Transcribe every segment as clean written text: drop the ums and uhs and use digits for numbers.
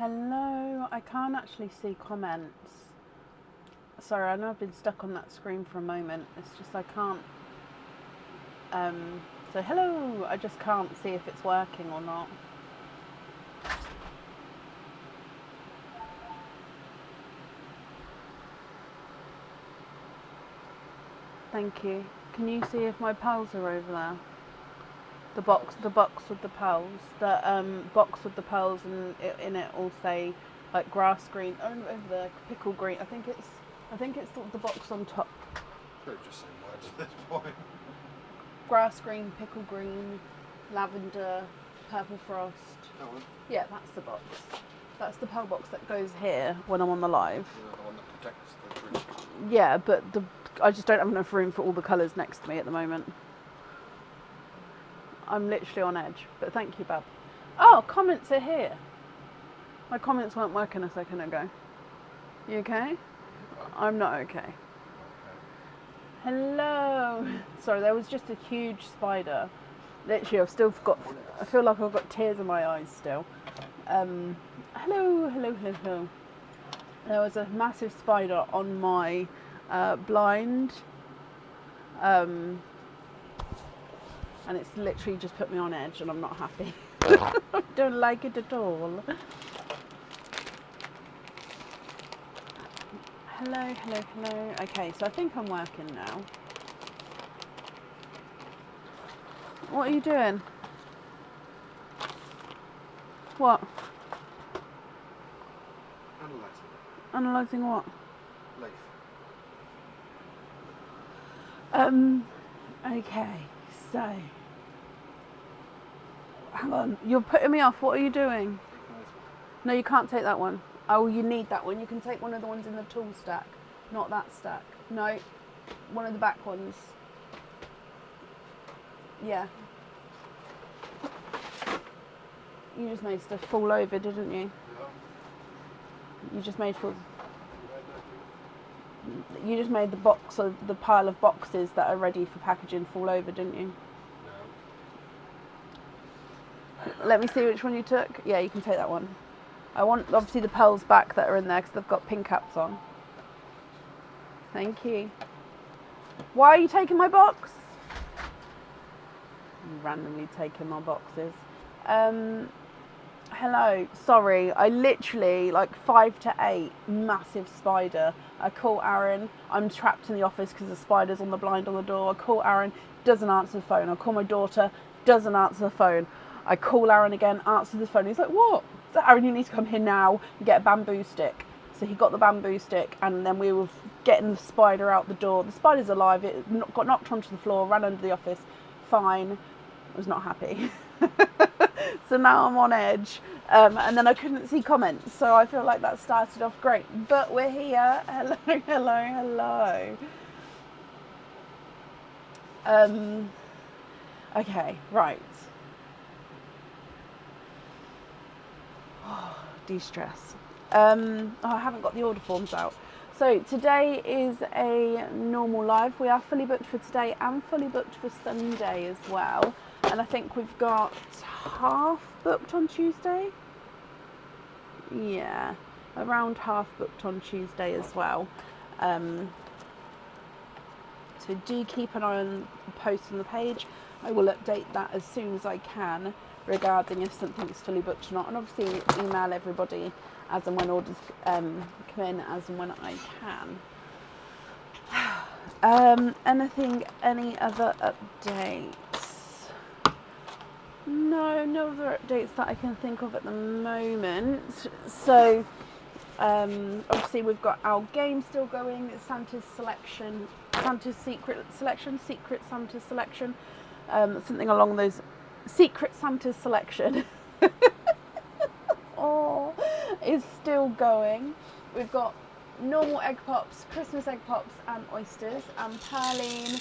Hello, I can't actually see comments. Sorry, I know I've been stuck on that screen for a moment. It's just I can't. So hello, I just can't see if it's working or not. Thank you. Can you see if my pals are over there? The box with the pearls. The box with the pearls, and in it all say like grass green. Oh, over there, pickle green. I think it's the box on top. They're just saying words at this point. Grass green, pickle green, lavender, purple frost. That one? Yeah, that's the box. That's the pearl box that goes here when I'm on the live. Yeah, the one that protects the drink. Yeah, but I just don't have enough room for all the colours next to me at the moment. I'm literally on edge, but thank you, Bab. Oh, comments are here. My comments weren't working a second ago. You okay? I'm not okay. Hello. Sorry, there was just a huge spider. Literally, I feel like I've got tears in my eyes still. Hello. There was a massive spider on my blind. And it's literally just put me on edge and I'm not happy. I don't like it at all. Hello. Okay, so I think I'm working now. What are you doing? What? Analysing what? Leaf. Okay, so hang on, you're putting me off. What are you doing? No, you can't take that one. Oh, you need that one. You can take one of the ones in the tool stack, not that stack. No, one of the back ones. Yeah. You just made stuff fall over, didn't you? You just made the box of the pile of boxes that are ready for packaging fall over, didn't you? No. Let me see which one you took. Yeah, you can take that one. I want obviously the pearls back that are in there because they've got pin caps on. Thank you. Why are you taking my box? Randomly taking my boxes. Hello, sorry, I literally, like 5 to 8, massive spider. I call Aaron, I'm trapped in the office because the spider's on the blind on the door. I call Aaron, doesn't answer the phone. I call my daughter, doesn't answer the phone. I call Aaron again, answers the phone. He's like, what? So Aaron, you need to come here now and get a bamboo stick. So he got the bamboo stick and then we were getting the spider out the door. The spider's alive, it got knocked onto the floor, ran under the office, fine. I was not happy. So now I'm on edge, and then I couldn't see comments, so I feel like that started off great, but we're here. Hello. Okay, right. De-stress. I haven't got the order forms out. So today is a normal live. We are fully booked for today and fully booked for Sunday as well. And I think we've got half booked on Tuesday. Yeah, around half booked on Tuesday as well. So do keep an eye on the post on the page. I will update that as soon as I can regarding if something's fully booked or not. And obviously email everybody as and when orders come in as and when I can. Any other updates? No other updates that I can think of at the moment. So, obviously we've got our game still going, Santa's Secret Santa's Selection, something along those, Secret Santa's Selection, is still going. We've got normal egg pops, Christmas egg pops and oysters, and Perline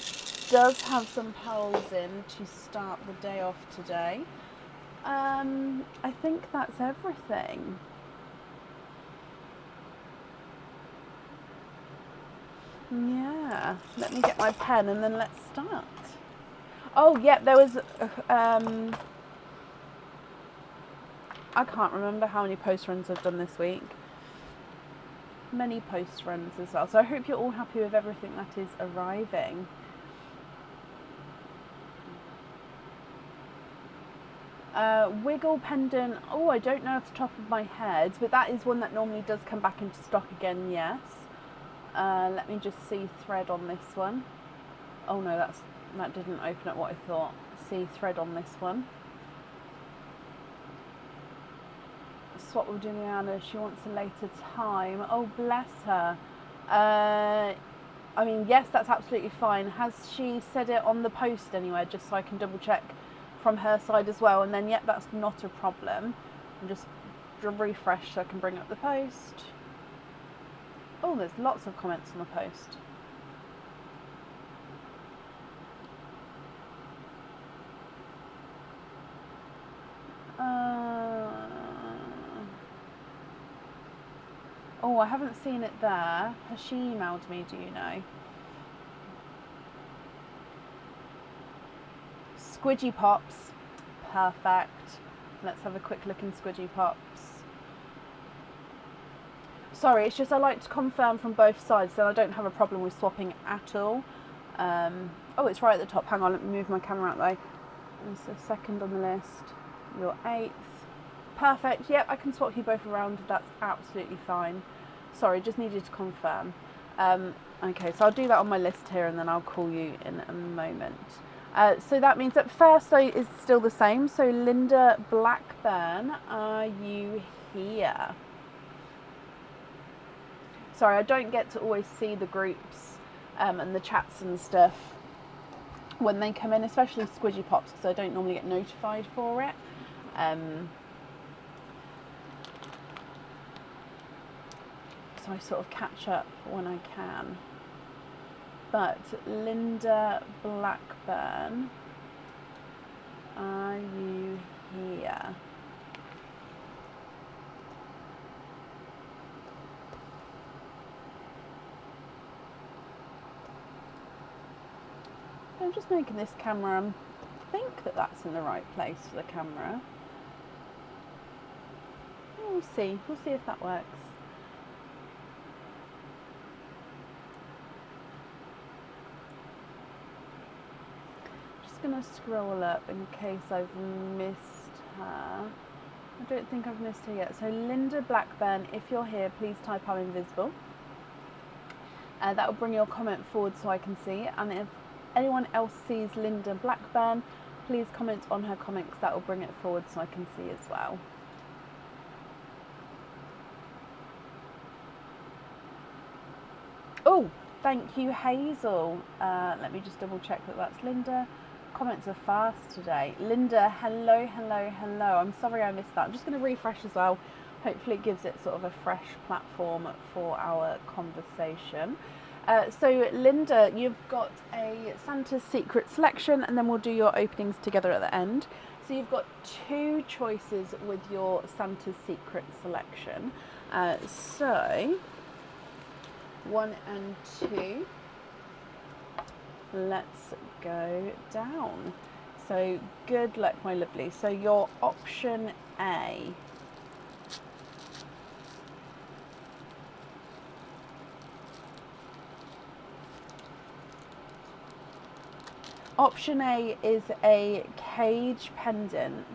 does have some pearls in to start the day off today. I think that's everything. Yeah, let me get my pen and then let's start. Oh yeah, there was I can't remember how many post runs I've done this week. Many post runs as well. So I hope you're all happy with everything that is arriving. Wiggle pendant. Oh, I don't know off the top of my head, but that is one that normally does come back into stock again, yes. Let me just see thread on this one. Oh no, that didn't open up what I thought. See thread on this one. Swap with Juliana, she wants a later time. Oh, bless her. I mean, yes, that's absolutely fine. Has she said it on the post anywhere, just so I can double check from her side as well? And then, yep, that's not a problem. And just refresh so I can bring up the post. Oh, there's lots of comments on the post. Oh, I haven't seen it there. Has she emailed me, do you know? Squidgy Pops. Perfect. Let's have a quick look in Squidgy Pops. Sorry, it's just I like to confirm from both sides, then I don't have a problem with swapping at all. Oh, it's right at the top. Hang on, let me move my camera out there. It's the second on the list. You're 8th. Perfect. Yep, I can swap you both around. That's absolutely fine. Sorry, just needed to confirm. Okay, so I'll do that on my list here and then I'll call you in a moment. So that means that first is still the same. So Linda Blackburn, are you here? Sorry, I don't get to always see the groups and the chats and stuff when they come in, especially Squidgy Pops, because I don't normally get notified for it. So I sort of catch up when I can. But Linda Blackburn, are you here? I'm just making this camera, I think that that's in the right place for the camera. We'll see if that works. Just gonna scroll up in case I've missed her. I don't think I've missed her yet. So Linda Blackburn, if you're here, please type I'm invisible. That will bring your comment forward so I can see it. And if anyone else sees Linda Blackburn, please comment on her comment because that will bring it forward so I can see as well. Oh, thank you, Hazel. Let me just double check that that's Linda. Comments are fast today. Linda, hello, hello, hello. I'm sorry I missed that. I'm just going to refresh as well. Hopefully it gives it sort of a fresh platform for our conversation. So Linda, you've got a Santa's Secret selection and then we'll do your openings together at the end. So you've got 2 choices with your Santa's Secret selection. So 1 and 2. Let's go down. So good luck, my lovely. So your option A. Option A is a cage pendant.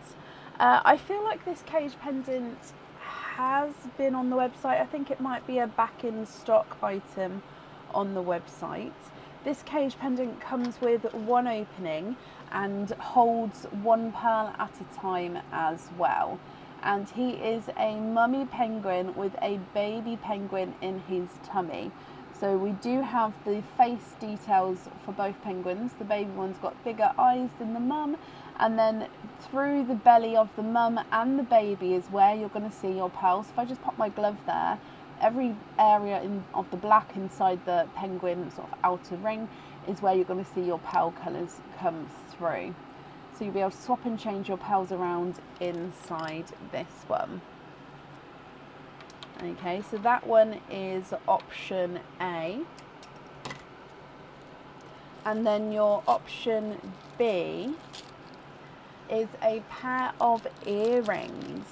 I feel like this cage pendant has been on the website. I think it might be a back in stock item on the website. This cage pendant comes with 1 opening and holds 1 pearl at a time as well. And he is a mummy penguin with a baby penguin in his tummy. So we do have the face details for both penguins. The baby one's got bigger eyes than the mum, and then through the belly of the mum and the baby is where you're going to see your pearls. If I just pop my glove there, every area of the black inside the penguin sort of outer ring is where you're going to see your pearl colours come through. So you'll be able to swap and change your pearls around inside this one. Okay, so that one is option A. And then your option B is a pair of earrings.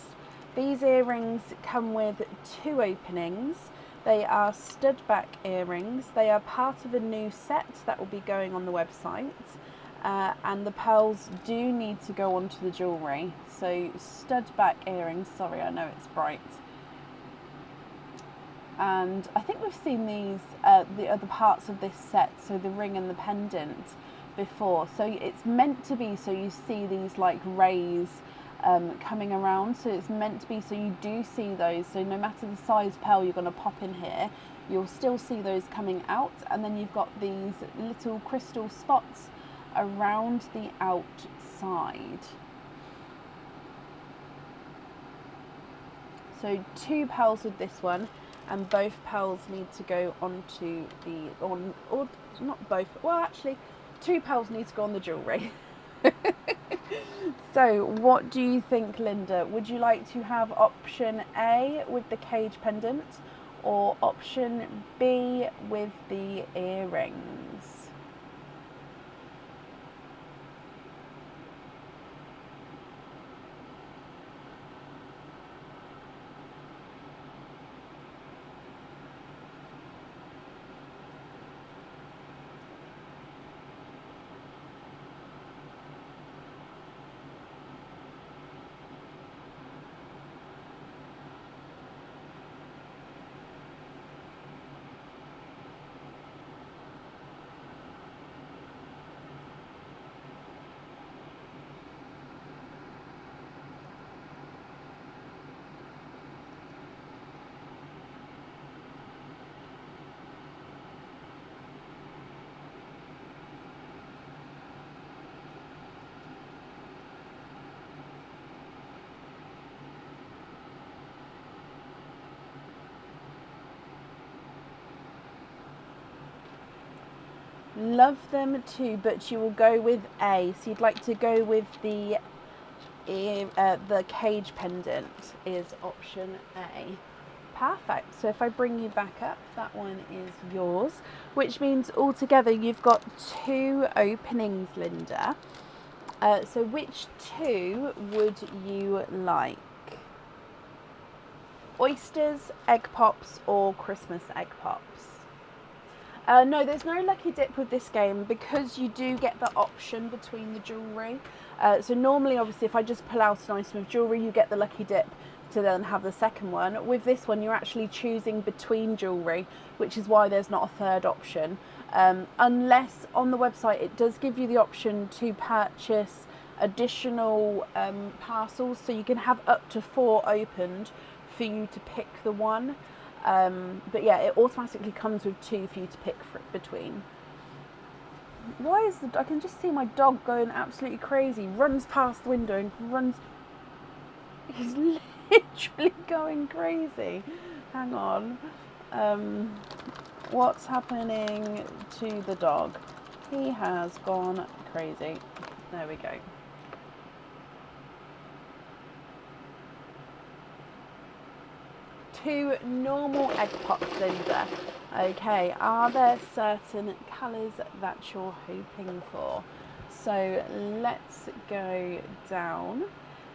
These earrings come with 2 openings. They are stud back earrings. They are part of a new set that will be going on the website. And the pearls do need to go onto the jewellery. So stud back earrings, sorry, I know it's bright. And I think we've seen these, the other parts of this set, so the ring and the pendant, before. So it's meant to be so you see these like rays coming around. So it's meant to be so you do see those. So no matter the size pearl you're going to pop in here, you'll still see those coming out. And then you've got these little crystal spots around the outside. So 2 pearls with this one, and both pearls need to go onto the, or not both, well actually 2 pearls need to go on the jewellery. So what do you think, Linda? Would you like to have option A with the cage pendant or option B with the earrings? Love them too, but you will go with A. So you'd like to go with the cage pendant is option A. Perfect. So if I bring you back up, that one is yours, which means altogether you've got 2 openings, Linda. So which 2 would you like? Oysters, egg pops, or Christmas egg pops? No, there's no lucky dip with this game because you do get the option between the jewellery. So normally, obviously, if I just pull out an item of jewellery, you get the lucky dip to then have the second one. With this one, you're actually choosing between jewellery, which is why there's not a third option. Unless on the website, it does give you the option to purchase additional parcels, so you can have up to 4 opened for you to pick the one. But yeah, it automatically comes with 2 for you to pick between. Why is I can just see my dog going absolutely crazy. Runs past the window and runs. He's literally going crazy. Hang on. What's happening to the dog? He has gone crazy. There we go. Two normal egg pops, Linda. Okay, are there certain colours that you're hoping for? So let's go down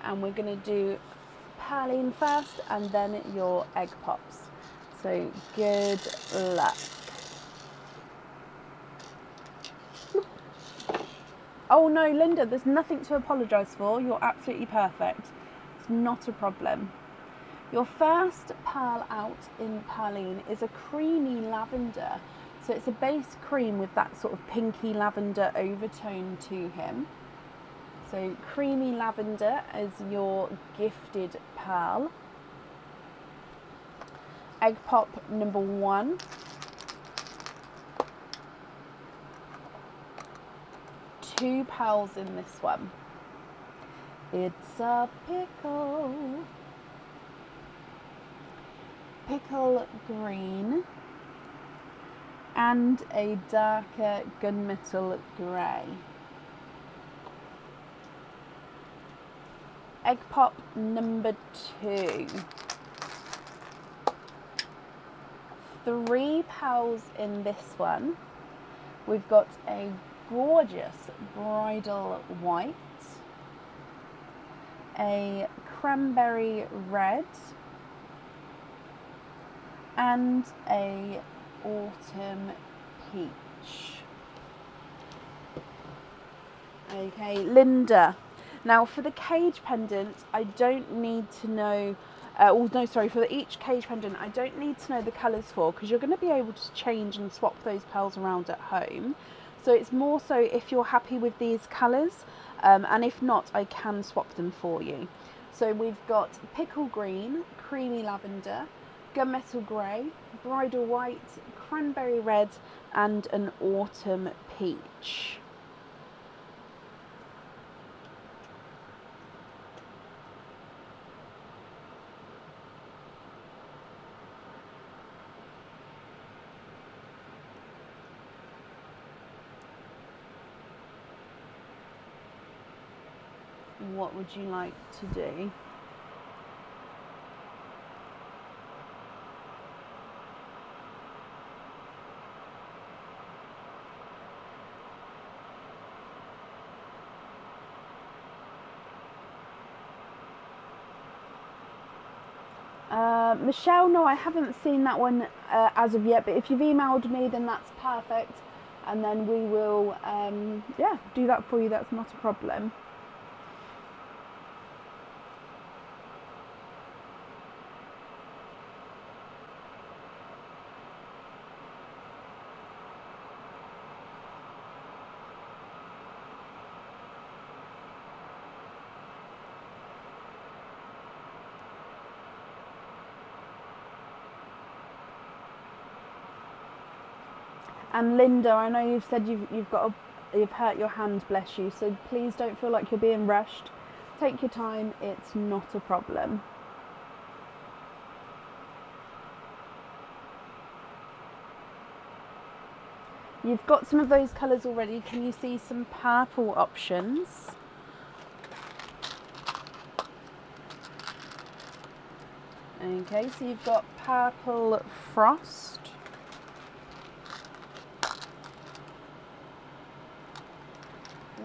and we're going to do Pearline first and then your egg pops. So good luck. Oh no, Linda, there's nothing to apologise for. You're absolutely perfect. It's not a problem. Your first pearl out in Pearline is a creamy lavender. So it's a base cream with that sort of pinky lavender overtone to him. So creamy lavender is your gifted pearl. Egg pop number 1. Two pearls in this one. It's a pickle. Pickle green and a darker gunmetal grey. Egg pop number 2. 3 pearls in this one. We've got a gorgeous bridal white, a cranberry red and a autumn peach. Okay, Linda. Now for the cage pendant, I don't need to know, for each cage pendant, I don't need to know the colours for, because you're going to be able to change and swap those pearls around at home. So it's more so if you're happy with these colours, and if not, I can swap them for you. So we've got pickle green, creamy lavender, gunmetal grey, bridal white, cranberry red, and an autumn peach. What would you like to do? Michelle, no, I haven't seen that one as of yet, but if you've emailed me, then that's perfect. And then we will, do that for you. That's not a problem. And Linda, I know you've said you've hurt your hand, bless you. So please don't feel like you're being rushed. Take your time. It's not a problem. You've got some of those colours already. Can you see some purple options? Okay, so you've got purple frost,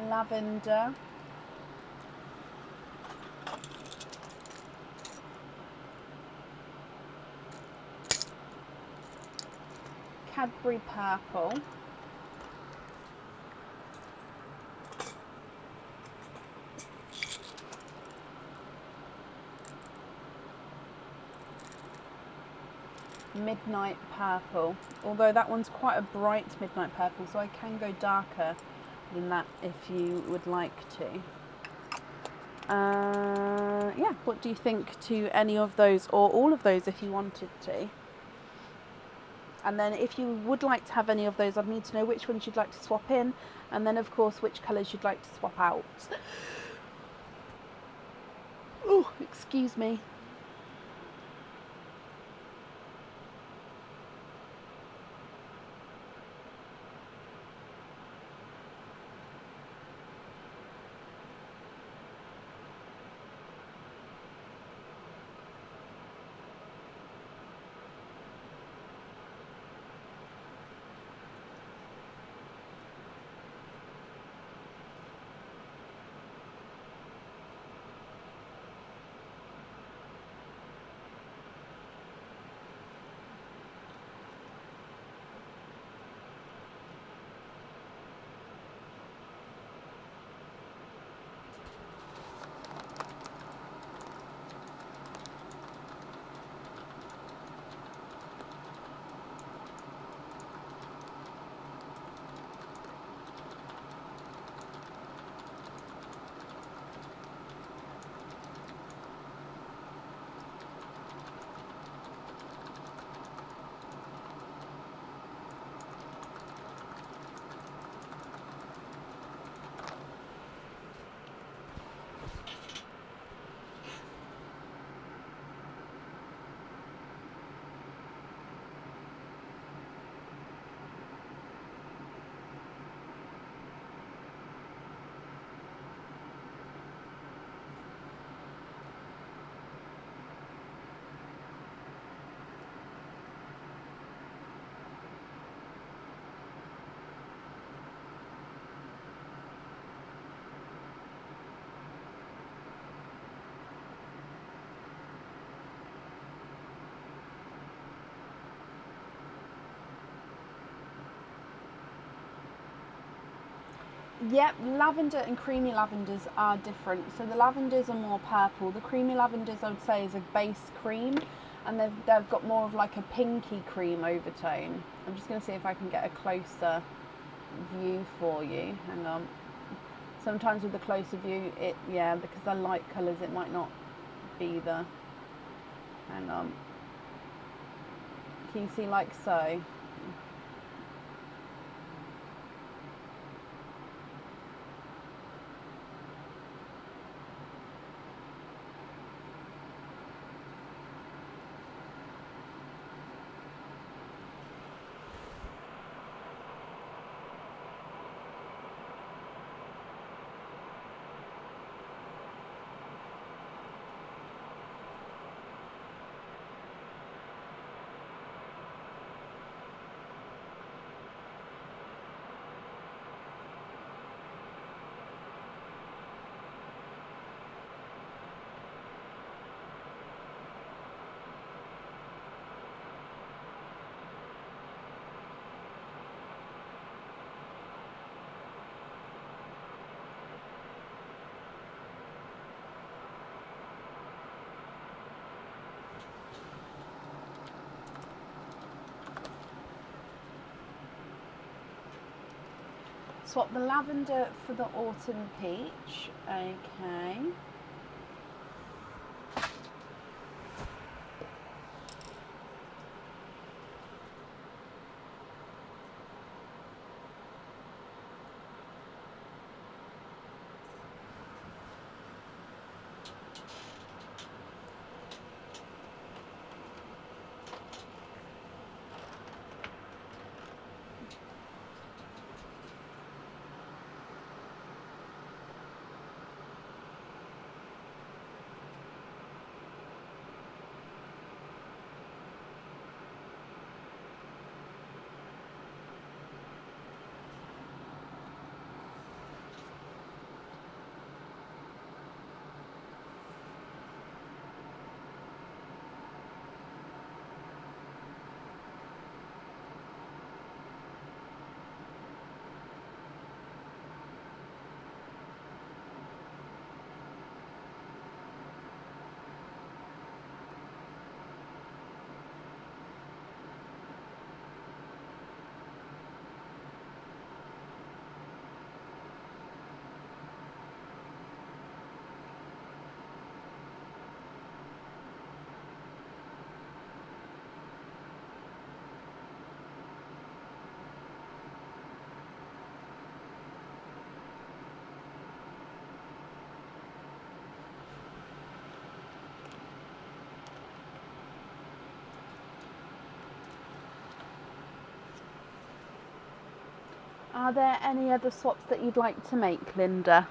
lavender, Cadbury purple, midnight purple, although that one's quite a bright midnight purple, so I can go darker than that if you would like to. Yeah, what do you think to any of those, or all of those if you wanted to? And then if you would like to have any of those, I'd need to know which ones you'd like to swap in, and then of course which colours you'd like to swap out. Oh, excuse me. Yep, lavender and creamy lavenders are different. So the lavenders are more purple. The creamy lavenders, I would say, is a base cream, and they've got more of like a pinky cream overtone. I'm just going to see if I can get a closer view for you. Hang on. Sometimes with the closer view, because they're light colours, it might not be the. Hang on. Can you see like so? Swap the lavender for the autumn peach. Okay. Are there any other swaps that you'd like to make, Linda?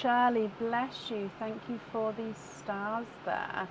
Shirley, bless you. Thank you for these stars there.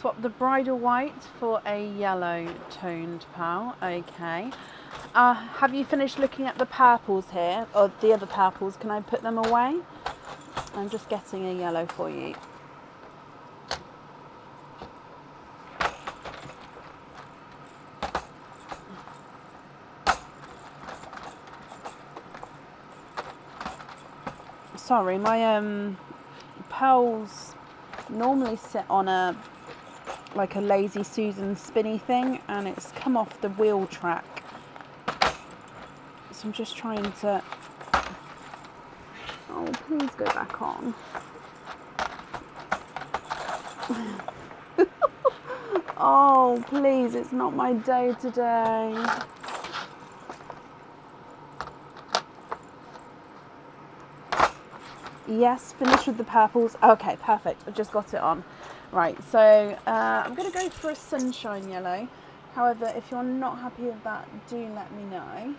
Swap the bridal white for a yellow toned pal. Okay. Have you finished looking at the purples here, or the other purples? Can I put them away? I'm just getting a yellow for you. Sorry, my pearls normally sit on a lazy Susan spinny thing, and it's come off the wheel track. So I'm just trying to. Oh, please go back on. Oh, please, it's not my day today. Yes, finish with the purples. Okay, perfect. I've just got it on. Right, so I'm going to go for a sunshine yellow. However, if you're not happy with that, do let me know.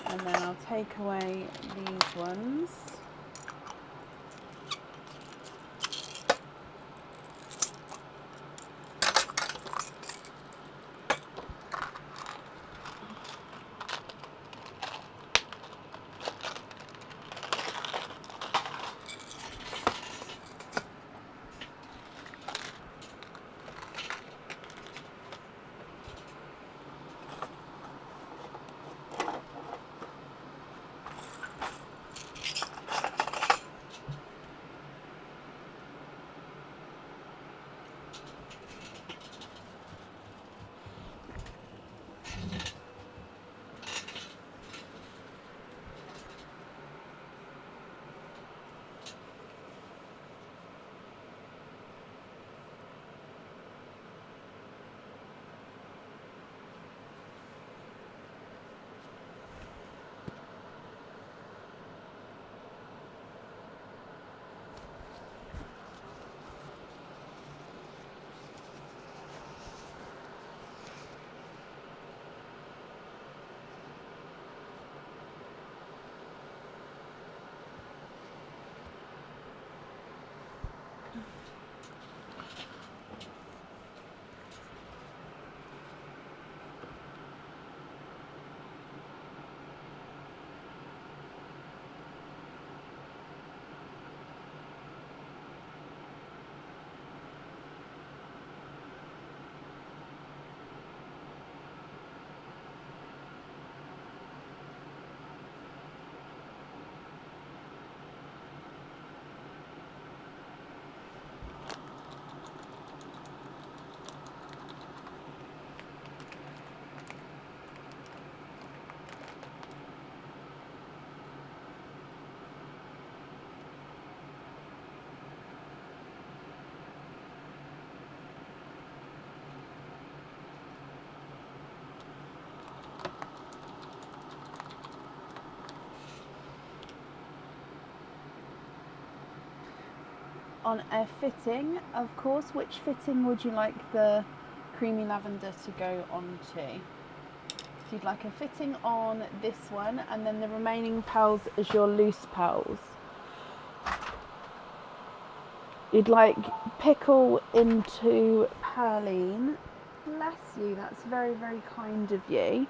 And then I'll take away these ones. On a fitting, of course, which fitting would you like the creamy lavender to go on to? So you'd like a fitting on this one, and then the remaining pearls is your loose pearls. You'd like pickle into perline. Bless you, that's very, very kind of you.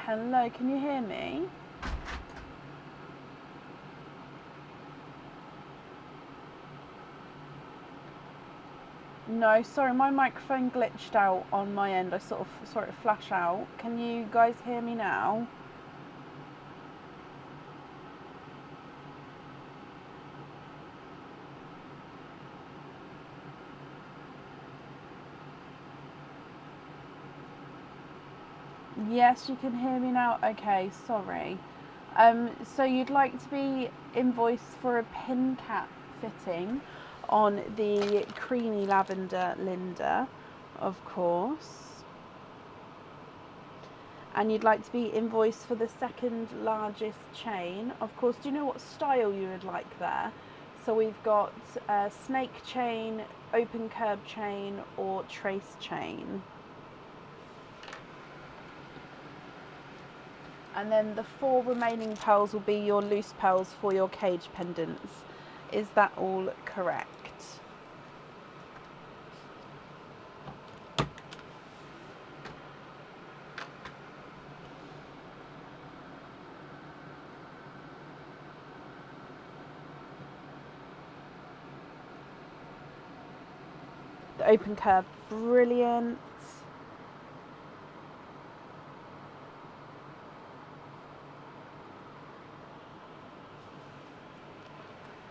Hello, can you hear me? No, sorry, my microphone glitched out on my end. I sort of saw it flash out. Can you guys hear me now? Yes, you can hear me now. Okay, sorry. So you'd like to be invoiced for a pin cap fitting on the creamy lavender Linda, of course. And you'd like to be invoiced for the second largest chain. Of course, do you know what style you would like there? So we've got snake chain, open curb chain, or trace chain. And then the 4 remaining pearls will be your loose pearls for your cage pendants. Is that all correct? The open curve, brilliant.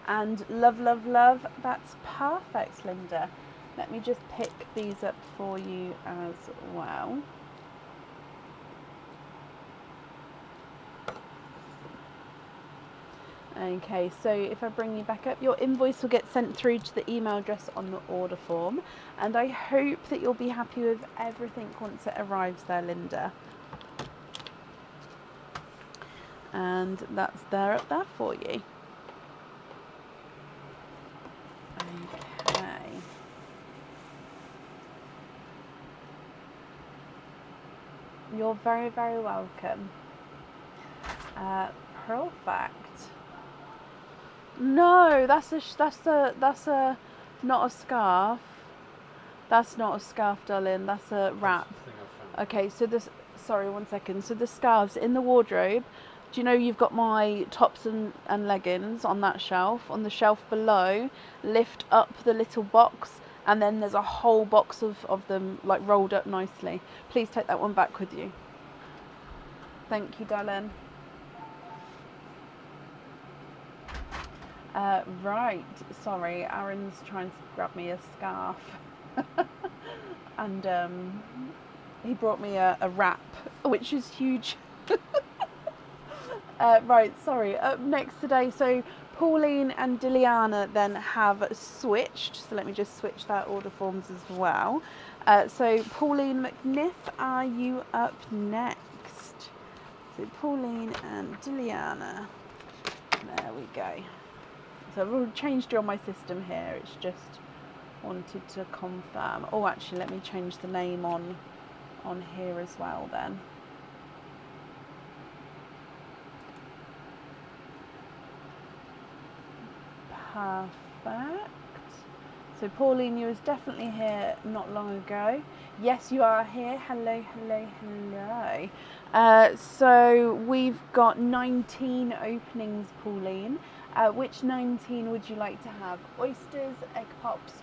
And love, love, love, that's perfect, Linda. Let me just pick these up for you as well. Okay, so if I bring you back up, your invoice will get sent through to the email address on the order form. And I hope that you'll be happy with everything once it arrives there, Linda. And that's there up there for you. Okay. You're very, very welcome. Perfect. No, that's not a scarf. That's not a scarf, darling. That's a wrap. Okay, so sorry, 1 second. So the scarves in the wardrobe. Do you know you've got my tops and leggings on that shelf? On the shelf below, lift up the little box, and then there's a whole box of them like rolled up nicely. Please take that one back with you. Thank you, darling. Right, sorry, Aaron's trying to grab me a scarf. And he brought me a wrap, which is huge. Right, sorry. Up next today, so Pauline and Diliana then have switched. So let me just switch their order forms as well. So Pauline McNiff, are you up next? So Pauline and Diliana. There we go. So I've already changed you on my system here. It's just wanted to confirm. Oh, actually, let me change the name on here as well then. Perfect. So Pauline, you was definitely here not long ago. Yes, you are here. Hello, hello, hello. So we've got 19 openings, Pauline. Which 19 would you like to have? Oysters, egg pops,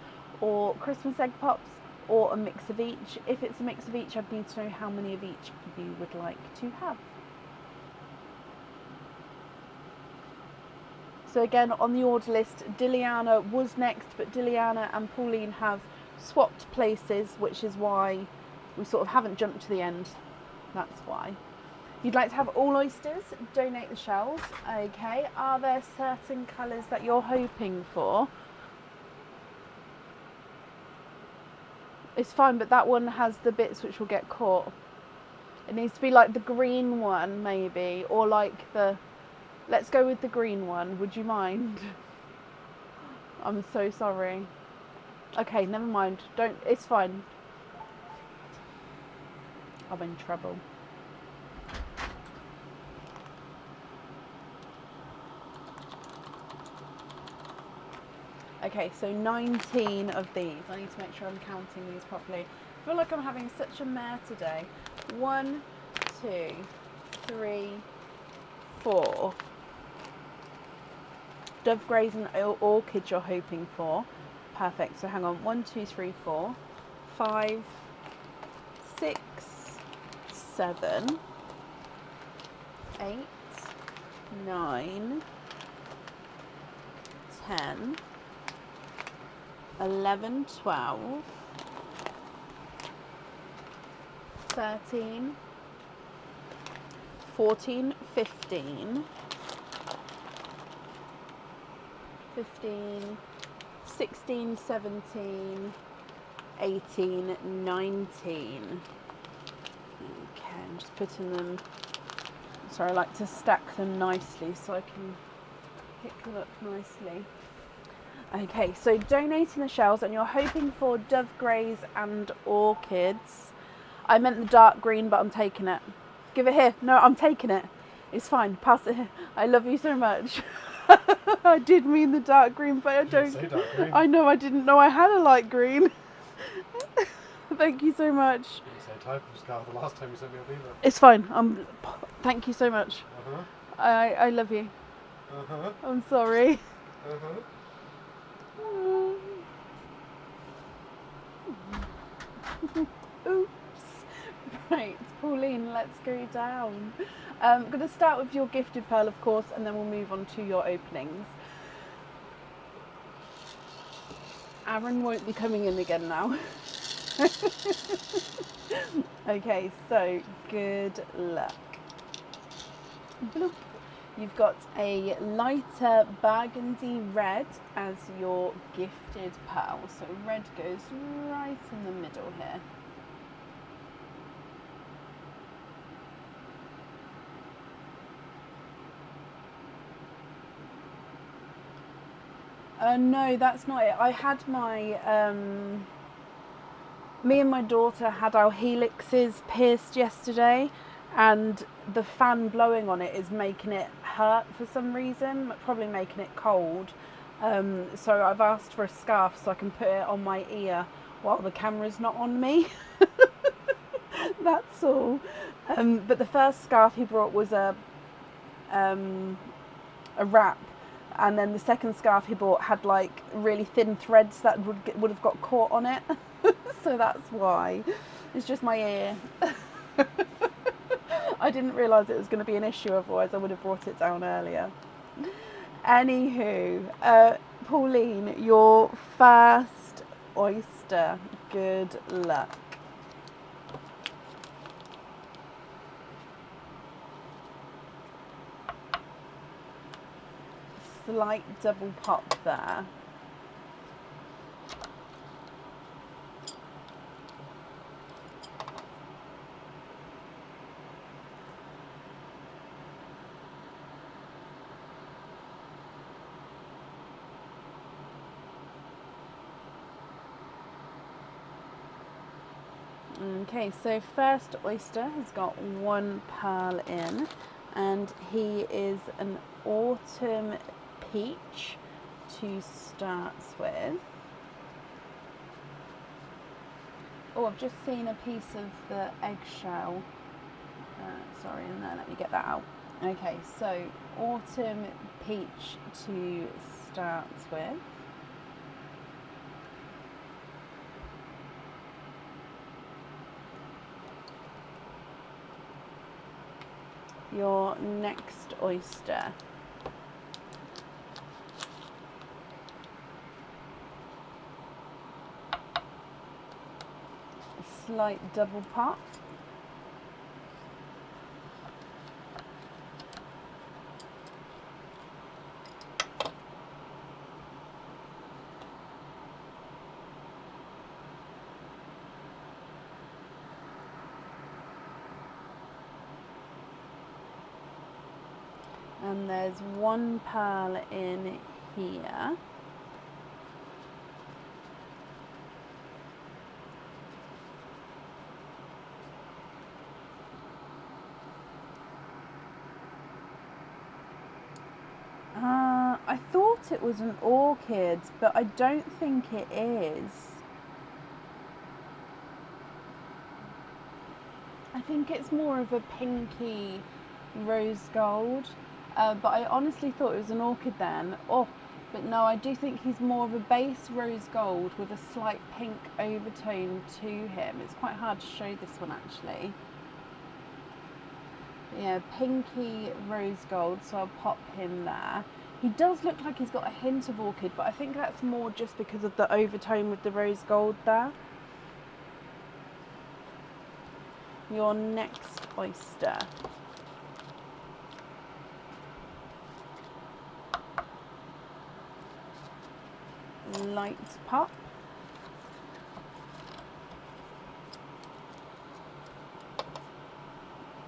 or Christmas egg pops, or a mix of each? If it's a mix of each, I'd need to know how many of each you would like to have. So again, on the order list, Diliana was next, but Diliana and Pauline have swapped places, which is why we sort of haven't jumped to the end. That's why. You'd like to have all oysters, donate the shells. Okay, are there certain colours that you're hoping for? It's fine, but that one has the bits which will get caught. It needs to be like the green one, maybe, or like the... Let's go with the green one. Would you mind? I'm so sorry. Okay, never mind. Don't. It's fine. I'm in trouble. Okay, so 19 of these. I need to make sure I'm counting these properly. I feel like I'm having such a mare today. 1, 2, 3, 4. Dove greys and orchids you're hoping for. Perfect. So hang on. 1, 2, 3, 4, 5, 6, 7, 8, 9, 10, 11, 12, 13, 14, 15, 16, 17, 18, 19. Okay, I'm just putting them, sorry, I like to stack them nicely so I can pick them up nicely. Okay, so donating the shells, and you're hoping for dove greys and orchids. I meant the dark green, but I'm taking it. Give it here. No, I'm taking it. It's fine. Pass it here. I love you so much. I did mean the dark green, but I don't. Say dark green. I know, I didn't know I had a light green. Thank you so much. You said type of scarf the last time you sent me a fever. It's fine. Thank you so much. Uh-huh. I love you. Uh-huh. I'm sorry. Uh-huh. Oops. Right, Pauline, let's go down. I'm going to start with your gifted pearl, of course, and then we'll move on to your openings. Aaron won't be coming in again now. Okay, so good luck. Bloop. You've got a lighter burgundy red as your gifted pearl. So red goes right in the middle here. No, that's not it. I had my, me and my daughter had our helixes pierced yesterday, and the fan blowing on it is making it hurt for some reason, probably making it cold. So I've asked for a scarf so I can put it on my ear while the camera's not on me. That's all. But the first scarf he brought was a wrap, and then the second scarf he bought had like really thin threads that would have got caught on it. So that's why. It's just my ear. I didn't realise it was going to be an issue, otherwise I would have brought it down earlier. Anywho, Pauline, your first oyster. Good luck. Slight double pop there. Okay, so first oyster has got one pearl in, and he is an autumn peach to start with. Oh, I've just seen a piece of the eggshell. Sorry, no, let me get that out. Okay, so autumn peach to start with. Your next oyster. A slight double pop. And there's one pearl in here. I thought it was an orchid, but I don't think it is. I think it's more of a pinky rose gold. But I honestly thought it was an orchid then. Oh, but no, I do think he's more of a base rose gold with a slight pink overtone to him. It's quite hard to show this one actually. Yeah, pinky rose gold, so I'll pop him there. He does look like he's got a hint of orchid, but I think that's more just because of the overtone with the rose gold there. Your next oyster. Light pop.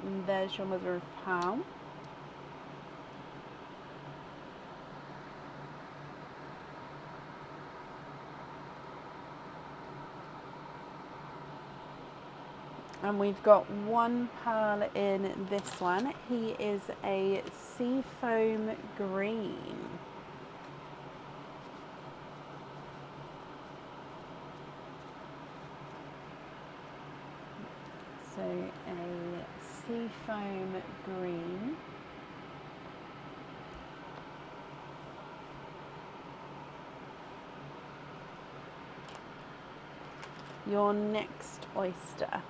And there's your mother of pearl. And we've got one pearl in this one. He is a seafoam green. So a seafoam green. Your next oyster.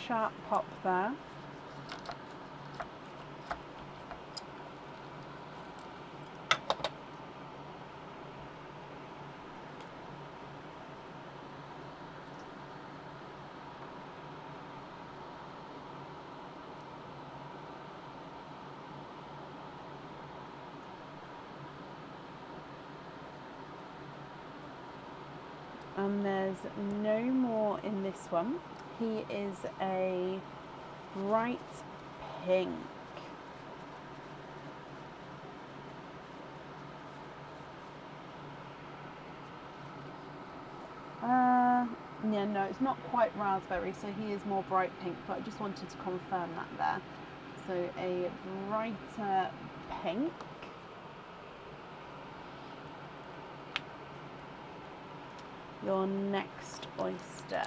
Sharp pop there. And there's no more in this one. He is a bright pink. Yeah, no, it's not quite raspberry, so he is more bright pink, but I just wanted to confirm that there. So a brighter pink. Your next oyster.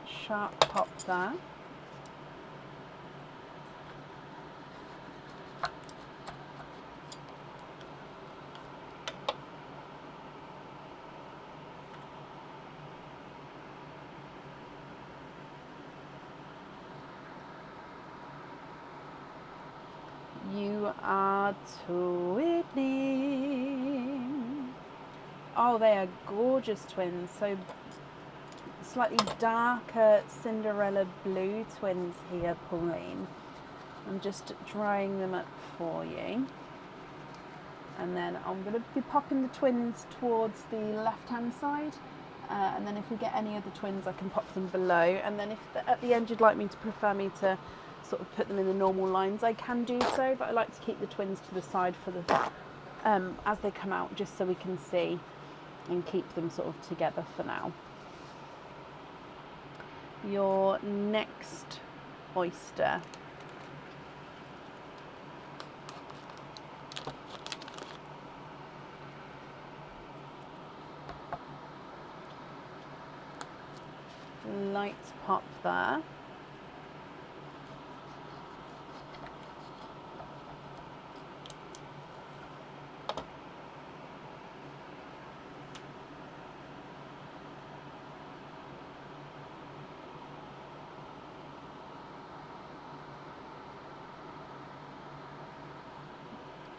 Sharp pop there. You are twinning. Oh, they are gorgeous twins. So slightly darker Cinderella blue twins here, Pauline. I'm just drying them up for you. And then I'm going to be popping the twins towards the left-hand side. And then if we get any other twins, I can pop them below. And then if at the end you'd like me to prefer me to sort of put them in the normal lines, I can do so. But I like to keep the twins to the side for the as they come out, just so we can see and keep them sort of together for now. Your next oyster. Light pop there.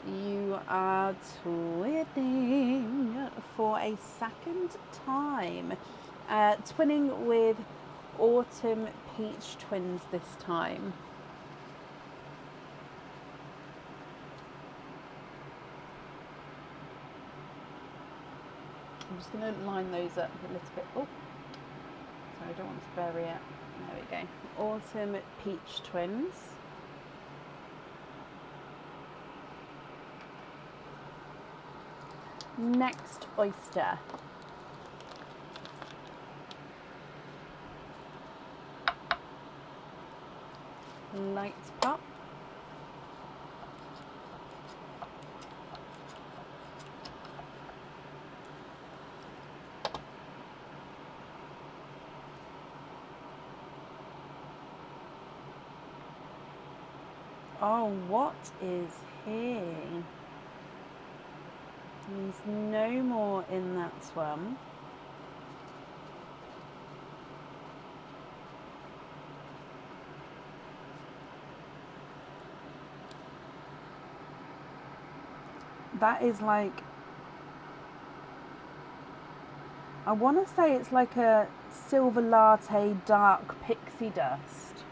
You are twinning for a second time. Twinning with Autumn Peach twins this time. I'm just going to line those up a little bit. Oh, sorry, I don't want to bury it. There we go. Autumn Peach twins. Next oyster. light pop. Oh, what is here? There's no more in that one. That is like, I want to say it's like a silver latte dark pixie dust.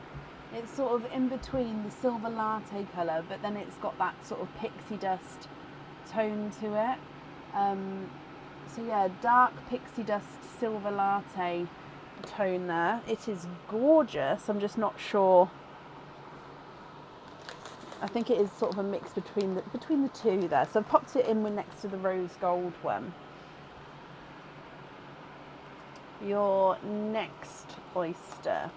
It's sort of in between the silver latte colour, but then it's got that sort of pixie dust tone to it. So yeah, dark pixie dust silver latte tone there. It is gorgeous. I'm just not sure. I think it is sort of a mix between the two there. So I've popped it in with next to the rose gold one. Your next oyster.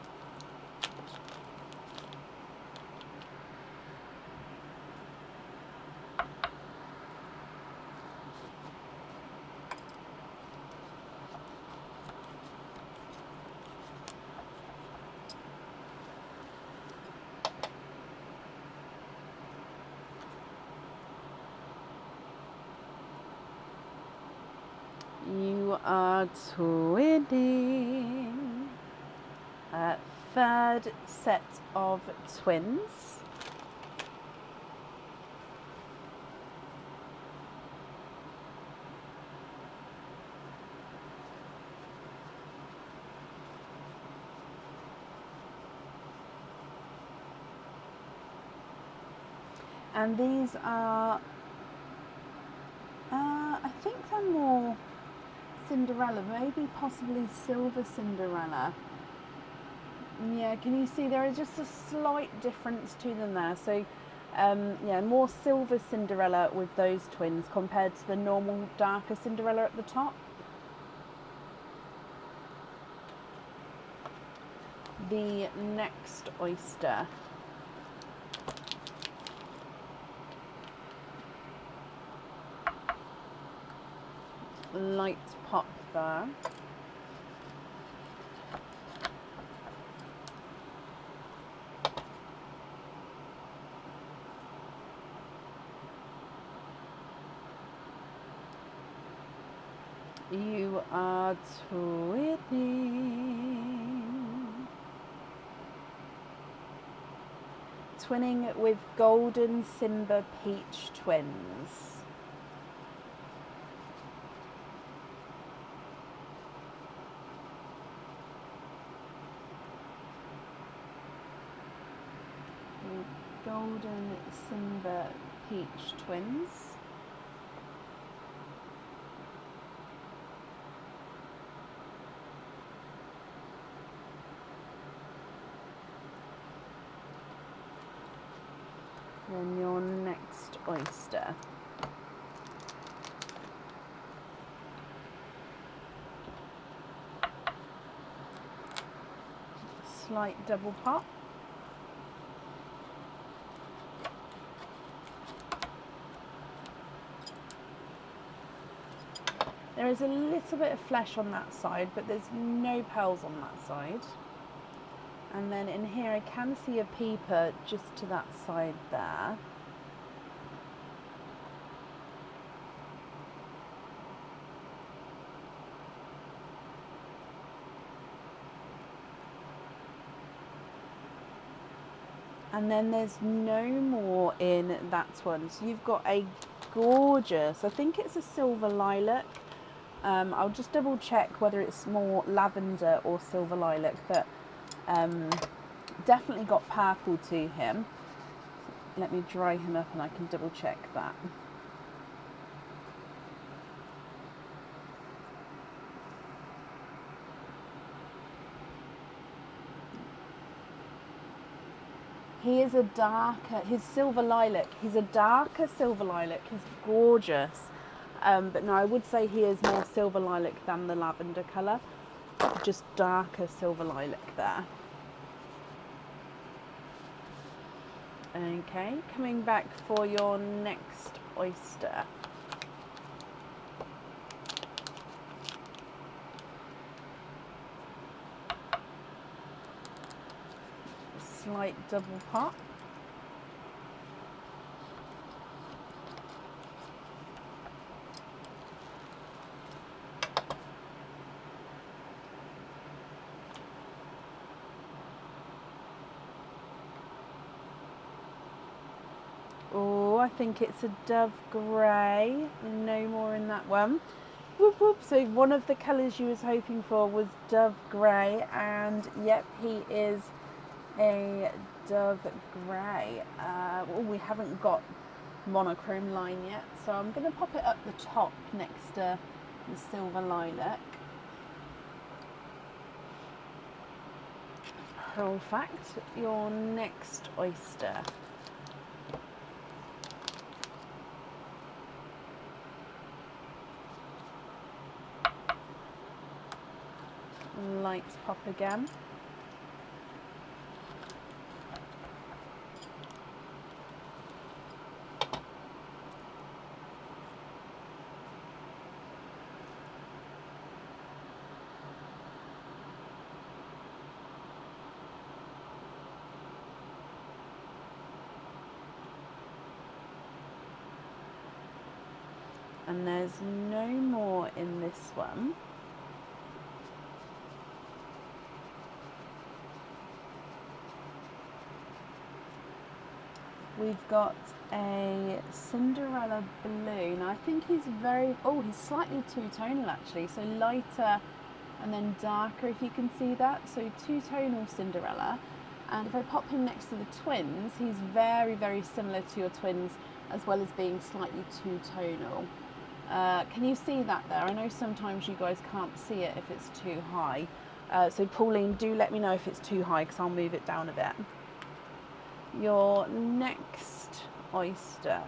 You are twinning a third set of twins. And these are, I think they're more Cinderella, maybe possibly silver Cinderella. Yeah, can you see there is just a slight difference to them there? So yeah, more silver Cinderella with those twins compared to the normal darker Cinderella at the top. The next oyster. Light pop there. You are twinning. Twinning with golden Simba peach twins. Golden Simba peach twins. Then your next oyster. Slight double pop. There is a little bit of flesh on that side, but there's no pearls on that side. And then in here I can see a peeper just to that side there. And then there's no more in that one. So you've got a gorgeous, I think it's a silver lilac. I'll just double check whether it's more lavender or silver lilac, but definitely got purple to him. Let me dry him up and I can double check that. He is a darker, his silver lilac, he's a darker silver lilac, he's gorgeous. But no, I would say he is more silver lilac than the lavender colour. Just darker silver lilac there. Okay, coming back for your next oyster. Slight double pop. Oh, I think it's a dove grey. No more in that one. Whoop, whoop. So one of the colours you was hoping for was dove grey, and yep, he is a dove grey. We haven't got monochrome line yet, so I'm going to pop it up the top next to the silver lilac. Perfect. Your next oyster. Light pop again. And there's no more in this one. We've got a Cinderella blue. Now I think he's he's slightly two-tonal actually, so lighter and then darker, if you can see that. So two-tonal Cinderella. And if I pop him next to the twins, he's very, very similar to your twins, as well as being slightly two-tonal. Can you see that there? I know sometimes you guys can't see it if it's too high. So Pauline, do let me know if it's too high, because I'll move it down a bit. Your next oyster.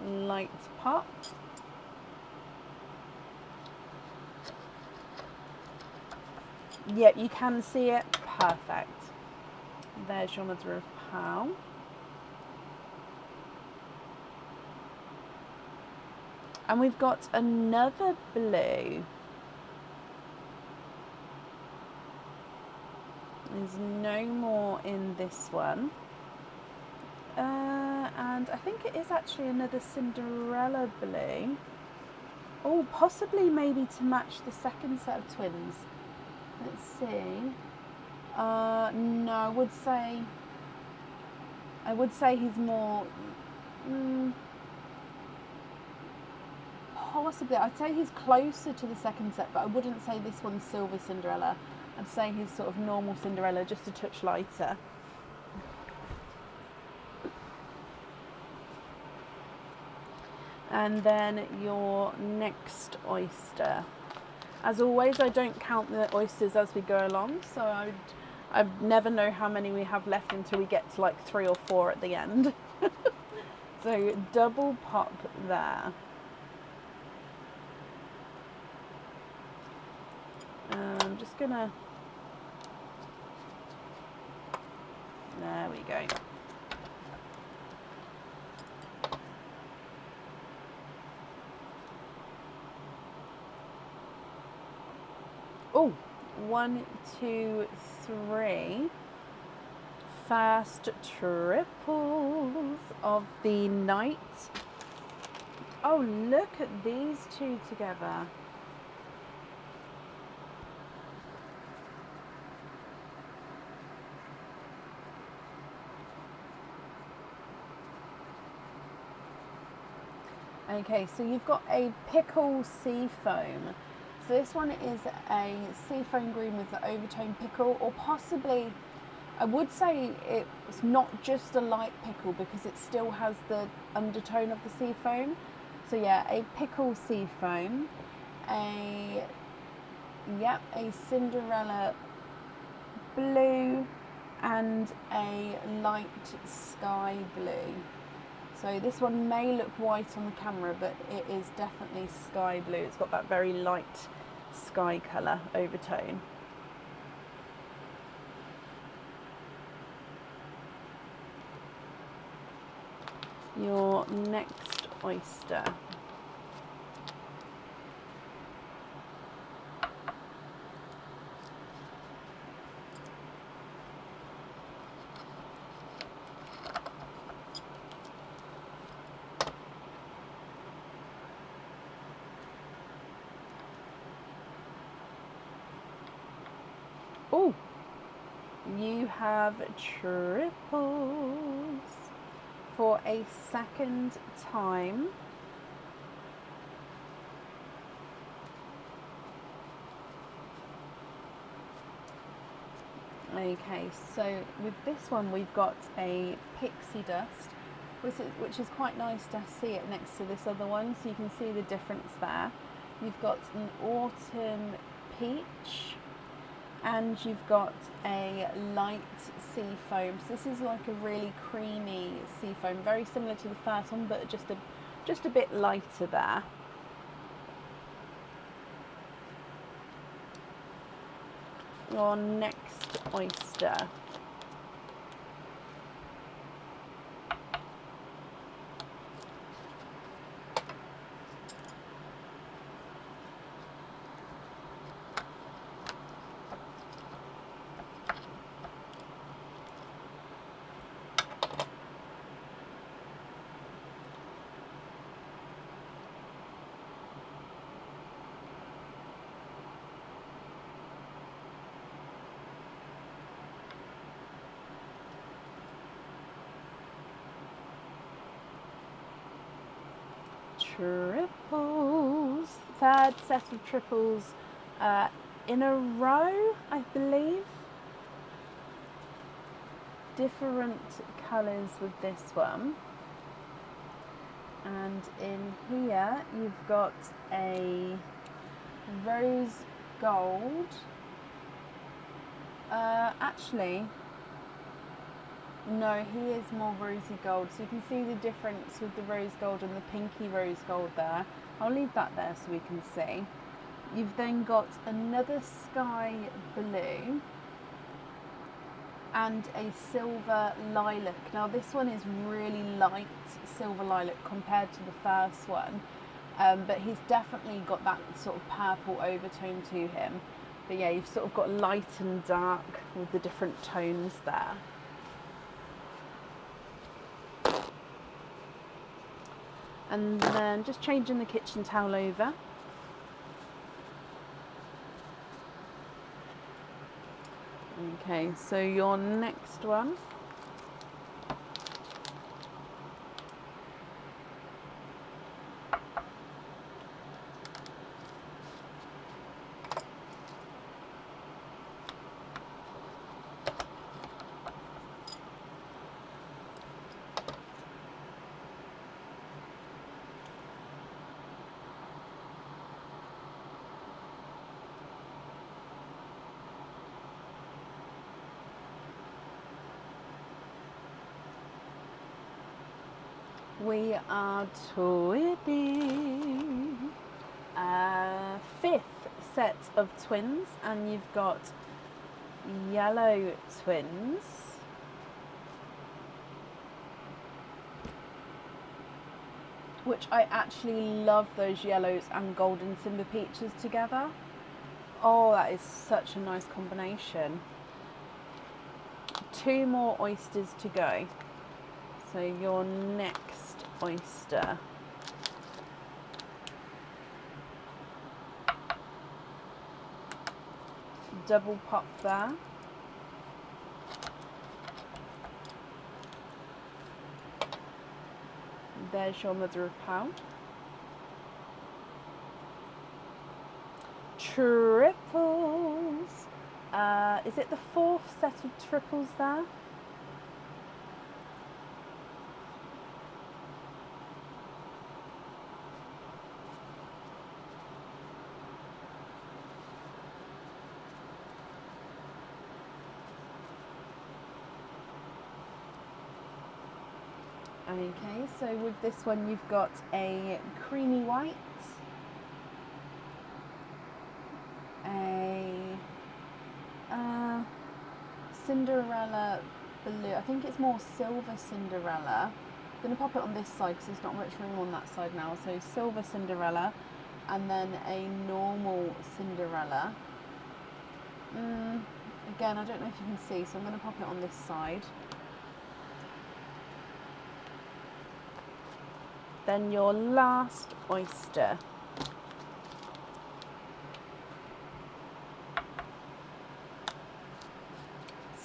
Light pop. Yep, you can see it. Perfect. There's your mother of pearl. And we've got another blue. There's no more in this one. And I think it is actually another Cinderella blue. Oh, possibly maybe to match the second set of twins. Let's see. No, I would say he's more... possibly, I'd say he's closer to the second set, but I wouldn't say this one's Silver Cinderella. I'd say he's sort of normal Cinderella, just a touch lighter. And then your next oyster. As always, I don't count the oysters as we go along, so I'd never know how many we have left until we get to like 3 or 4 at the end. So double pop there. I'm just gonna, there we go. Oh, 1, 2, 3. Fast triples of the night. Oh, look at these two together. Okay, so you've got a pickle sea foam. So this one is a sea foam green with the overtone pickle, or possibly, I would say it's not just a light pickle because it still has the undertone of the sea foam. So yeah, a pickle sea foam, a Cinderella blue, and a light sky blue. So this one may look white on the camera, but it is definitely sky blue. It's got that very light sky colour overtone. Your next oyster. Oh, you have triples for a second time. Okay, so with this one we've got a pixie dust, which is quite nice to see it next to this other one, so you can see the difference there. You've got an autumn peach, and you've got a light sea foam. So this is like a really creamy sea foam, very similar to the first one, but just a bit lighter there. Your next oyster. Triples. Third set of triples in a row, I believe. Different colours with this one. And in here you've got a rose gold. Actually, no, he is more rosy gold, so you can see the difference with the rose gold and the pinky rose gold there. I'll leave that there so we can see. You've then got another sky blue and a silver lilac. Now this one is really light silver lilac compared to the first one, but he's definitely got that sort of purple overtone to him. But yeah, you've sort of got light and dark with the different tones there. And then just changing the kitchen towel over. Okay, so your next one. We are twinning. Fifth set of twins, and you've got yellow twins. Which I actually love, those yellows and golden Simba peaches together. Oh, that is such a nice combination. 2 more oysters to go. So your next oyster. Double pop there. There's your mother of pearl. Triples. Is it the 4th set of triples there? Okay, so with this one you've got a creamy white, a Cinderella blue. I think it's more silver Cinderella. I'm going to pop it on this side because there's not much room on that side now. So silver Cinderella, and then a normal Cinderella. Again, I don't know if you can see, so I'm going to pop it on this side. Then your last oyster.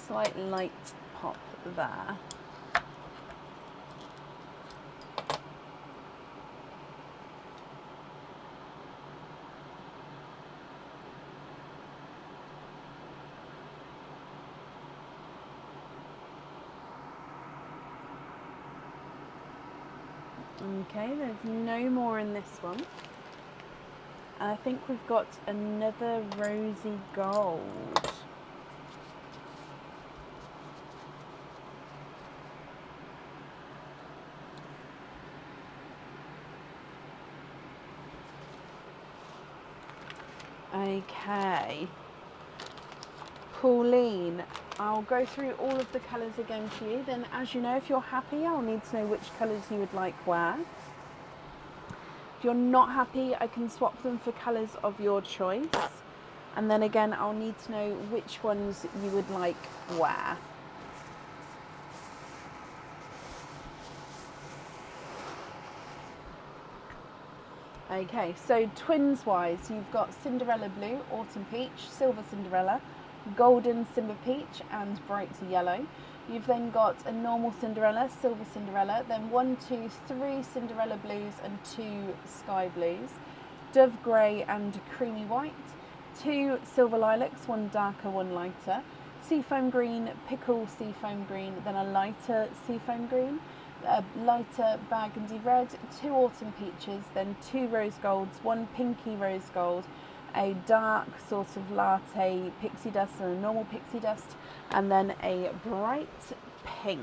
Slight light pop there. Okay, there's no more in this one. I think we've got another rosy gold. Okay. Pauline, I'll go through all of the colours again for you. Then, as you know, if you're happy, I'll need to know which colours you would like where. If you're not happy, I can swap them for colours of your choice. And then again, I'll need to know which ones you would like where. Okay, so twins wise, you've got Cinderella Blue, Autumn Peach, Silver Cinderella, Golden Simba Peach, and Bright Yellow. You've then got a normal Cinderella, Silver Cinderella, then 1, 2, 3 Cinderella Blues and 2 Sky Blues, Dove Grey and Creamy White, 2 Silver Lilacs, 1 darker, 1 lighter, Seafoam Green, Pickle Seafoam Green, then a lighter Seafoam Green, a lighter Burgundy Red, 2 Autumn Peaches, then 2 Rose Golds, 1 Pinky Rose Gold, a dark sort of latte pixie dust and a normal pixie dust, and then a bright pink.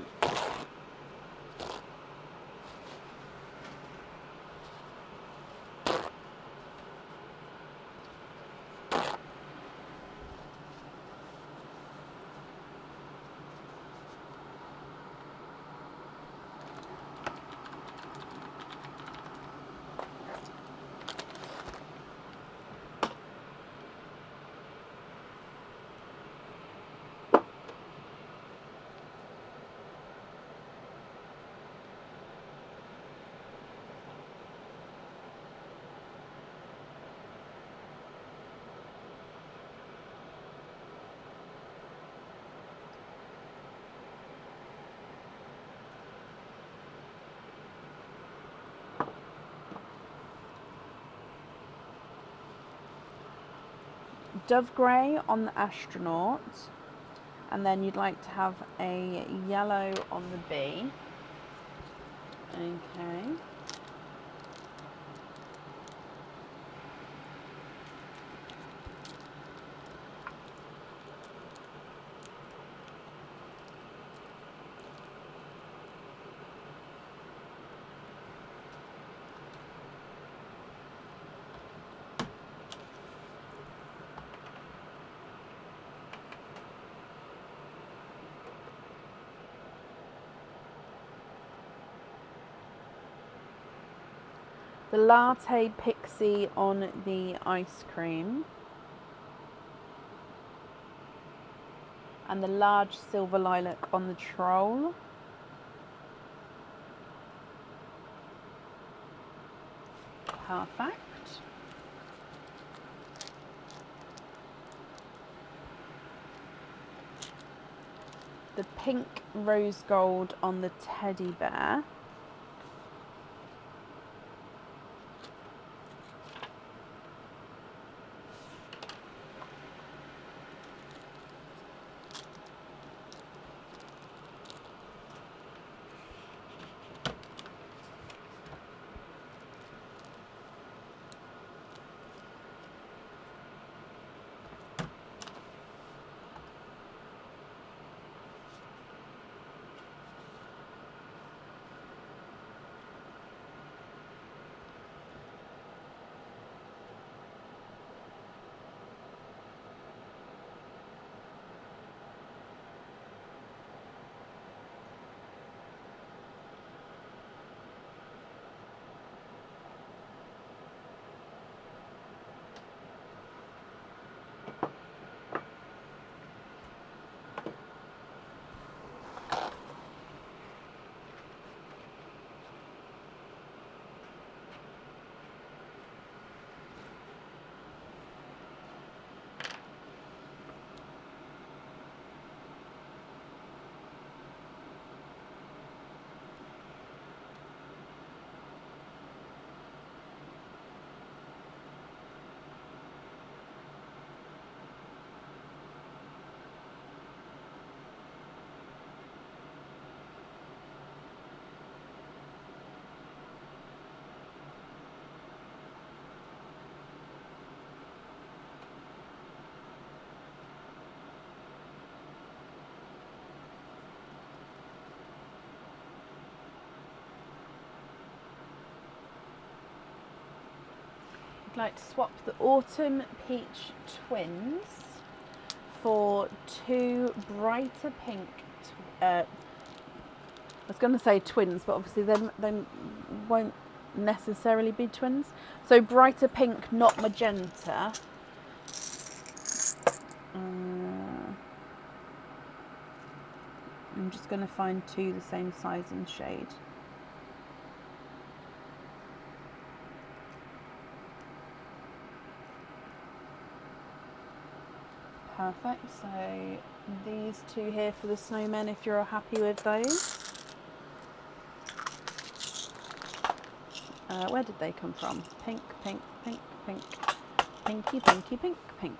Dove Grey on the astronaut, and then you'd like to have a yellow on the bee. Okay. The latte pixie on the ice cream, and the large silver lilac on the troll. Perfect. The pink rose gold on the teddy bear. like to swap the Autumn Peach Twins for 2 brighter pink. I was going to say twins, but obviously they won't necessarily be twins. So brighter pink, not magenta. I'm just going to find 2 the same size and shade. Perfect. So these 2 here for the snowmen, if you're happy with those. Where did they come from? Pink, pink, pink, pink, pinky, pinky, pink, pink.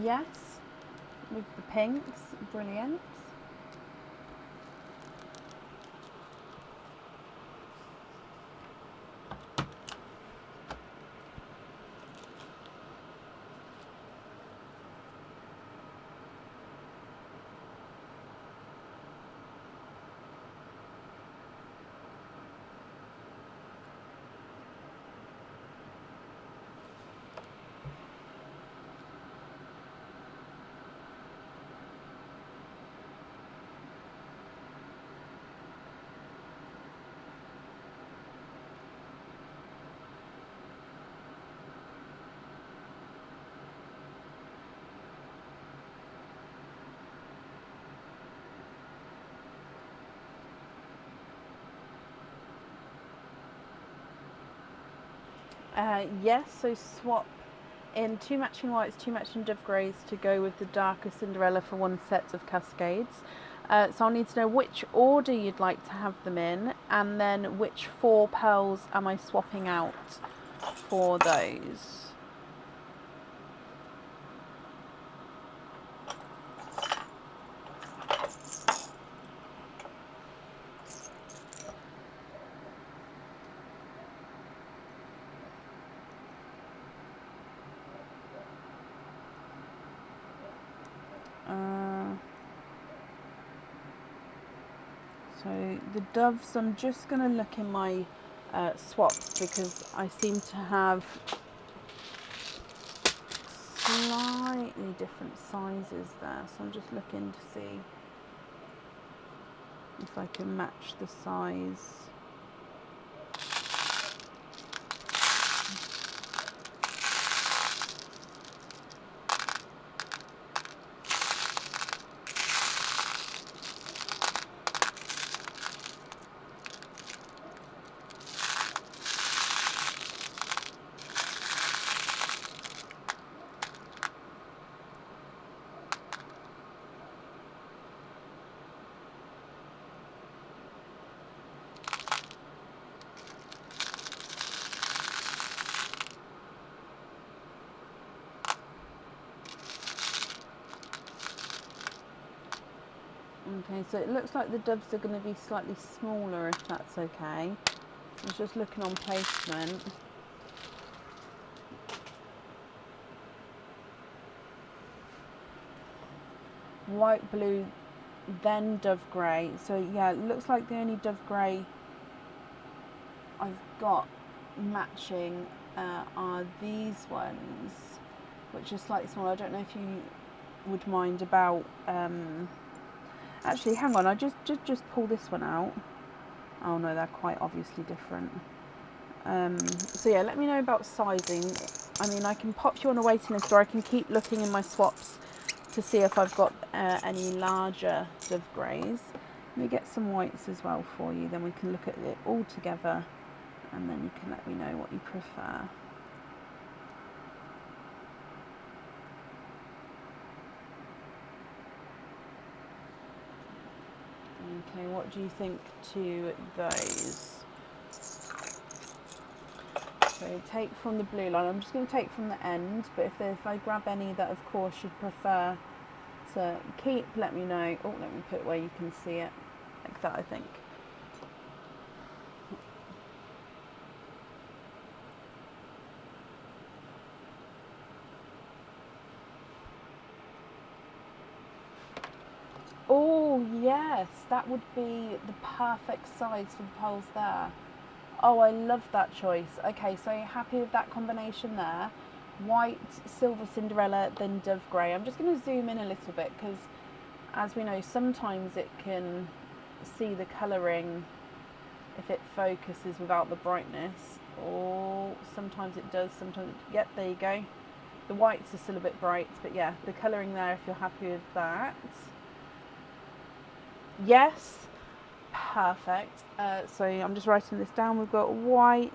Yes, with the pinks, brilliant. Yes, so swap in 2 matching whites, 2 matching dove greys to go with the darker Cinderella for 1 set of cascades. So I'll need to know which order you'd like to have them in, and then which 4 pearls am I swapping out for those. So the doves, I'm just going to look in my swaps because I seem to have slightly different sizes there. So I'm just looking to see if I can match the size. Okay, so it looks like the doves are going to be slightly smaller, if that's okay. I was just looking on placement. White, blue, then dove grey. So yeah, it looks like the only dove grey I've got matching are these ones, which are slightly smaller. I don't know if you would mind about... actually, hang on, I just pull this one out. Oh no, they're quite obviously different. So yeah, let me know about sizing. I mean, I can pop you on a waiting list, or I can keep looking in my swaps to see if I've got any larger dove greys. Let me get some whites as well for you, then we can look at it all together, and then you can let me know what you prefer. Okay, what do you think to those? So take from the blue line. I'm just going to take from the end, but if I grab any that of course you'd prefer to keep, let me know. Oh, let me put it where you can see it, like that, I think. Oh yes, that would be the perfect size for the pearls there. Oh, I love that choice. Okay, so you're happy with that combination there? White, silver Cinderella, then dove grey. I'm just going to zoom in a little bit because, as we know, sometimes it can see the colouring if it focuses without the brightness. Or sometimes it does, sometimes... Yep, there you go. The whites are still a bit bright, but yeah, the colouring there if you're happy with that. Yes. Perfect. So I'm just writing this down. We've got white,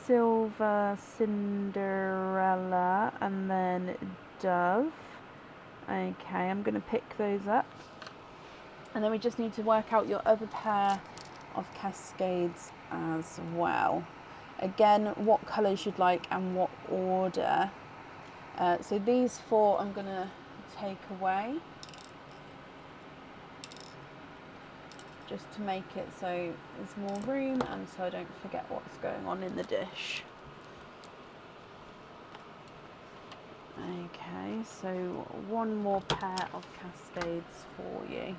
silver, Cinderella, and then dove. Okay, I'm going to pick those up. And then we just need to work out your other pair of cascades as well. Again, what colours you'd like and what order. So these four I'm going to take away, just to make it so there's more room and so I don't forget what's going on in the dish. Okay, so one more pair of cascades for you.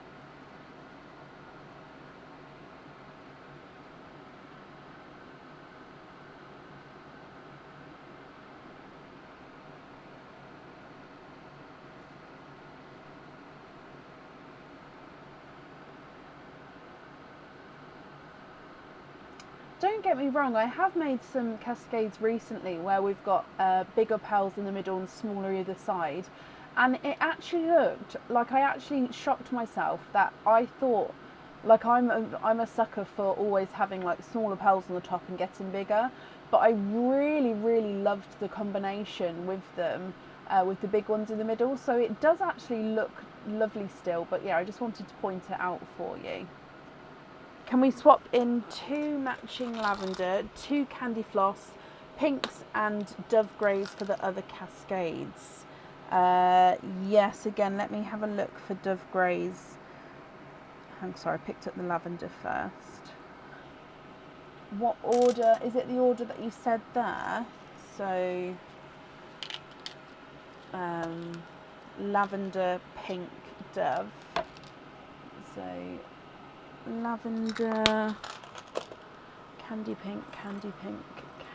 Don't get me wrong, I have made some cascades recently where we've got bigger pearls in the middle and smaller either side, and it actually looked like, I actually shocked myself that I thought, like, I'm a sucker for always having like smaller pearls on the top and getting bigger, but I really loved the combination with them, with the big ones in the middle, so it does actually look lovely still, but yeah, I just wanted to point it out for you. Can we swap in 2 matching lavender, 2 candy floss, pinks and dove greys for the other cascades? Yes, again, let me have a look for dove greys. I'm sorry, I picked up the lavender first. What order? Is it the order that you said there? So, lavender, pink, dove. So, lavender, candy pink, candy pink,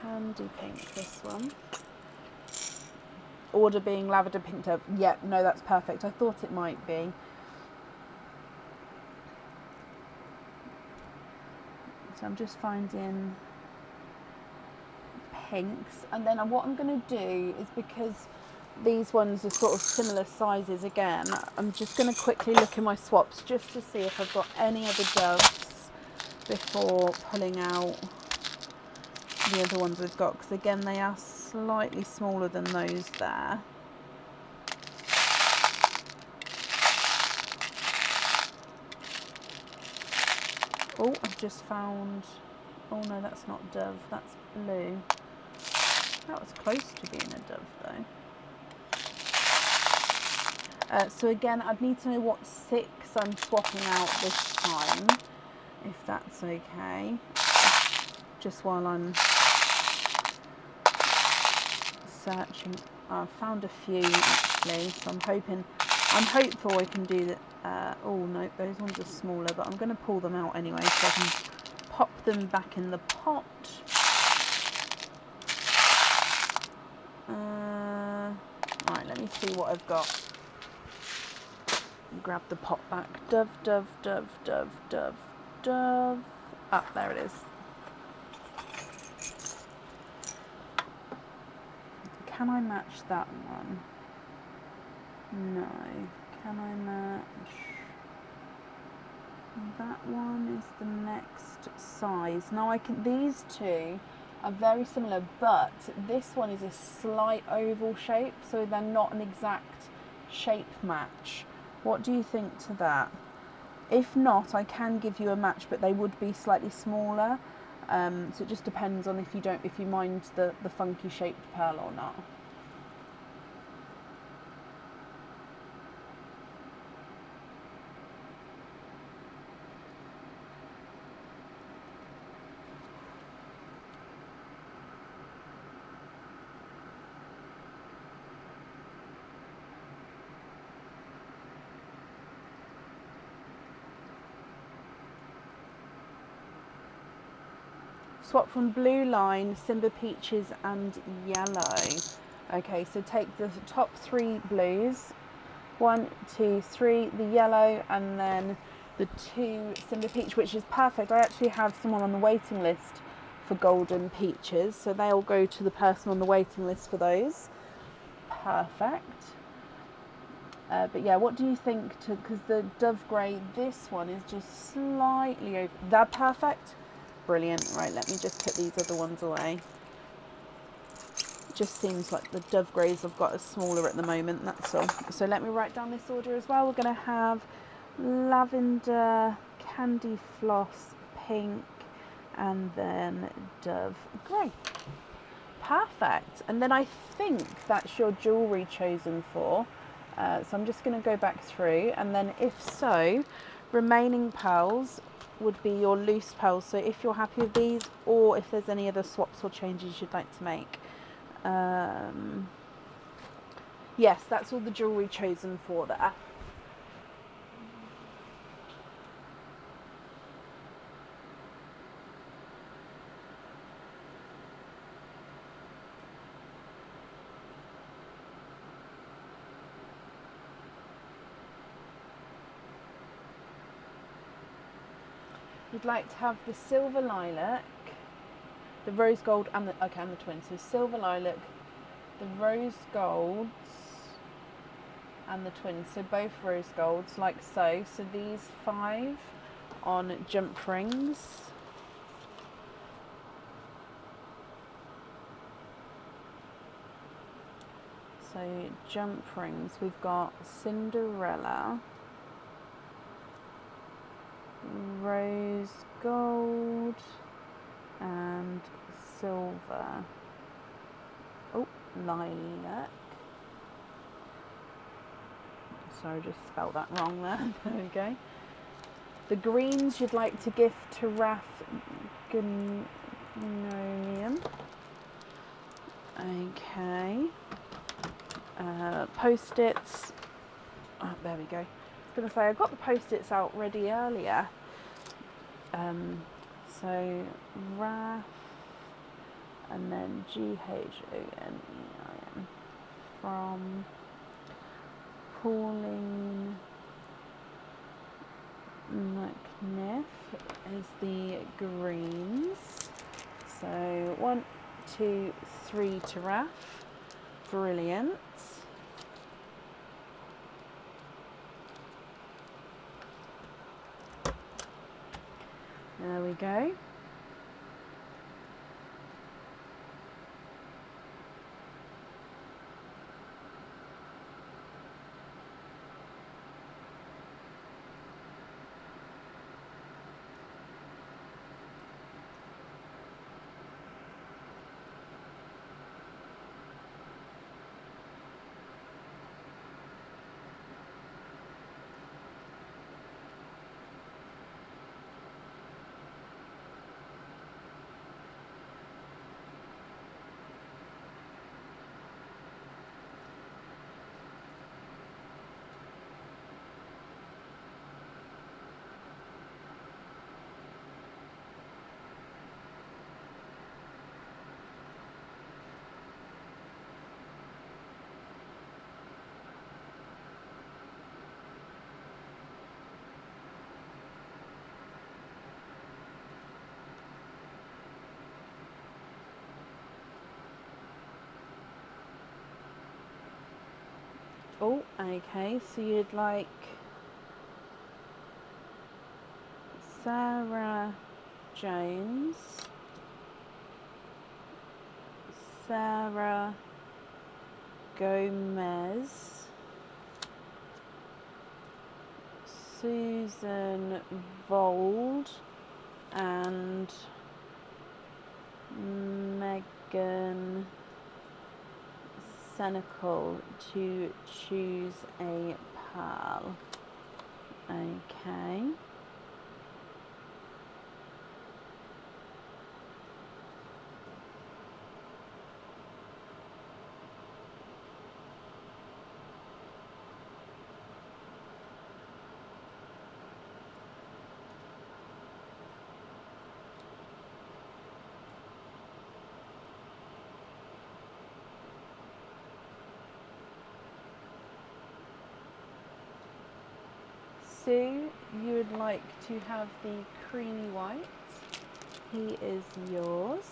candy pink, this one. Order being lavender, pink, dove. Yep, no, that's perfect. I thought it might be. So I'm just finding pinks, and then what I'm going to do is, because these ones are sort of similar sizes again, I'm just going to quickly look in my swaps just to see if I've got any other doves before pulling out the other ones we've got, because again they are slightly smaller than those there. Oh, I've just found, oh no, that's not dove, that's blue. That was close to being a dove though. So again, I'd need to know what 6 I'm swapping out this time, if that's okay. Just while I'm searching. I found a few actually, so I'm hopeful I can do that. Oh no, those ones are smaller, but I'm going to pull them out anyway so I can pop them back in the pot. Alright, let me see what I've got. Grab the pot back. Dove, dove, dove, dove, dove, dove. Ah, there it is. Can I match that one? No. Can I match? That one is the next size. Now I can. These two are very similar, but this one is a slight oval shape, so they're not an exact shape match. What do you think to that? If not, I can give you a match, but they would be slightly smaller. So it just depends on if you mind the funky shaped pearl or not. Swap from blue line, Simba peaches and yellow. Okay, so take the top 3 blues, 1, 2, 3, the yellow, and then the 2 Simba peach, which is perfect. I actually have someone on the waiting list for golden peaches, so they'll go to the person on the waiting list for those. Perfect. But yeah, what do you think? Because the dove grey, this one is just slightly over. They're perfect. Brilliant. Right, let me just put these other ones away. It just seems like the dove greys I've got are smaller at the moment, that's all. So let me write down this order as well. We're going to have lavender, candy floss, pink, and then dove grey. Perfect. And then I think that's your jewellery chosen for. So I'm just going to go back through, and then if so, remaining pearls would be your loose pearls. So if you're happy with these, or if there's any other swaps or changes you'd like to make. Yes, that's all the jewellery chosen for there. You'd like to have the silver lilac, the rose gold, and the twins. So silver lilac, the rose golds, and the twins. So both rose golds, like so. So these 5 on jump rings. So jump rings, we've got Cinderella, rose gold, and silver. Oh, lilac. Sorry, just spelled that wrong there. There we go. The greens you'd like to gift to Raf Gnonium. Okay. Post-its. Oh, there we go. I was going to say, I got the post-its out ready earlier. So, Raf, and then Ghonein from Pauline McNiff is the greens. So 1, 2, 3 to Raf. Brilliant. There we go. Oh, okay, so you'd like Sarah Jones, Sarah Gomez, Susan Vold, and Megan Senecal to choose a pal. Okay. Sue, you would like to have the creamy white. He is yours.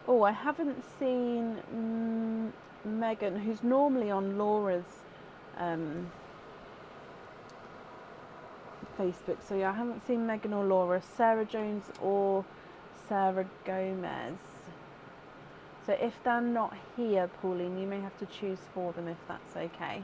Oh, I haven't seen Megan, who's normally on Laura's Facebook. So yeah, I haven't seen Megan or Laura, Sarah Jones or Sarah Gomez. So if they're not here, Pauline, you may have to choose for them if that's okay.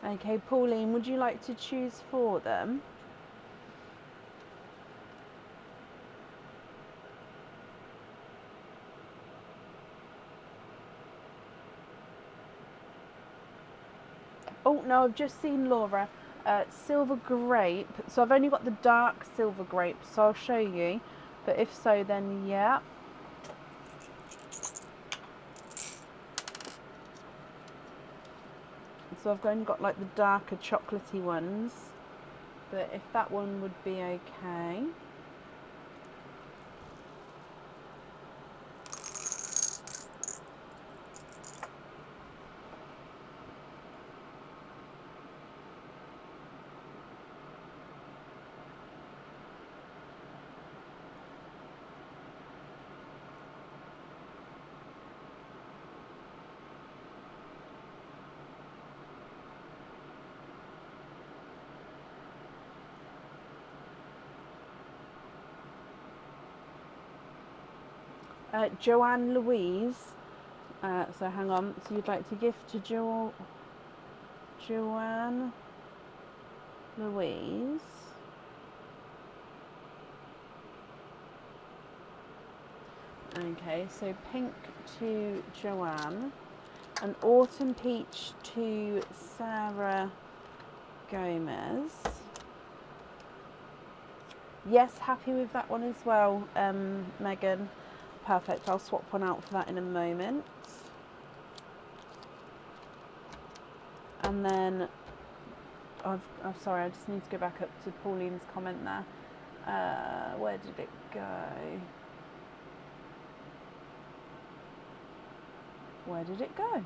Okay, Pauline, would you like to choose for them? Oh no, I've just seen Laura. Silver grape. So I've only got the dark silver grape, so I'll show you. But if so, then yeah. So I've only got like the darker chocolatey ones. But if that one would be okay. Joanne Louise. So hang on. So you'd like to gift to Joanne Louise. Okay, so pink to Joanne. An autumn peach to Sarah Gomez. Yes, happy with that one as well, Megan. Perfect, I'll swap one out for that in a moment. And then I'm sorry, I just need to go back up to Pauline's comment there. Where did it go? Where did it go?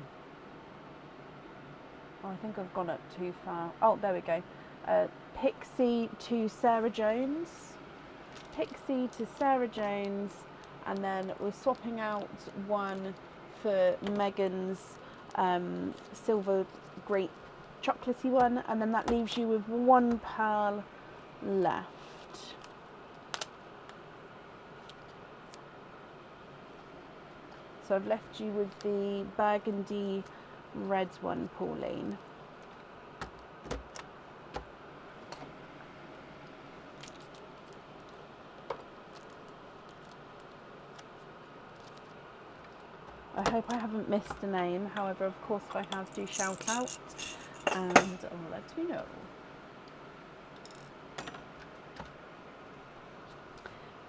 Oh, I think I've gone up too far. Oh, there we go. Pixie to Sarah Jones. Pixie to Sarah Jones. And then we're swapping out one for Megan's silver grape chocolatey one. And then that leaves you with one pearl left. So I've left you with the burgundy red one, Pauline. I hope I haven't missed a name. However, of course, if I have, do shout out and let me know.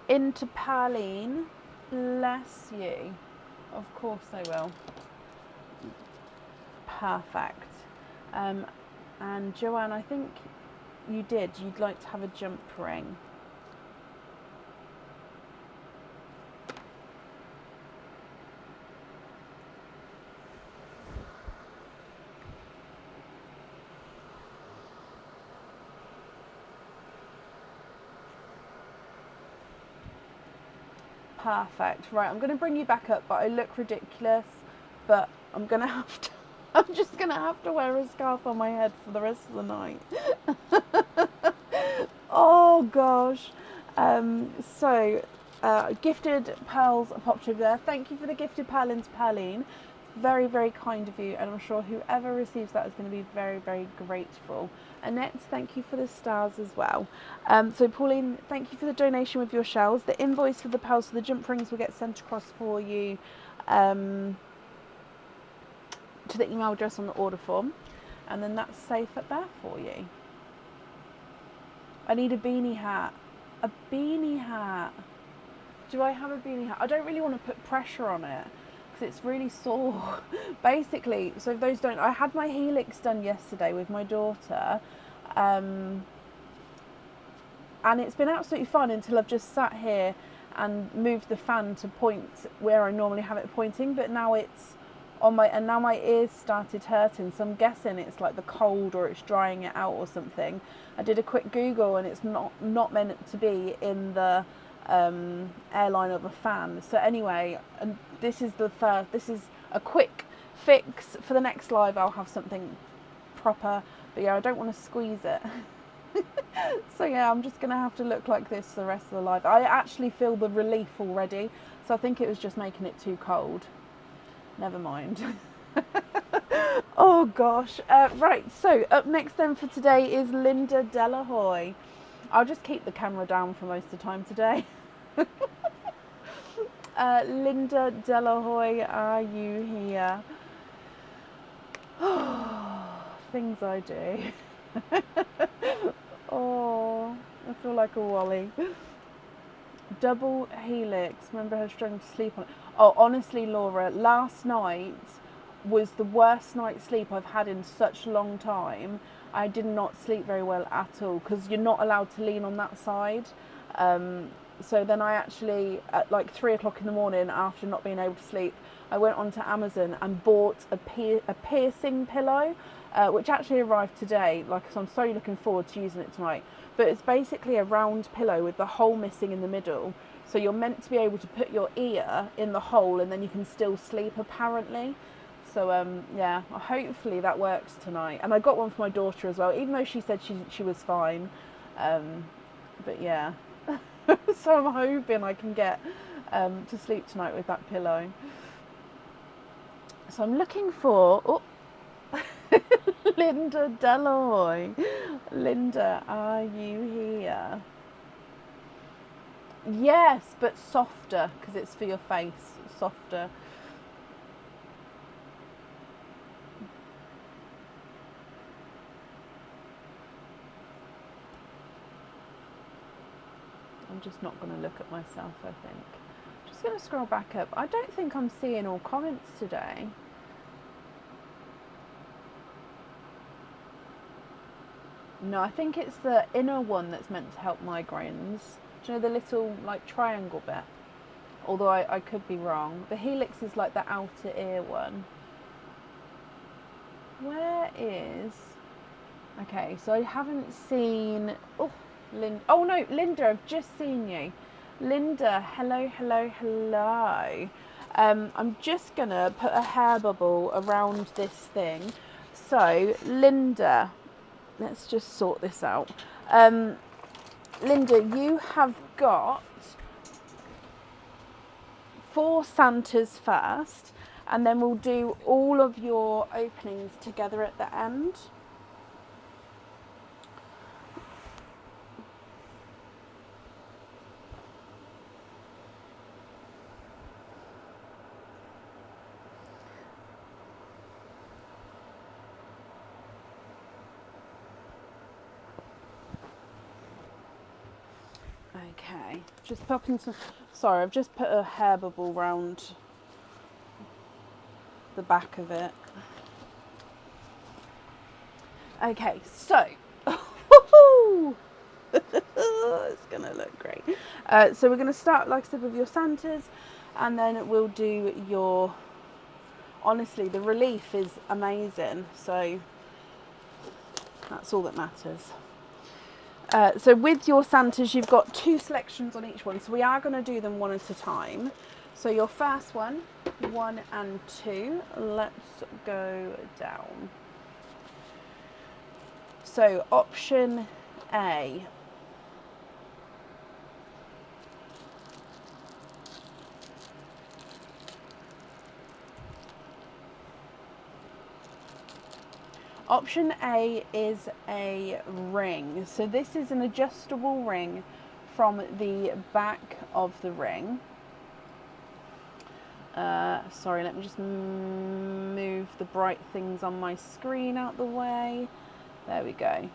Into Pauline, bless you. Of course I will. Perfect. And Joanne, I think you'd like to have a jump ring. Perfect. Right, I'm going to bring you back up, but I look ridiculous, but I'm going to have to, I'm just going to have to wear a scarf on my head for the rest of the night. Oh gosh. Gifted pearls popped over there. Thank you for the gifted pearl into Pauline. Very, very kind of you, and I'm sure whoever receives that is going to be very, very grateful. Annette, thank you for the stars as well. So Pauline, thank you for the donation with your shells. The invoice for the pearls, so the jump rings will get sent across for you to the email address on the order form, and then that's safe up there for you. I need a beanie hat. A beanie hat. Do I have a beanie hat? I don't really want to put pressure on it, it's really sore. Basically, so if those don't, I had my helix done yesterday with my daughter, and it's been absolutely fun until I've just sat here and moved the fan to point where I normally have it pointing, but now it's on my, and now my ears started hurting, so I'm guessing it's like the cold or it's drying it out or something. I did a quick Google and it's not meant to be in the airline of a fan. So anyway, and this is a quick fix. For the next live I'll have something proper, but yeah, I don't want to squeeze it. So yeah, I'm just gonna have to look like this for the rest of the live. I actually feel the relief already, so I think it was just making it too cold. Never mind. Oh gosh. Right, so up next then for today is Linda Delahoy. I'll just keep the camera down for most of the time today. Linda Delahoy, are you here? Things I do. Oh, I feel like a wally. Double helix. Remember her struggling to sleep on it. Oh, honestly, Laura, last night was the worst night's sleep I've had in such a long time. I did not sleep very well at all because you're not allowed to lean on that side. So then I actually, at like 3 o'clock in the morning, after not being able to sleep, I went onto Amazon and bought a piercing pillow, which actually arrived today. So I'm so looking forward to using it tonight. But it's basically a round pillow with the hole missing in the middle. So you're meant to be able to put your ear in the hole and then you can still sleep, apparently. So yeah, hopefully that works tonight. And I got one for my daughter as well, even though she said she was fine. But yeah, so I'm hoping I can get to sleep tonight with that pillow. So I'm looking for Linda Delahoy. Linda, are you here? Yes, but softer, because it's for your face. Softer. I'm just not going to look at myself, I think. Just going to scroll back up. I don't think I'm seeing all comments today. No, I think it's the inner one that's meant to help migraines. Do you know the little like triangle bit? Although I could be wrong. The helix is like the outer ear one. Where is... Okay, so I haven't seen... Oh, oh no, Linda, I've just seen you. Linda, hello, hello, hello. I'm just going to put a hair bubble around this thing. So, Linda, let's just sort this out. Linda, you have got 4 Santas first, and then we'll do all of your openings together at the end. Okay, just popping some... Sorry, I've just put a hair bubble round the back of it. Okay, so... It's going to look great. So we're going to start, like I said, with your Santas, and then we'll do your... Honestly, the relief is amazing, so that's all that matters. So with your Santas, you've got 2 selections on each one. So we are going to do them one at a time. So your first one, 1 and 2, let's go down. So option A. Option A is a ring. So this is an adjustable ring from the back of the ring. Sorry, let me just move the bright things on my screen out the way. There we go. I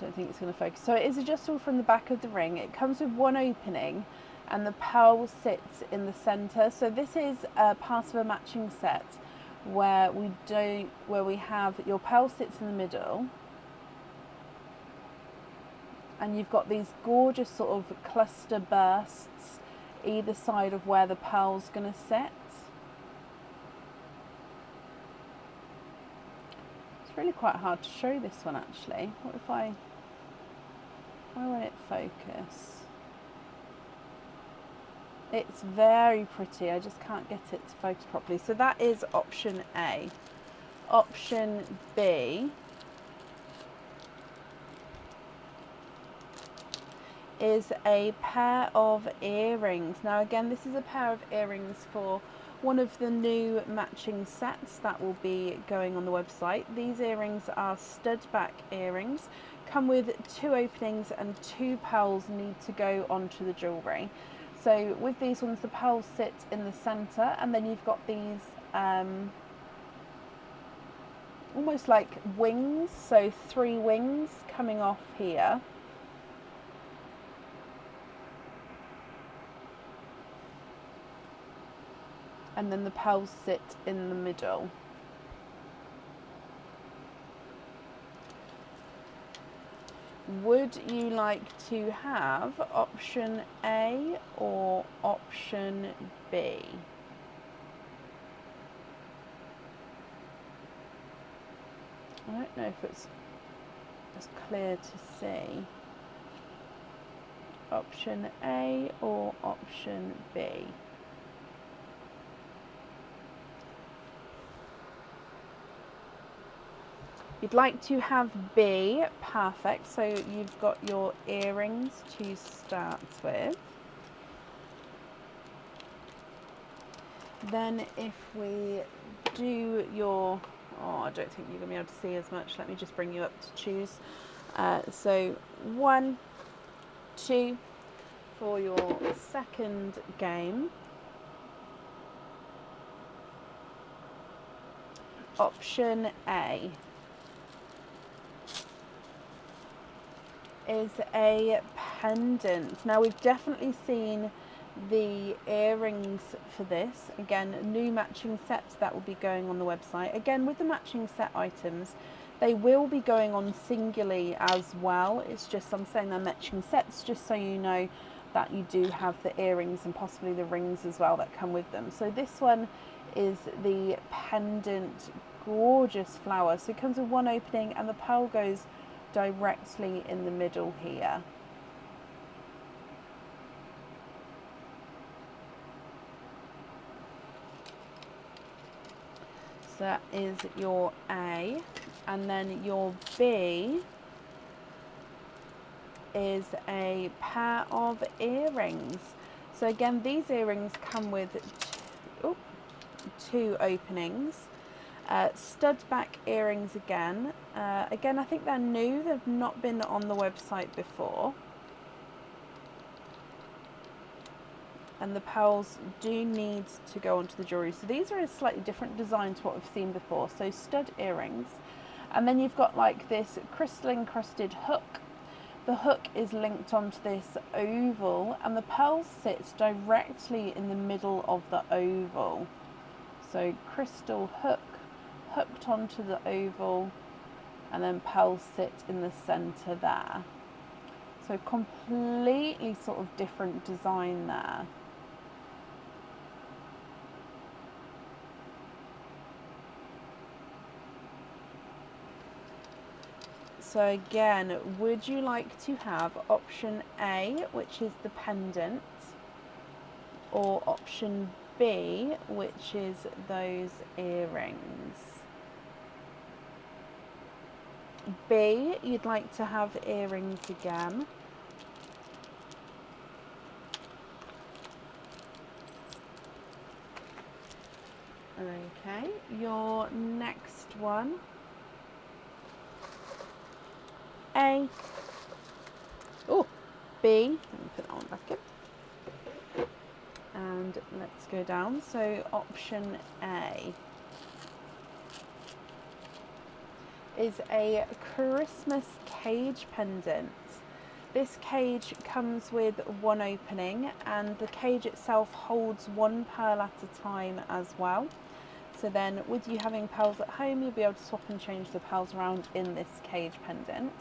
don't think it's going to focus. So it is adjustable from the back of the ring. It comes with 1 opening, and the pearl sits in the center. So this is a part of a matching set where we have your pearl sits in the middle, and you've got these gorgeous sort of cluster bursts either side of where the pearl's going to sit. It's really quite hard to show this one actually. What if why won't it focus? It's very pretty, I just can't get it to focus properly. So that is option A. Option B is a pair of earrings. Now again, this is a pair of earrings for one of the new matching sets that will be going on the website. These earrings are stud back earrings, come with 2 openings, and 2 pearls need to go onto the jewellery. So with these ones, the pearls sit in the centre, and then you've got these almost like wings, so 3 wings coming off here. And then the pearls sit in the middle. Would you like to have option A or option B? I don't know if it's as clear to see. Option A or option B? You'd like to have B, perfect. So you've got your earrings to start with. Then if we do your, oh, I don't think you're going to be able to see as much. Let me just bring you up to choose. So 1, 2 for your second game. Option A is a pendant. Now we've definitely seen the earrings for this. Again, new matching sets that will be going on the website. Again, with the matching set items, they will be going on singularly as well. It's just, I'm saying they're matching sets just so you know that you do have the earrings and possibly the rings as well that come with them. So this one is the pendant, gorgeous flower. So it comes with one opening and the pearl goes directly in the middle here. So that is your A, and then your B is a pair of earrings. So again, these earrings come with two openings. Stud back earrings again. Again, I think they're new. They've not been on the website before. And the pearls do need to go onto the jewellery. So these are a slightly different design to what we've seen before. So stud earrings. And then you've got like this crystal encrusted hook. The hook is linked onto this oval and the pearl sits directly in the middle of the oval. So crystal hook hooked onto the oval and then pearls sit in the centre there. So completely sort of different design there. So again, would you like to have option A, which is the pendant, or option B, which is those earrings? B, you'd like to have earrings again. Okay, your next one. A. Oh, B. Let me put that one back in. And let's go down. So option A is a Christmas cage pendant. This cage comes with one opening and the cage itself holds one pearl at a time as well. So then with you having pearls at home, you'll be able to swap and change the pearls around in this cage pendant.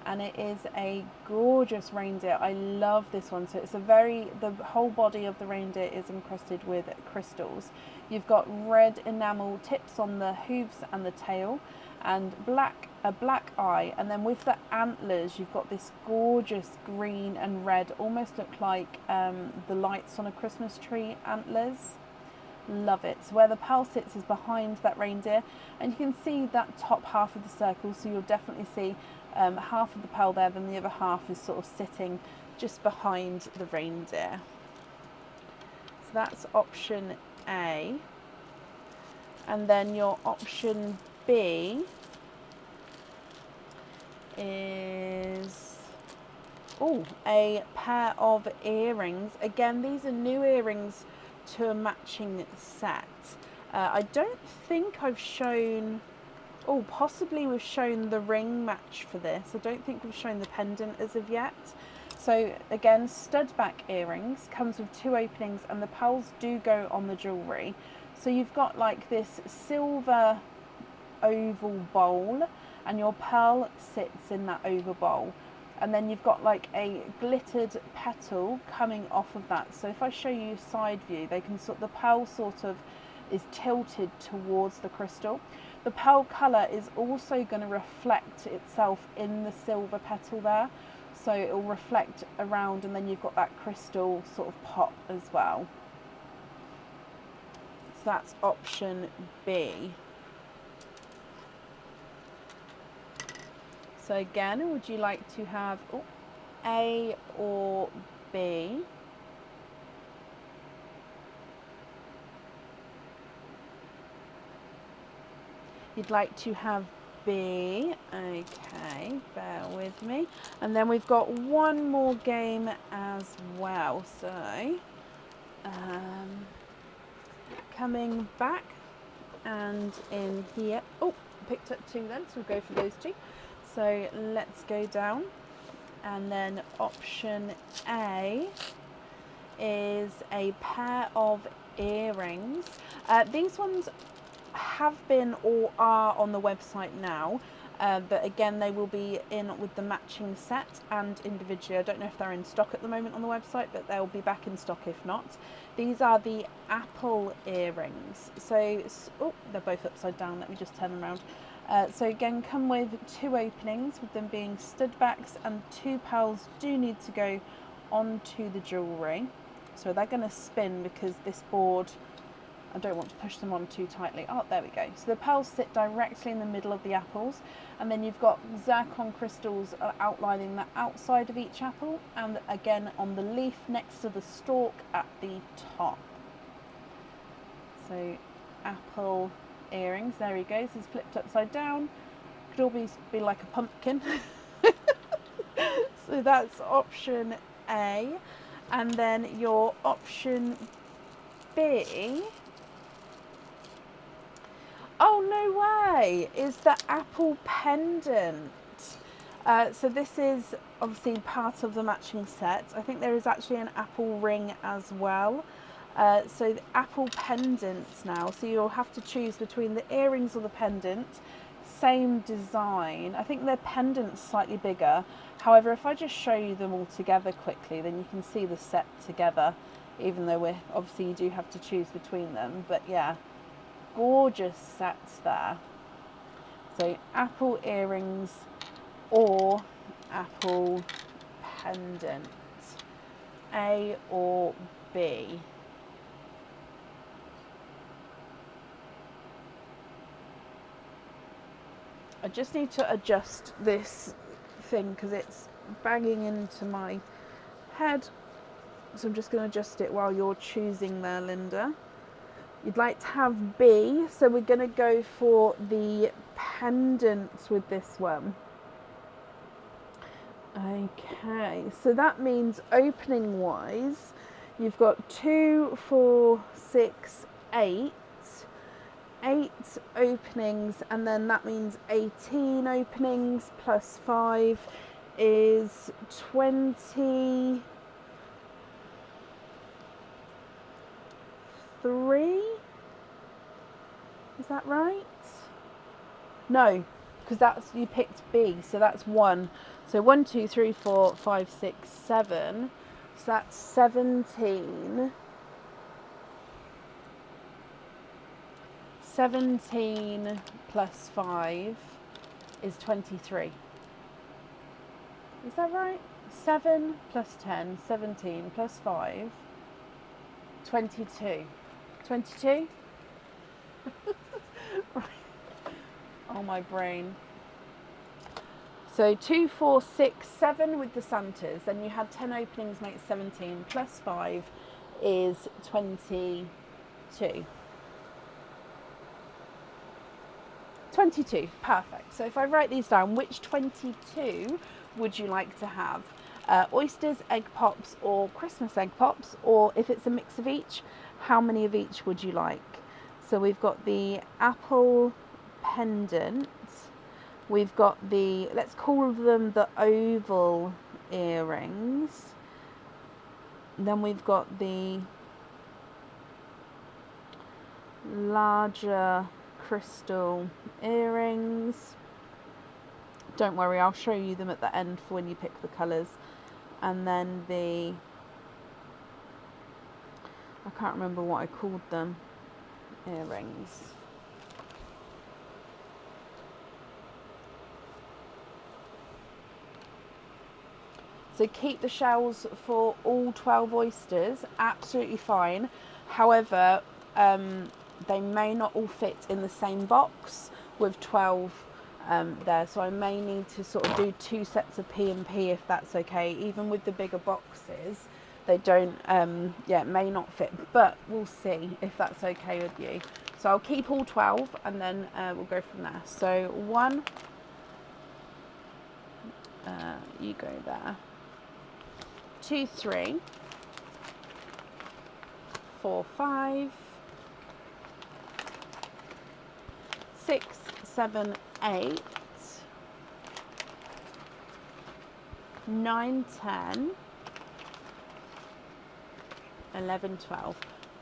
And it is a gorgeous reindeer. I love this one. So it's the whole body of the reindeer is encrusted with crystals. You've got red enamel tips on the hooves and the tail, and a black eye, and then with the antlers you've got this gorgeous green and red, almost look like the lights on a Christmas tree antlers. Love it. So where the pearl sits is behind that reindeer, and you can see that top half of the circle, so you'll definitely see half of the pearl there, then the other half is sort of sitting just behind the reindeer. So that's option A. And then your option B is a pair of earrings. Again, these are new earrings to a matching set. I don't think I've shown, possibly we've shown the ring match for this. I don't think we've shown the pendant as of yet. So again, stud back earrings, comes with two openings and the pearls do go on the jewellery. So you've got like this silver oval bowl and your pearl sits in that oval bowl. And then you've got like a glittered petal coming off of that. So if I show you side view, the pearl sort of is tilted towards the crystal. The pearl colour is also going to reflect itself in the silver petal there. So it will reflect around, and then you've got that crystal sort of pop as well. So that's option B. So again, would you like to have A or B? You'd like to have B. Okay, bear with me. And then we've got one more game as well. So coming back and in here. Picked up two then, so we'll go for those two. So let's go down, and then option A is a pair of earrings. These ones have been or are on the website now. But again, they will be in with the matching set and individually. I don't know if they're in stock at the moment on the website, but they'll be back in stock if not. These are the apple earrings. So, oh, they're both upside down. Let me just turn them around. So again, come with 2 openings, with them being stud backs, and 2 pearls do need to go onto the jewellery. So they're going to spin because this board, I don't want to push them on too tightly. Oh, there we go. So the pearls sit directly in the middle of the apples, and then you've got zircon crystals outlining the outside of each apple, and again on the leaf next to the stalk at the top. So apple earrings, there he goes, he's flipped upside down. Could always be like a pumpkin. So that's option A. And then your option B, oh no way, is the apple pendant. So this is obviously part of the matching set. I think there is actually an apple ring as well. So the apple pendants now, so you'll have to choose between the earrings or the pendant. Same design. I think the pendant's slightly bigger. However, if I just show you them all together quickly, then you can see the set together, even though we're obviously you do have to choose between them. But yeah, gorgeous sets there. So apple earrings or apple pendant, A or B. I just need to adjust this thing because it's banging into my head. So I'm just going to adjust it while you're choosing there, Linda. You'd like to have B, so we're going to go for the pendant with this one. Okay, so that means opening wise, you've got 2, 4, 6, 8. 8 openings, and then that means 18 openings plus 5 is 23. Is that right? No, because that's, you picked B, so that's 1. So 1, 2, 3, 4, 5, 6, 7. So that's 17. 17 plus 5 is 23. Is that right? 7 plus 10, 17 plus 5, 22. 22? Right. Oh, my brain. So 2, 4, 6, 7 with the Santas. Then you had 10 openings, makes 17. Plus 5 is 22. 22, perfect. So if I write these down, which 22 would you like to have? Oysters, egg pops, or Christmas egg pops? Or if it's a mix of each, how many of each would you like? So we've got the apple pendant. We've got the, let's call them the oval earrings. Then we've got the larger crystal earrings. Don't worry, I'll show you them at the end for when you pick the colours. And then the, I can't remember what I called them, earrings. So keep the shells for all 12 oysters, absolutely fine. However, they may not all fit in the same box with 12 there, so I may need to sort of do 2 sets of P and P if that's okay. Even with the bigger boxes, they don't, yeah, it may not fit, but we'll see if that's okay with you. So I'll keep all 12 and then we'll go from there. So 1, you go there, 2, 3, 4, 5, 6, 7, 8, 9, 10, 11, 12,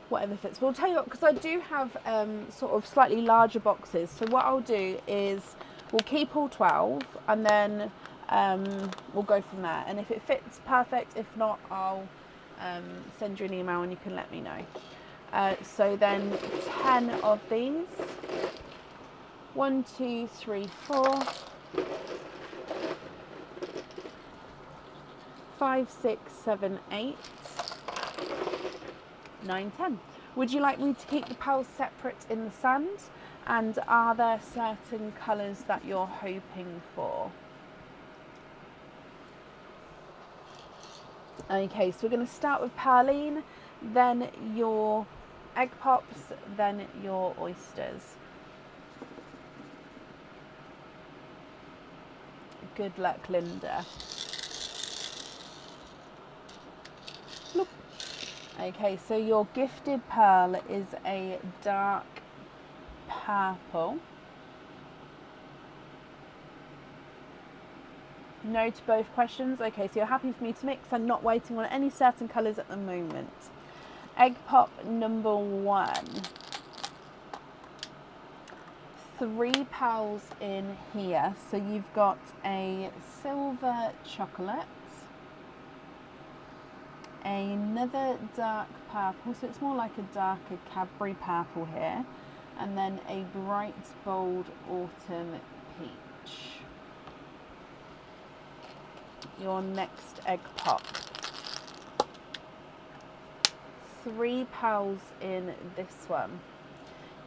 whatever fits. We'll tell you what, because I do have sort of slightly larger boxes. So what I'll do is we'll keep all 12 and then we'll go from there. And if it fits, perfect. If not, I'll send you an email and you can let me know. So then 10 of these. 1, 2, 3, 4. 5, 6, 7, 8, 9, 10. Would you like me to keep the pearls separate in the sand? And are there certain colours that you're hoping for? Okay, so we're going to start with Perline, then your egg pops, then your oysters. Good luck, Linda. Look. Okay, so your gifted pearl is a dark purple. No to both questions. Okay, so you're happy for me to mix and not waiting on any certain colours at the moment. Egg pop number 1. 3 pearls in here. So you've got a silver chocolate, another dark purple, so it's more like a darker Cadbury purple here, and then a bright bold autumn peach. Your next egg pop. 3 pearls in this one.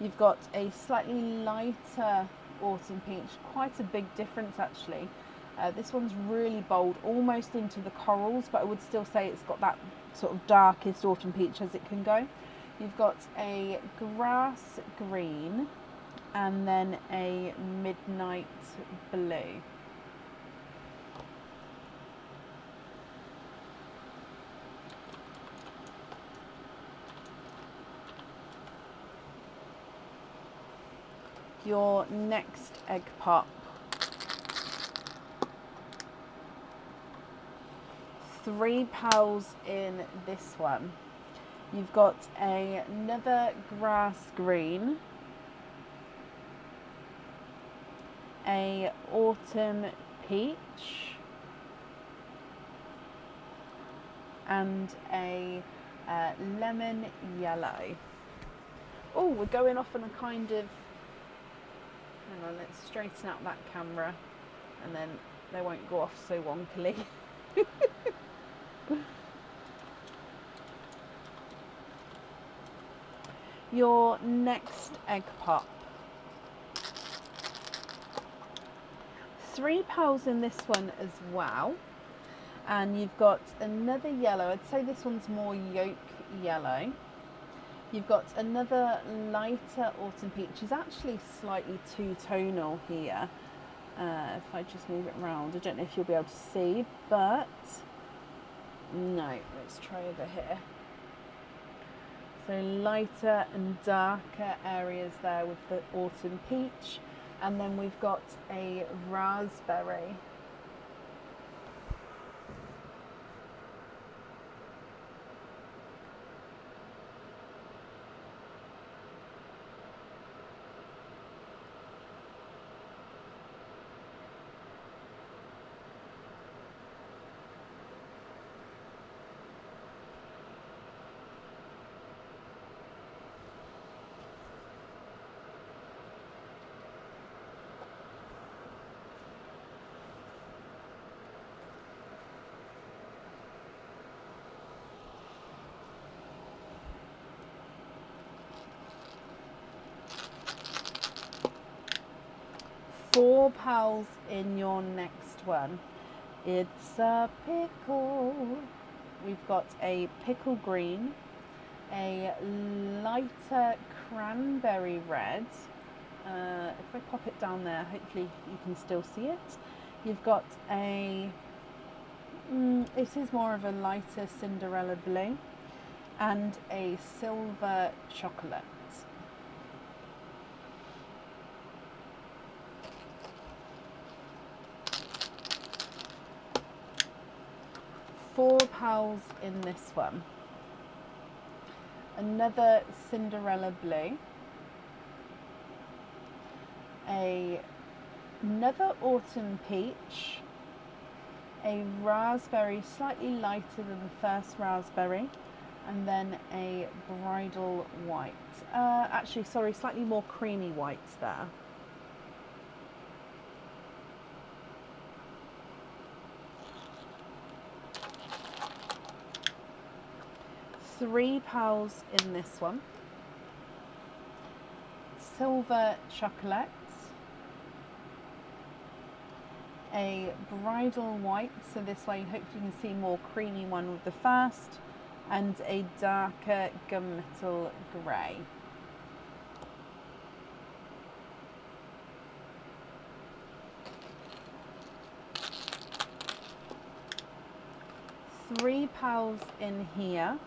You've got a slightly lighter autumn peach, quite a big difference actually. This one's really bold, almost into the corals, but I would still say it's got that sort of darkest autumn peach as it can go. You've got a grass green and then a midnight blue. Your next egg pop. 3 pearls in this one. You've got another grass green, a autumn peach, and a lemon yellow. Oh, we're going off on a kind of, hang on, let's straighten out that camera and then they won't go off so wonkily. Your next egg pop. 3 pearls in this one as well. And you've got another yellow. I'd say this one's more yolk yellow. You've got another lighter autumn peach. It's actually slightly two-tonal here. If I just move it around, I don't know if you'll be able to see, but no, let's try over here. So lighter and darker areas there with the autumn peach, and then we've got a raspberry. Four pearls in your next one. It's a pickle. We've got a pickle green, a lighter cranberry red. If I pop it down there, hopefully you can still see it. You've got a, this is more of a lighter Cinderella blue, and a silver chocolate. Four pearls in this one. another Cinderella blue, another autumn peach, a raspberry slightly lighter than the first raspberry, and then a bridal white. Actually, sorry, slightly more creamy whites there. Three pals in this one. Silver chocolate, a bridal white, so this way hopefully you can see more creamy one with the first, and a darker gunmetal grey. Three pals in here,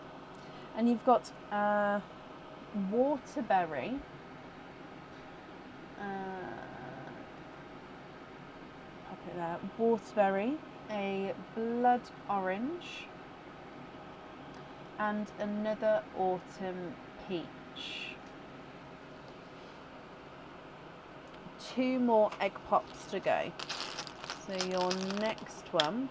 and you've got waterberry, pop it there, waterberry, a blood orange, and another autumn peach. Two more egg pops to go. So your next one.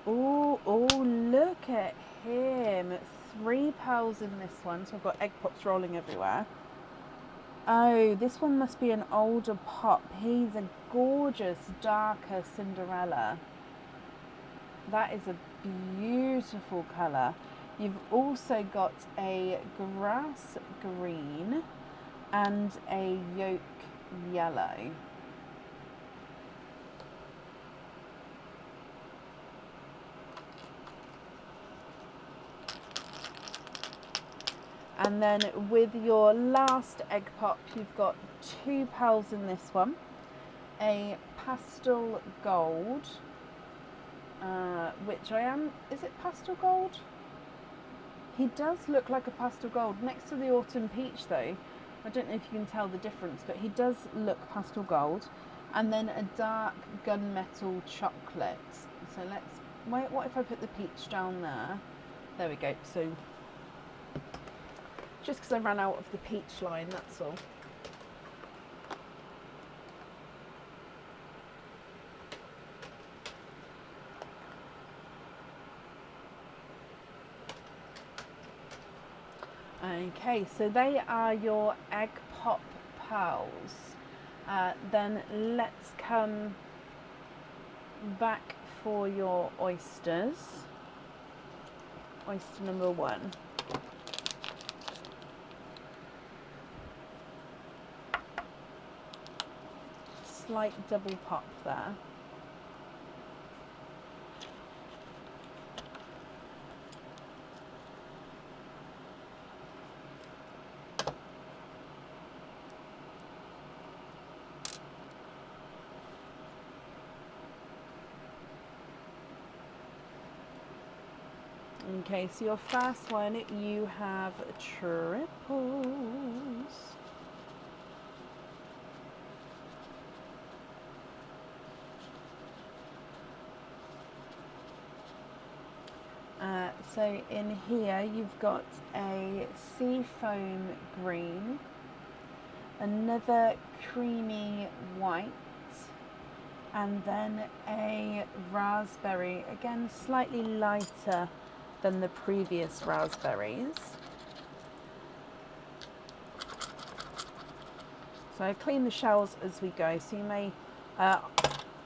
Oh, look at him. Three pearls in this one. So I've got egg pops rolling everywhere. Oh, this one must be an older pop. He's a gorgeous, darker Cinderella. That is a beautiful colour. You've also got a grass green and a yolk yellow. And then with your last egg pop, you've got two pearls in this one, a pastel gold, is it pastel gold? He does look like a pastel gold. Next to the autumn peach though, I don't know if you can tell the difference, but he does look pastel gold. And then a dark gunmetal chocolate. So what if I put the peach down there? There we go. So just because I ran out of the peach line, that's all. Okay, so they are your egg pop pearls. Then let's come back for your oysters. Oyster number one. Slight double pop there. Okay, so your first one, you have triples. So in here you've got a seafoam green, another creamy white, and then a raspberry, again slightly lighter than the previous raspberries. So I clean the shells as we go, so you may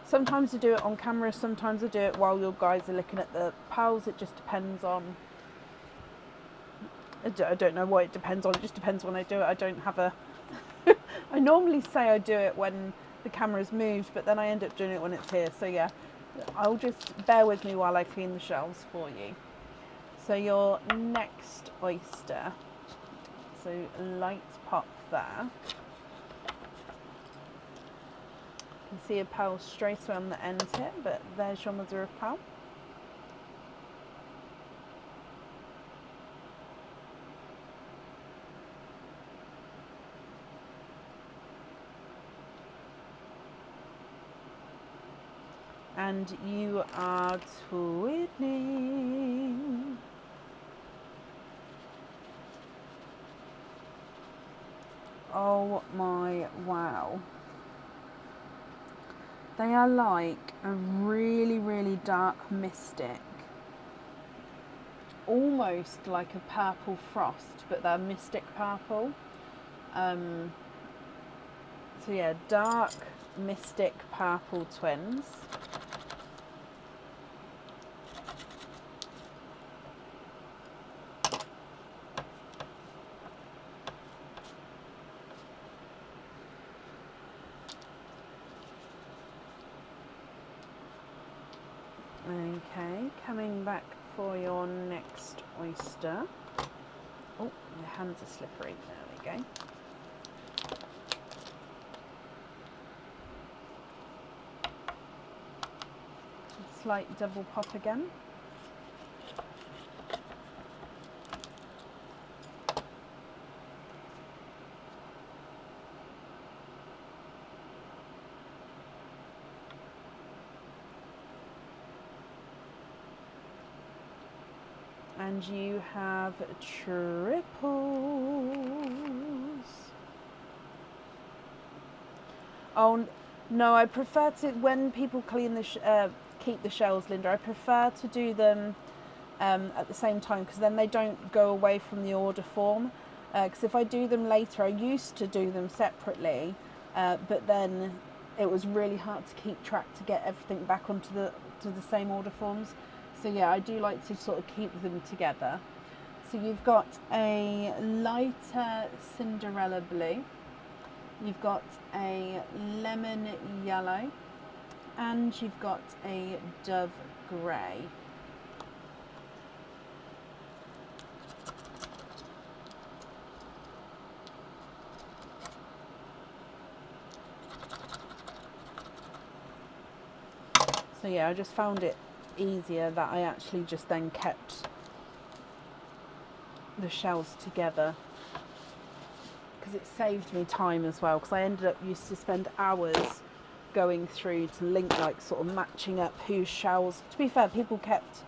sometimes I do it on camera, sometimes I do it while you guys are looking at the pearls. It just depends on, I don't know what it depends on, it just depends when I do it. I don't have a, I normally say I do it when the camera's moved, but then I end up doing it when it's here. So yeah, I'll just bear with me while I clean the shells for you. So your next oyster, so light pop there. You can see a pearl straight away on the end here, but there's your mother of pearl. And you are twinning. Oh my wow. They are like a really, really dark mystic. Almost like a purple frost, but they're mystic purple. So yeah, dark mystic purple twins. Okay, coming back for your next oyster. Oh, your hands are slippery. There we go. Slight double pop again. And you have triples. Oh no, I prefer to, when people clean the keep the shells, Linda, I prefer to do them at the same time, because then they don't go away from the order form. Because if I do them later, I used to do them separately, but then it was really hard to keep track to get everything back onto the same order forms. So yeah, I do like to sort of keep them together. So you've got a lighter Cinderella blue, you've got a lemon yellow, and you've got a dove grey. So yeah, I just found it easier that I actually just then kept the shells together, because it saved me time as well, because I ended up used to spend hours going through to link, like sort of matching up whose shells. To be fair, people kept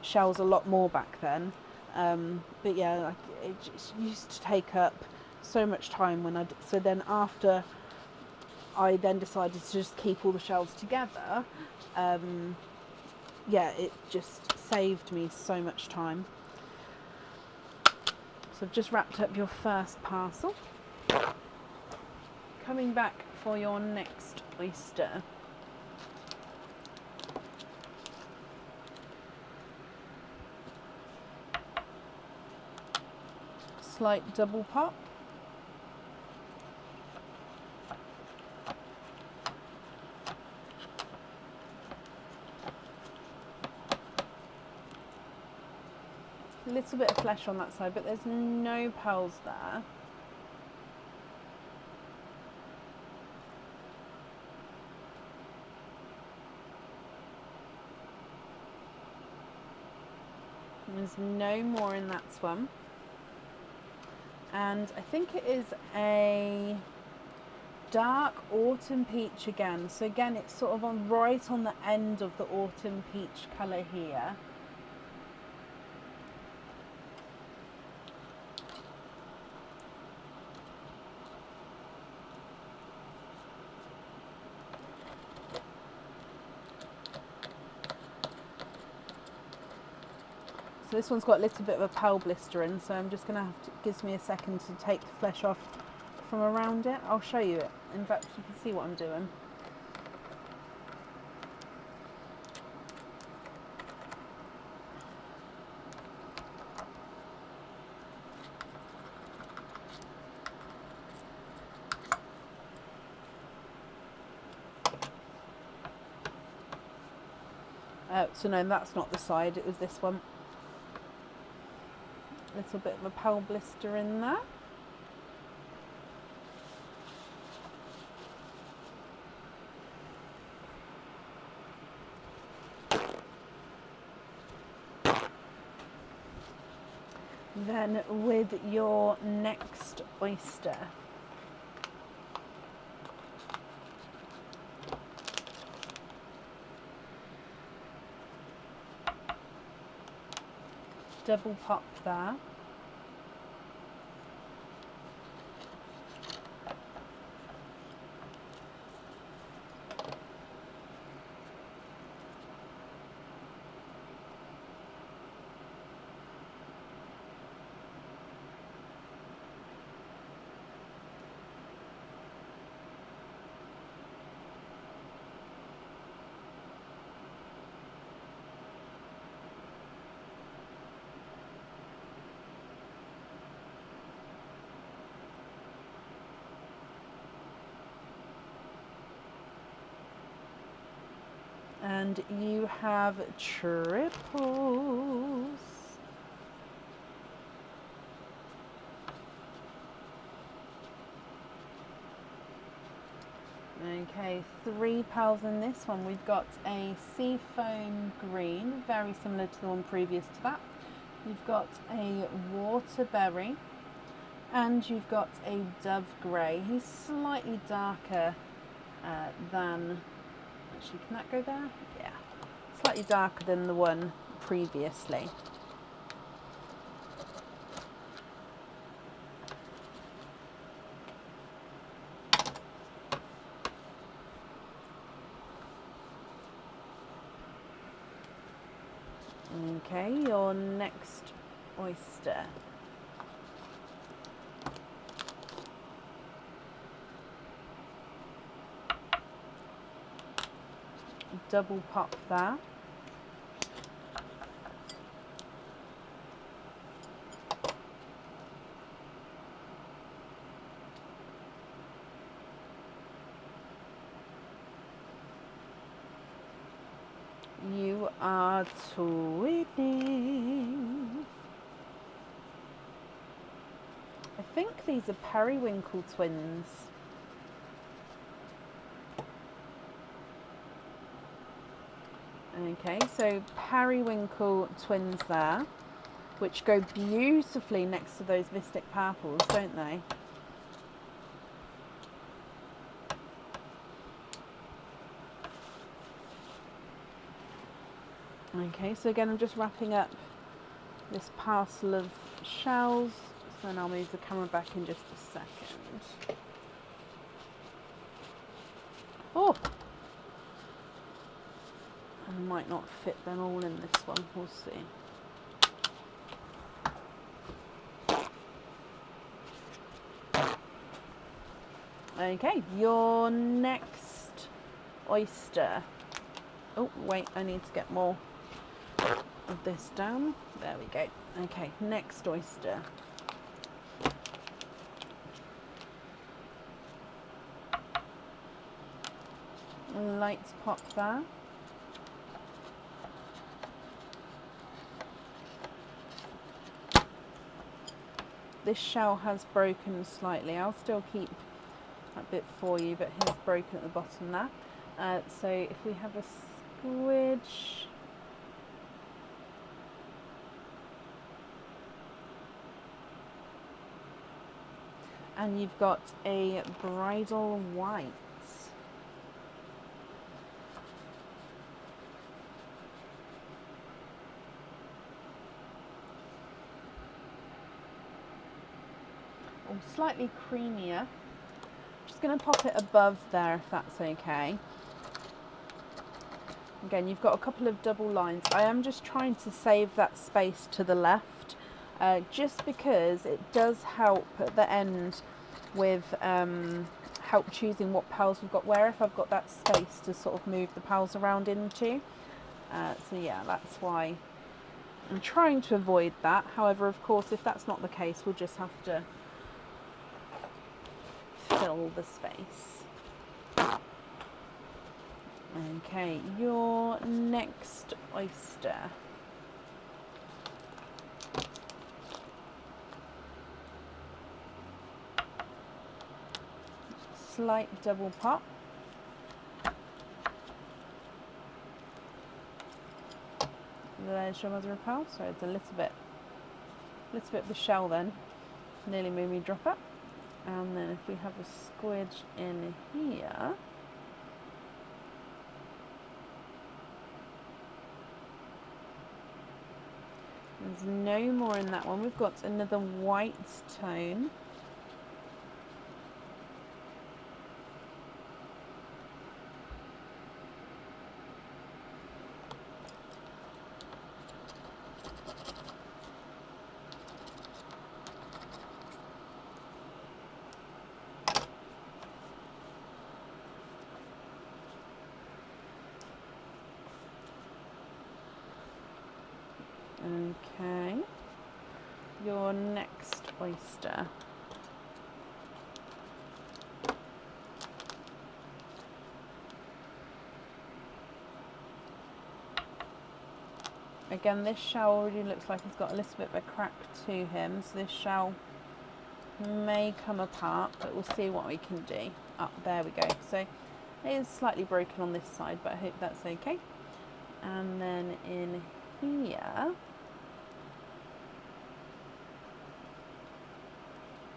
shells a lot more back then, but yeah, like, it just used to take up so much time when so then after I then decided to just keep all the shells together, yeah, it just saved me so much time. So I've just wrapped up your first parcel. Coming back for your next oyster. Slight double pop. A little bit of flesh on that side, but there's no pearls there. There's no more in that one. And I think it is a dark autumn peach again. So again, it's sort of on right on the end of the autumn peach colour here. So this one's got a little bit of a pearl blister in, so I'm just going to have to, gives me a second to take the flesh off from around it. I'll show you it. In fact, you can see what I'm doing. So no, that's not the side, it was this one. A little bit of a pearl blister in there. Then with your next oyster, double pop there. And you have triples. Okay, 3 pals in this one. We've got a seafoam green, very similar to the one previous to that. You've got a waterberry, and you've got a dove grey. He's slightly darker than, actually, can that go there? Yeah, slightly darker than the one previously. Okay, your next oyster. Double pop there. You are twinning. I think these are periwinkle twins. Okay, so periwinkle twins there, which go beautifully next to those mystic purples, don't they? Okay, so again, I'm just wrapping up this parcel of shells, so then I'll move the camera back in just a second. Oh! I might not fit them all in this one, we'll see. Okay, your next oyster. Oh, wait, I need to get more of this down. There we go. Okay, next oyster. Light pop there. This shell has broken slightly. I'll still keep that bit for you, but here's broken at the bottom there. So if we have a squidge, and you've got a bridal white. Oh, slightly creamier. Just going to pop it above there if that's okay. Again, you've got a couple of double lines. I am just trying to save that space to the left, just because it does help at the end with help choosing what pals we've got where, if I've got that space to sort of move the pals around into. So yeah, that's why I'm trying to avoid that. However, of course, if that's not the case, we'll just have to fill the space. Okay, your next oyster. Slight double pop. There's your mother of pearl. So it's a little bit of the shell then. Nearly made me drop it. And then if we have a squidge in here, there's no more in that one. We've got another white tone. Okay, your next oyster. Again, this shell already looks like it's got a little bit of a crack to him, so this shell may come apart, but we'll see what we can do. Oh, there we go. So it is slightly broken on this side, but I hope that's okay. And then in here,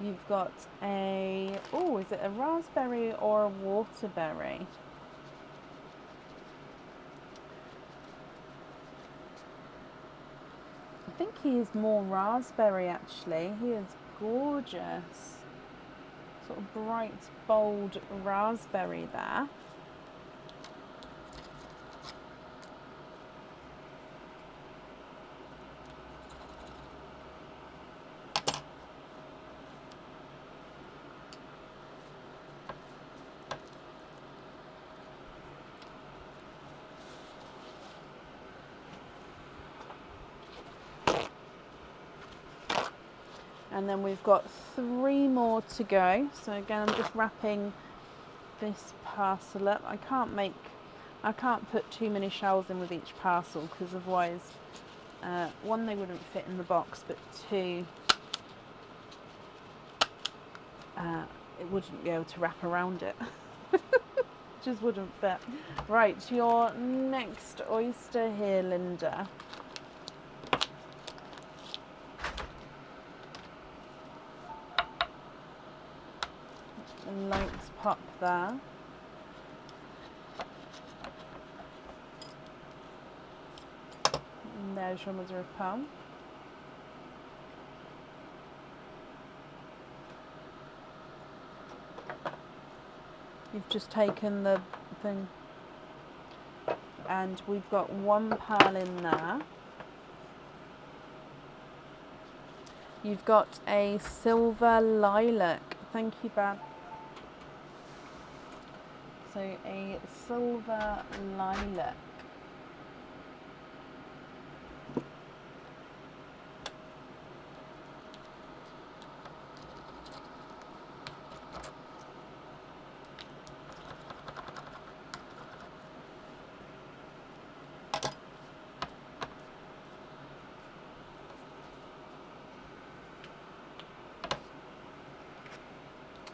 you've got a, oh, is it a raspberry or a waterberry? I think he is more raspberry actually. He is gorgeous. Sort of bright, bold raspberry there. And then we've got 3 more to go. So again, I'm just wrapping this parcel up. I can't put too many shells in with each parcel because otherwise, 1, they wouldn't fit in the box, but 2, it wouldn't be able to wrap around it. Just wouldn't fit. Right, your next oyster here, Linda. Light pop there. And there's your mother of pearl. You've just taken the thing, and we've got 1 pearl in there. You've got a silver lilac. Thank you, Bab. So a silver lilac.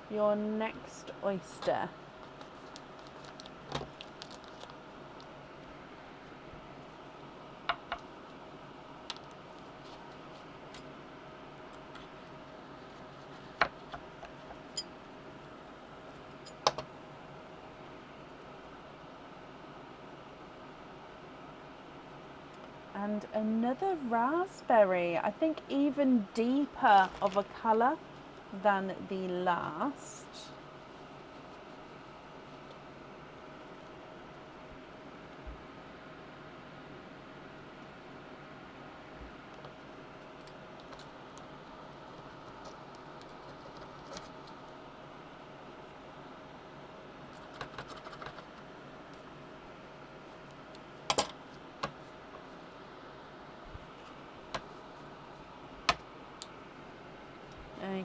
Your next oyster. And another raspberry, I think even deeper of a colour than the last.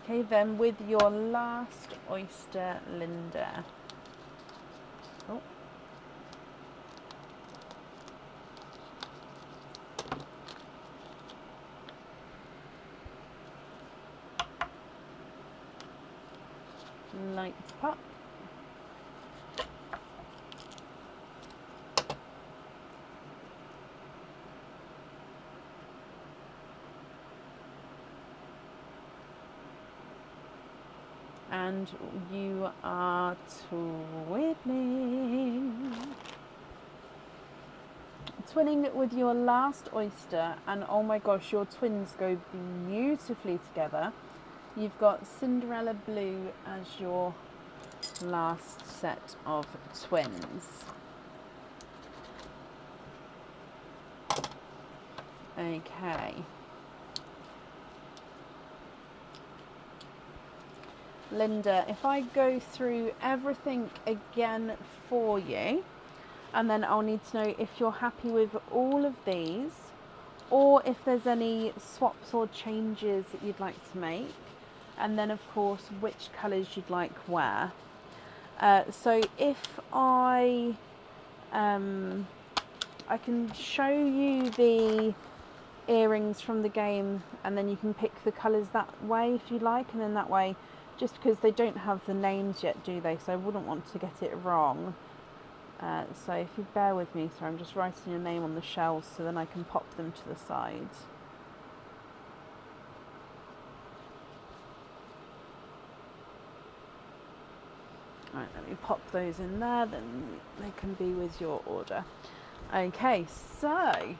Okay, then with your last oyster, Linda. Oh. Lights pop. And you are twinning. Twinning with your last oyster, and oh my gosh, your twins go beautifully together. You've got Cinderella Blue as your last set of twins. Okay. Linda, if I go through everything again for you, and then I'll need to know if you're happy with all of these, or if there's any swaps or changes that you'd like to make, and then of course which colours you'd like where. So if I can show you the earrings from the game, and then you can pick the colours that way if you like, and then that way, just because they don't have the names yet, do they? So I wouldn't want to get it wrong. So if you bear with me, so I'm just writing your name on the shells so then I can pop them to the side. Right, let me pop those in there, then they can be with your order. Okay, so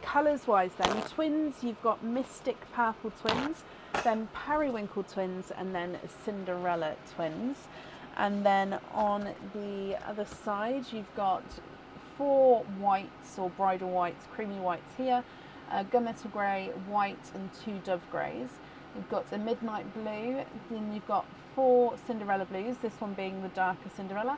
colours wise then, twins, you've got Mystic Purple twins, then Periwinkle twins, and then Cinderella twins. And then on the other side, you've got 4 whites or bridal whites, creamy whites here, gunmetal grey, white, and 2 dove greys. You've got a midnight blue, then you've got 4 Cinderella blues, this one being the darker Cinderella,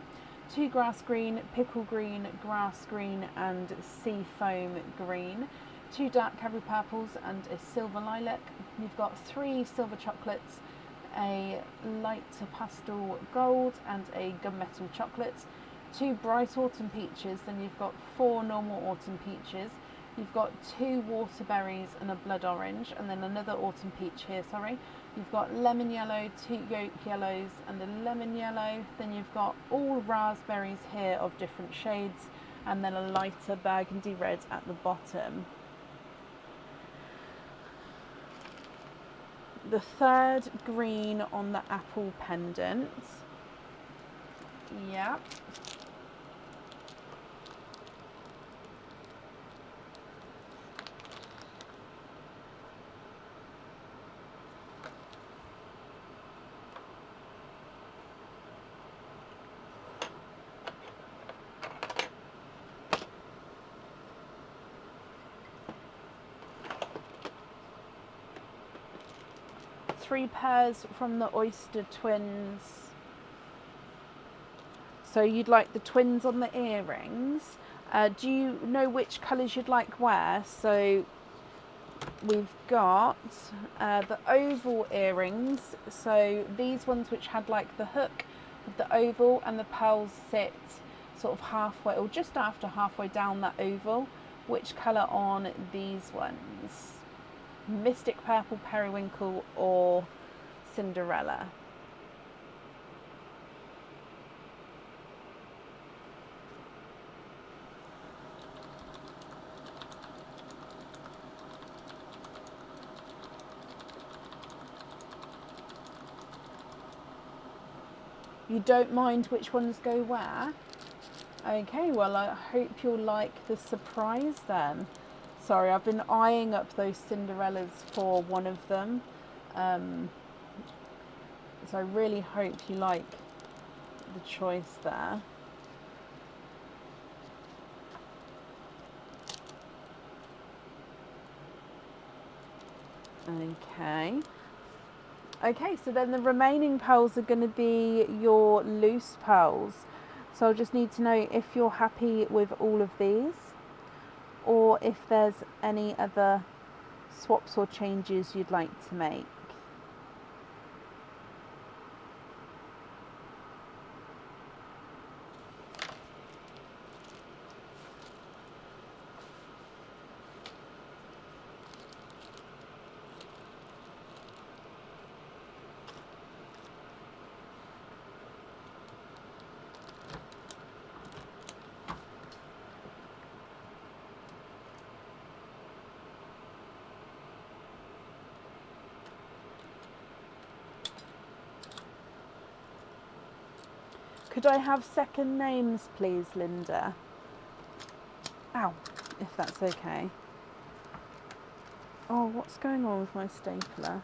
2 grass green, pickle green, grass green, and sea foam green, 2 dark cavalry purples, and a silver lilac. You've got 3 silver chocolates, a lighter pastel gold, and a gunmetal chocolate, 2 bright autumn peaches, then you've got 4 normal autumn peaches, you've got 2 waterberries and a blood orange, and then another autumn peach here, sorry. You've got lemon yellow, 2 yolk yellows, and a lemon yellow. Then you've got all raspberries here of different shades, and then a lighter burgundy red at the bottom. The third green on the apple pendant. Yeah. Three pairs from the oyster twins. So you'd like the twins on the earrings. Do you know which colours you'd like wear? So we've got the oval earrings. So these ones which had like the hook of the oval, and the pearls sit sort of halfway or just after halfway down that oval. Which colour on these ones? Mystic Purple, Periwinkle, or Cinderella? You don't mind which ones go where? Okay, well I hope you'll like the surprise then. Sorry, I've been eyeing up those Cinderellas for one of them. So I really hope you like the choice there. Okay. Okay, so then the remaining pearls are going to be your loose pearls. So I'll just need to know if you're happy with all of these, or if there's any other swaps or changes you'd like to make. Could I have second names, please, Linda? Ow, if that's okay. Oh, what's going on with my stapler?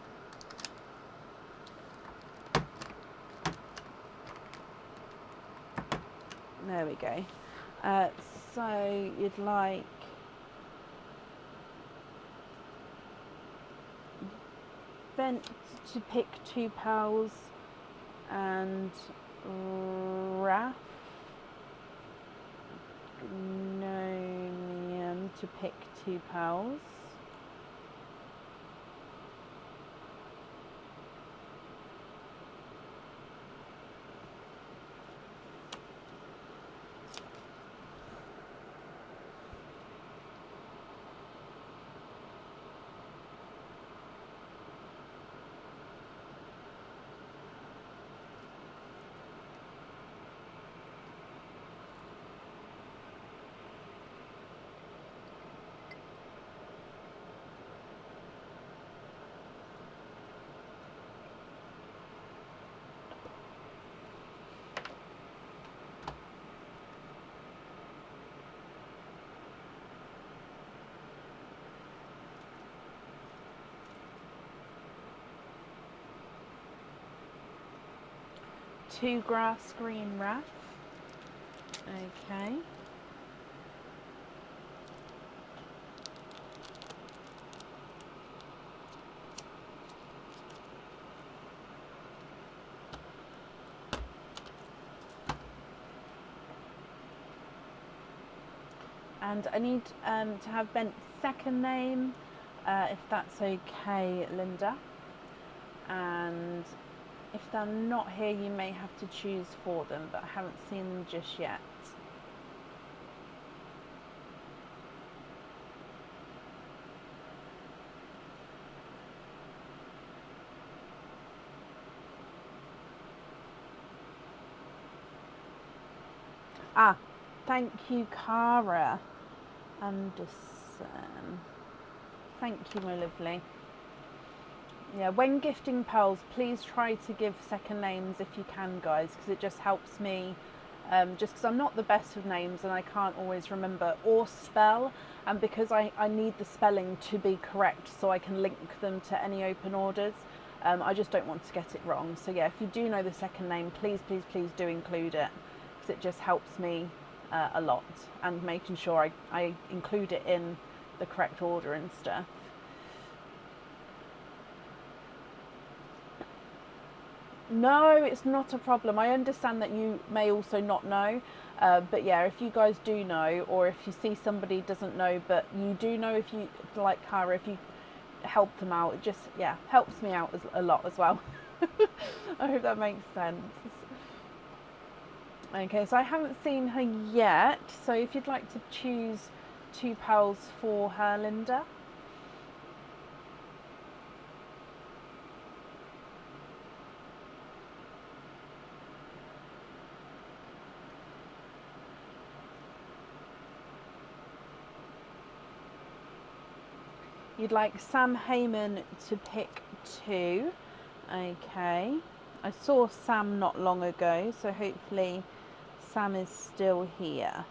There we go. So you'd like Bent to pick 2 pearls, and Raph Gnome to pick 2 pearls. 2 grass green wrath. Okay. And I need to have Bent's second name, if that's okay, Linda. And if they're not here, you may have to choose for them, but I haven't seen them just yet. Ah, thank you, Cara Anderson. Thank you, my lovely. Yeah, when gifting pearls, please try to give second names if you can, guys, because it just helps me. Just because I'm not the best with names and I can't always remember or spell, and because I need the spelling to be correct so I can link them to any open orders. I just don't want to get it wrong. So yeah, if you do know the second name, please, please, please do include it, because it just helps me a lot, and making sure I include it in the correct order and stuff. No, it's not a problem. I understand that you may also not know, but yeah, if you guys do know, or if you see somebody doesn't know, but you do know, if you, like Cara, if you help them out, it just, yeah, helps me out a lot as well. I hope that makes sense. Okay, so I haven't seen her yet, so if you'd like to choose 2 pals for her, Linda. You'd like Sam Heyman to pick 2. Okay. I saw Sam not long ago, so hopefully Sam is still here.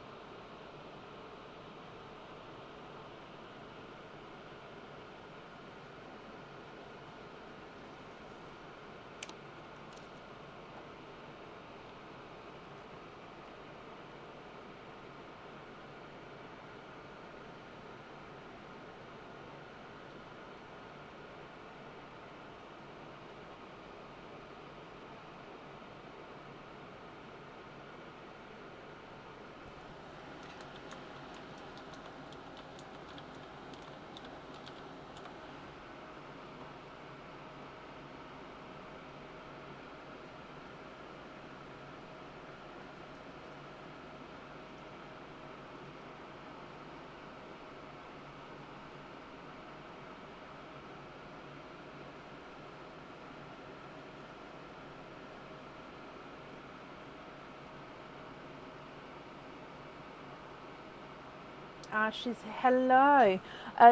Ash is hello.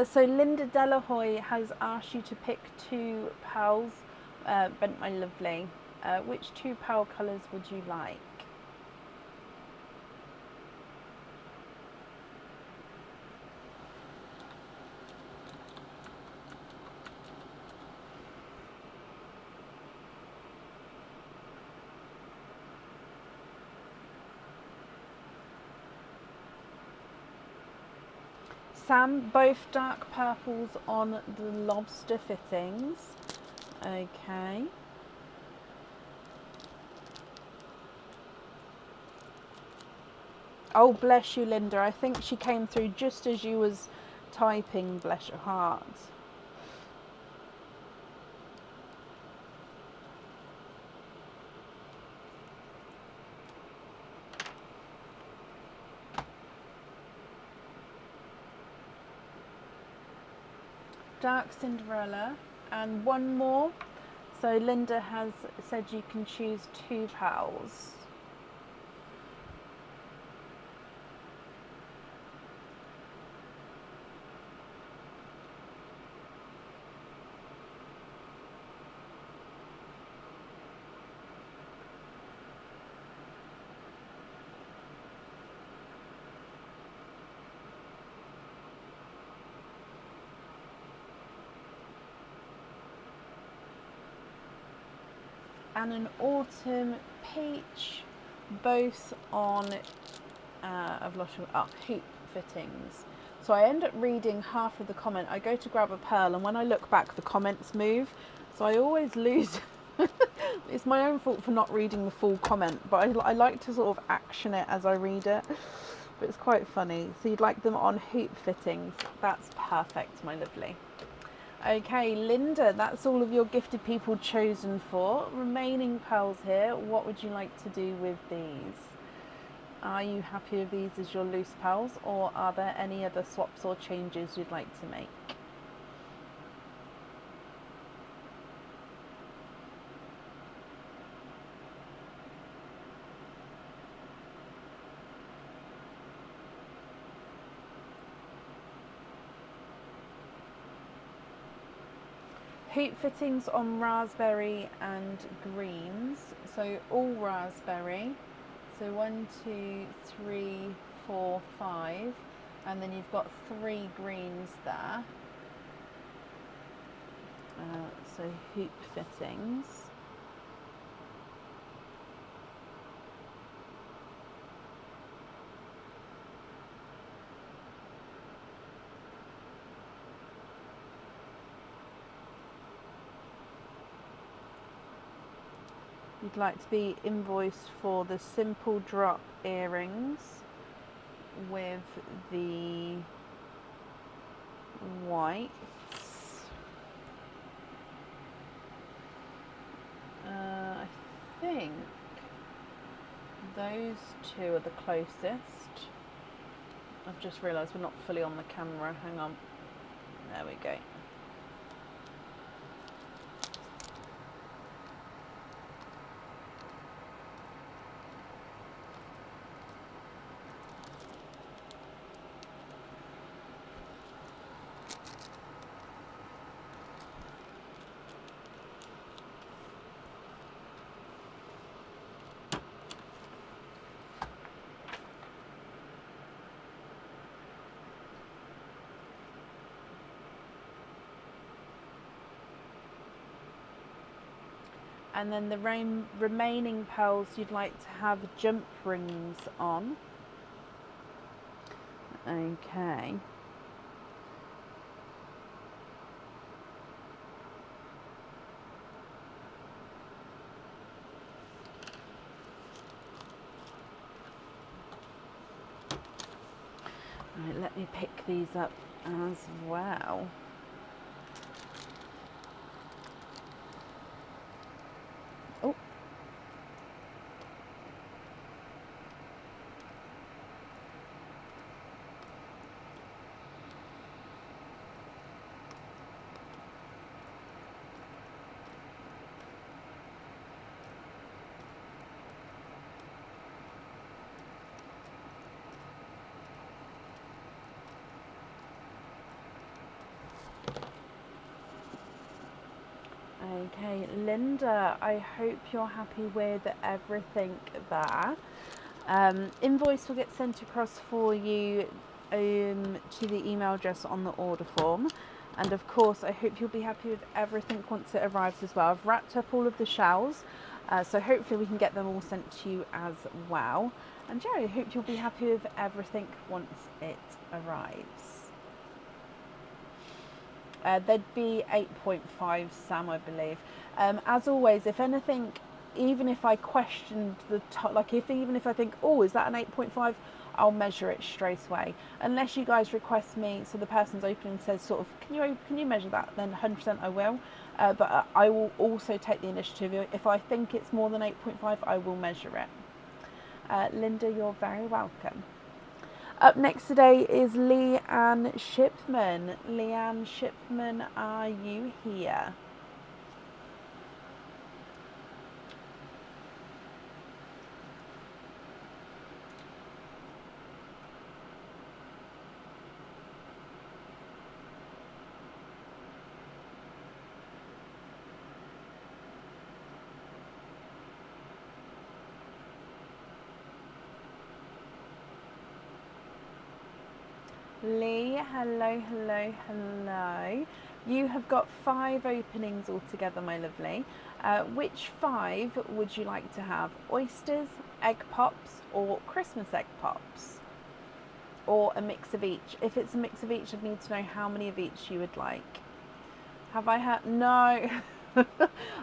So Linda Delahoy has asked you to pick 2 pals. Bent, my lovely. Which 2 pal colours would you like? Sam, both dark purples on the lobster fittings. Okay. Oh, bless you, Linda. I think she came through just as you was typing, bless your heart. Dark Cinderella, and one more. So Linda has said you can choose 2 pals. and an autumn peach, both on I've lost hoop fittings. So I end up reading half of the comment. I go to grab a pearl, and when I look back, the comments move. So I always lose. It's my own fault for not reading the full comment, but I like to sort of action it as I read it. But it's quite funny. So you'd like them on hoop fittings. That's perfect, my lovely. Okay, Linda, that's all of your gifted people chosen for. Remaining pearls here. What would you like to do with these? Are you happy with these as your loose pearls, or are there any other swaps or changes you'd like to make? Hoop fittings on raspberry and greens, so all raspberry. So 1, 2, 3, 4, 5, and then you've got 3 greens there. So hoop fittings. You'd like to be invoiced for the simple drop earrings with the whites. I think those two are the closest. I've just realised we're not fully on the camera. Hang on. There we go. And then the remaining pearls you'd like to have jump rings on. Okay. Right, let me pick these up as well. Oh. Okay, Linda, I hope you're happy with everything there. Invoice will get sent across for you to the email address on the order form. And of course, I hope you'll be happy with everything once it arrives as well. I've wrapped up all of the shells, so hopefully we can get them all sent to you as well. And Jerry, I hope you'll be happy with everything once it arrives. There'd be 8.5, Sam, I believe. As always, if anything, even if I questioned the top, like even if I think, oh, is that an 8.5, I'll measure it straight away. Unless you guys request me, so the person's opening says sort of, can you measure that? Then 100% I will. But I will also take the initiative. If I think it's more than 8.5, I will measure it. Linda, you're very welcome. Up next today is Leanne Shipman. Leanne Shipman, are you here? Lee, hello, hello, hello. You have got 5 openings altogether, my lovely. Which 5 would you like to have? Oysters, egg pops, or Christmas egg pops? Or a mix of each? If it's a mix of each, I'd need to know how many of each you would like. Have I had? No.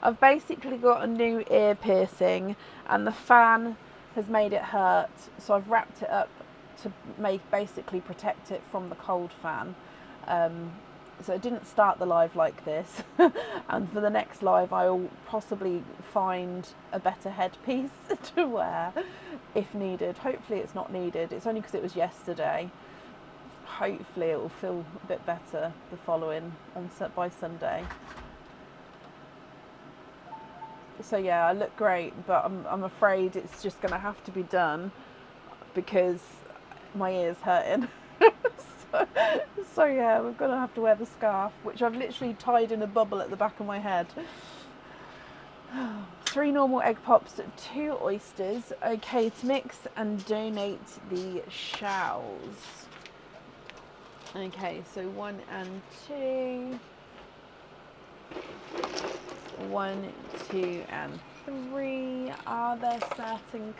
I've basically got a new ear piercing and the fan has made it hurt, so I've wrapped it up to basically protect it from the cold fan. So it didn't start the live like this. And for the next live I'll possibly find a better headpiece to wear if needed. Hopefully it's not needed. It's only because it was yesterday. Hopefully it will feel a bit better the following by Sunday. So yeah, I look great, but I'm afraid it's just going to have to be done because my ear's hurting. So yeah, we're going to have to wear the scarf, which I've literally tied in a bubble at the back of my head. 3 normal egg pops, 2 oysters. Okay, to mix and donate the shells. Okay, so 1 and 2. 1, 2, and 3. Are there certain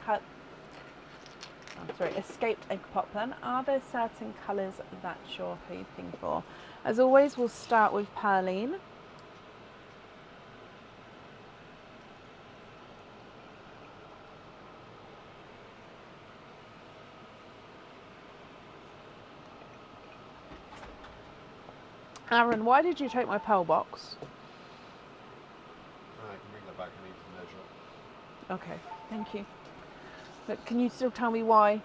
escaped egg pop then. Are there certain colours that you're hoping for? As always, we'll start with Pearline. Aaron, why did you take my pearl box? I can bring that back and need to measure. Okay, thank you. But can you still tell me why?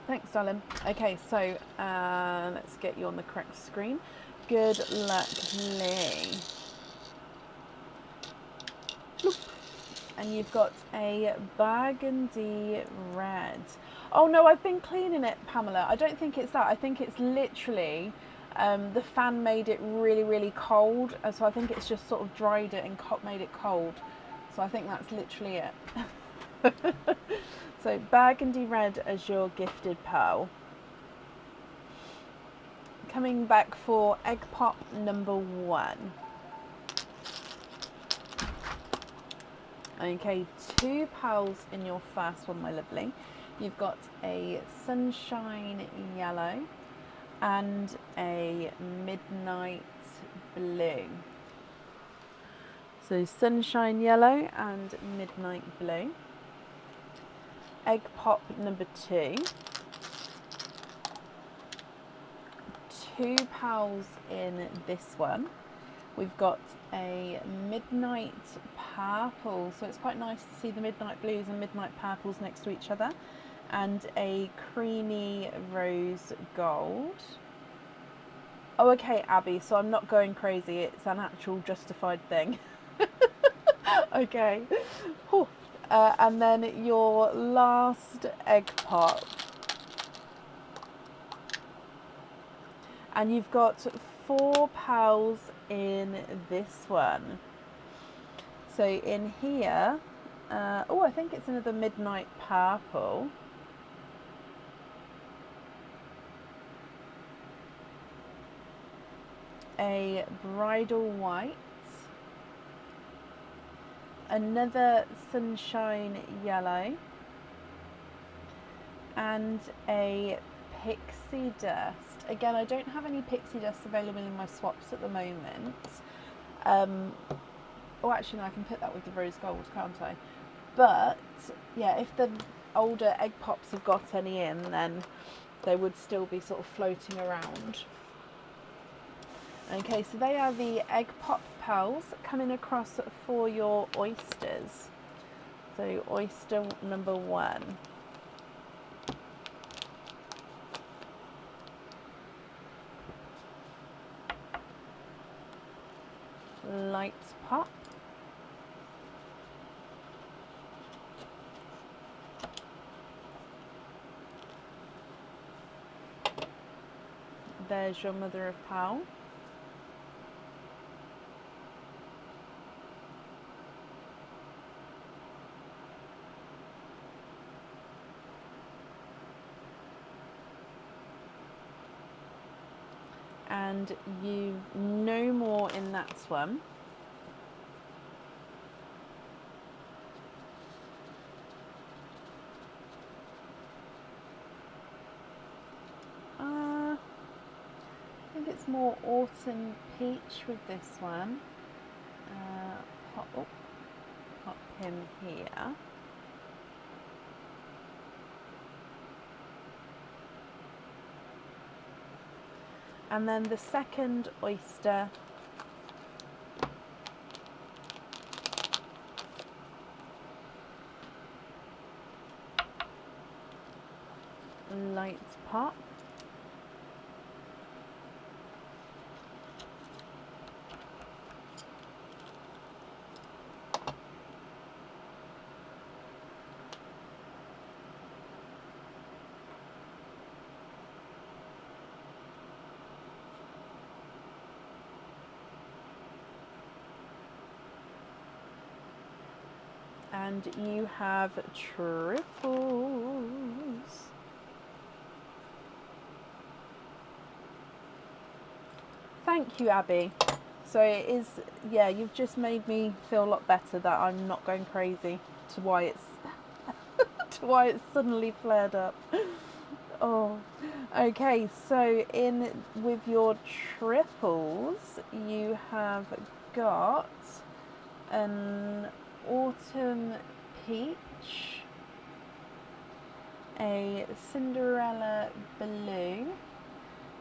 Thanks, darling. Okay, so let's get you on the correct screen. Good luck, Lee. And you've got a burgundy red. Oh no, I've been cleaning it, Pamela. I don't think it's that. I think it's literally the fan made it really, really cold. So I think it's just sort of dried it and made it cold. So I think that's literally it. So burgundy red as your gifted pearl. Coming back for egg pop number 1. Okay, 2 pearls in your first one, my lovely. You've got a sunshine yellow and a midnight blue. So sunshine yellow and midnight blue. Egg pop number 2. 2 pearls in this one. We've got a midnight purple, so it's quite nice to see the midnight blues and midnight purples next to each other, and a creamy rose gold. Oh, okay, Abby, so I'm not going crazy, it's an actual justified thing. Okay. And then your last egg pop. And you've got 4 pearls in this one. So in here, oh, I think it's another midnight purple. A bridal white. Another sunshine yellow. And a pixie dust. Again, I don't have any pixie dust available in my swaps at the moment. Oh, actually, no, I can put that with the rose gold, can't I? But, yeah, if the older egg pops have got any in, then they would still be sort of floating around. Okay, so they are the egg pop pearls coming across for your oysters. So, oyster number 1. Light pop. There's your mother of pearl. and you've no more in that one. I think it's more autumn peach with this one. Pop him here. And then the second oyster, light pop. And you have truffles. Thank you, Abby. So it is, yeah, you've just made me feel a lot better that I'm not going crazy to why it's to why it's suddenly flared up. Oh, okay. So in with your triples, you have got an autumn peach, a Cinderella blue,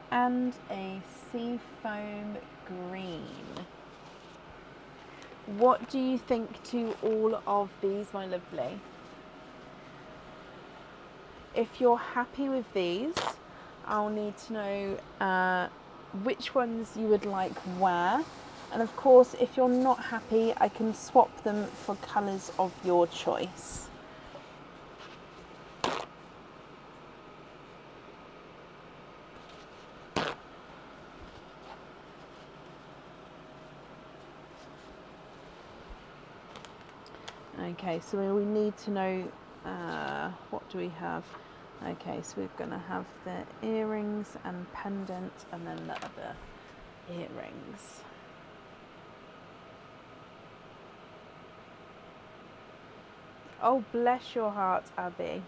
and a sea foam green. What do you think to all of these, my lovely? If you're happy with these, I'll need to know which ones you would like where. And of course, if you're not happy, I can swap them for colours of your choice. Okay, so we need to know, what do we have? Okay, so we're going to have the earrings and pendant and then the other earrings. Oh, bless your heart, Abby.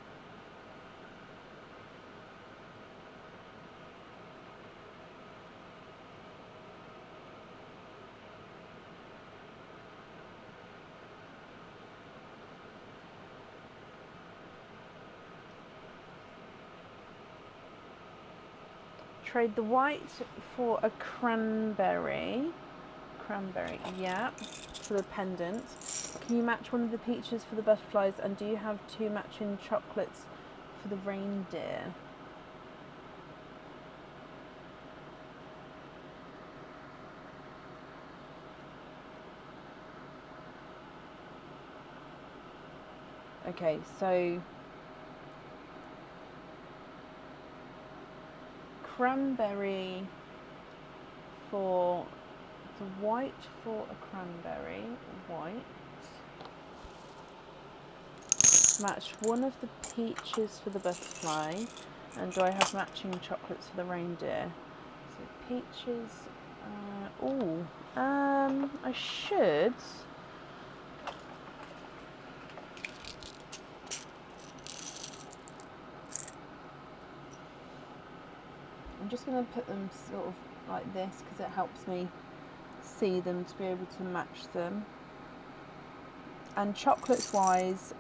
Trade the white for a cranberry. Cranberry, yeah, for the pendant. Can you match one of the peaches for the butterflies? And do you have 2 matching chocolates for the reindeer? Okay, so cranberry for the white for a cranberry, white. Match one of the peaches for the butterfly, and do I have matching chocolates for the reindeer? So peaches, I should. I'm just going to put them sort of like this because it helps me see them to be able to match them. And chocolates wise,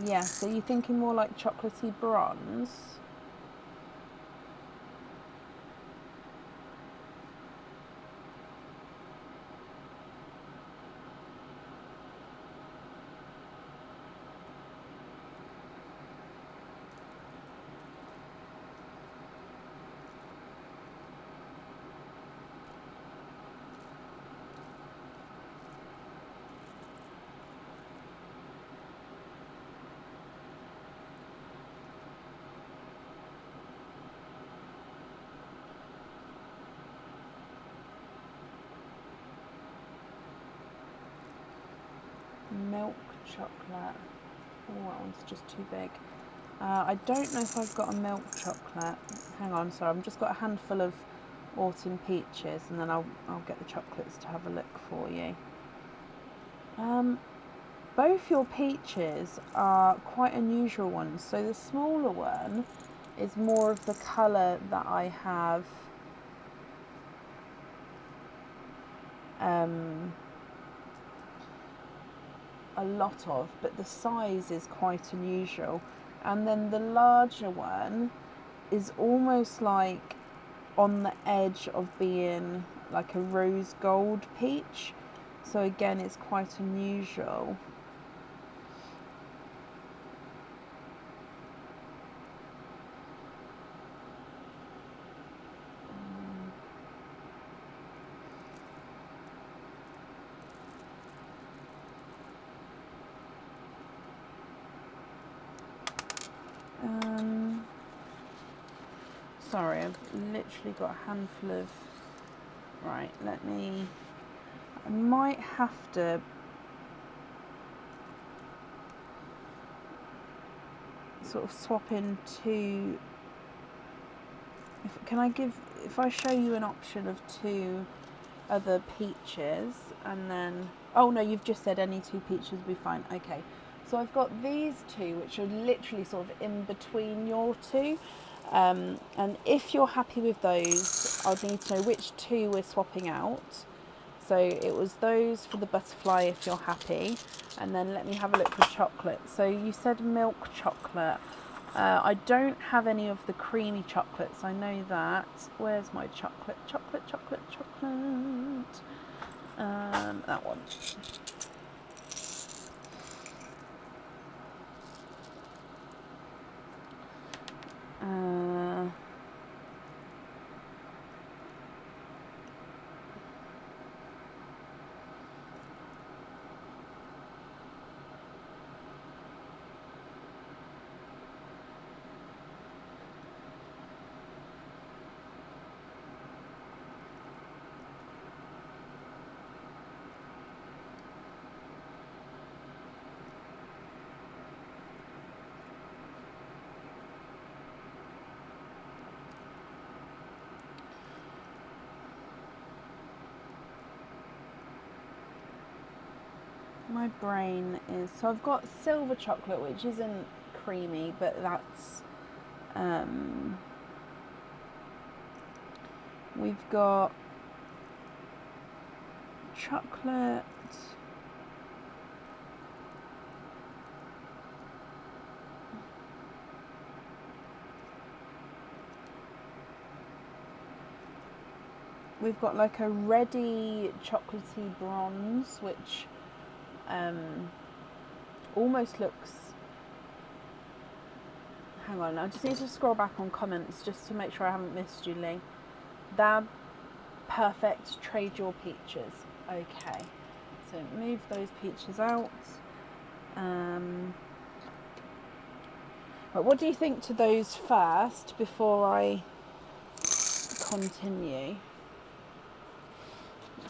yes, are you thinking more like chocolatey bronze? Milk chocolate. Oh, that one's just too big. I don't know if I've got a milk chocolate. Hang on, sorry, I've just got a handful of autumn peaches, and then I'll get the chocolates to have a look for you. Both your peaches are quite unusual ones. So the smaller one is more of the colour that I have a lot of, but the size is quite unusual. And then the larger one is almost like on the edge of being like a rose gold peach. So again, it's quite unusual. Sorry, I've literally got a handful of... Right, I might have to sort of swap in two... If I show you an option of two other peaches, and then... Oh no, you've just said any two peaches will be fine. Okay, so I've got these two, which are literally sort of in between your two. And if you're happy with those, I'd need to know which two we're swapping out. So it was those for the butterfly, if you're happy. And then let me have a look for chocolate. So you said milk chocolate. I don't have any of the creamy chocolates, I know that. Where's my chocolate? Chocolate. That one. My brain is... So I've got silver chocolate, which isn't creamy, but that's... we've got chocolate... We've got like a reddy chocolatey bronze, which almost looks... Hang on, I just need to scroll back on comments just to make sure I haven't missed you, Lee. Dad, perfect, trade your peaches. Okay, so move those peaches out. But what do you think to those first before I continue?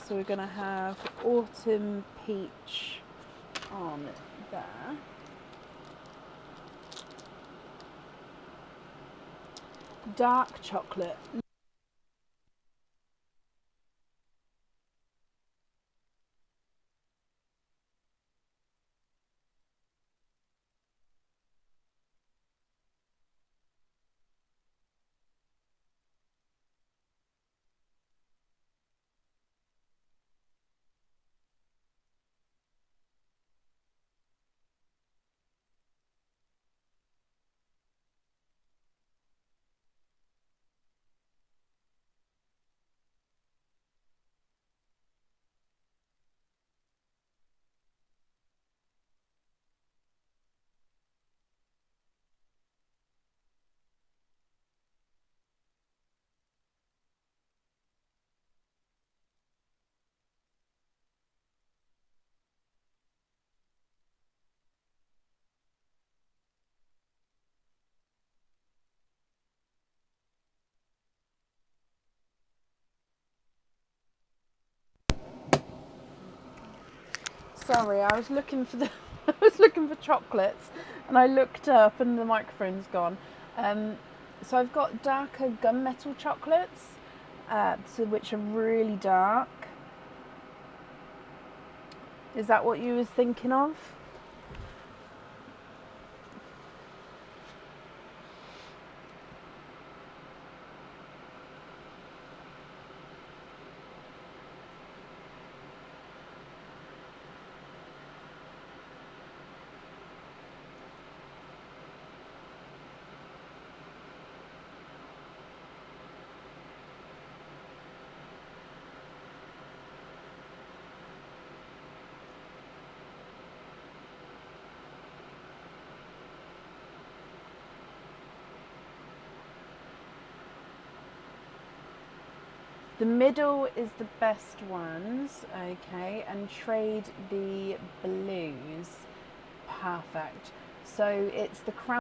So we're going to have autumn peach on there. Dark chocolate. Sorry, I was looking for the I was looking for chocolates, and I looked up and the microphone's gone. So I've got darker gunmetal chocolates. so which are really dark. Is that what you was thinking of? The middle is the best ones, okay, and trade the blues. Perfect. So it's the crown,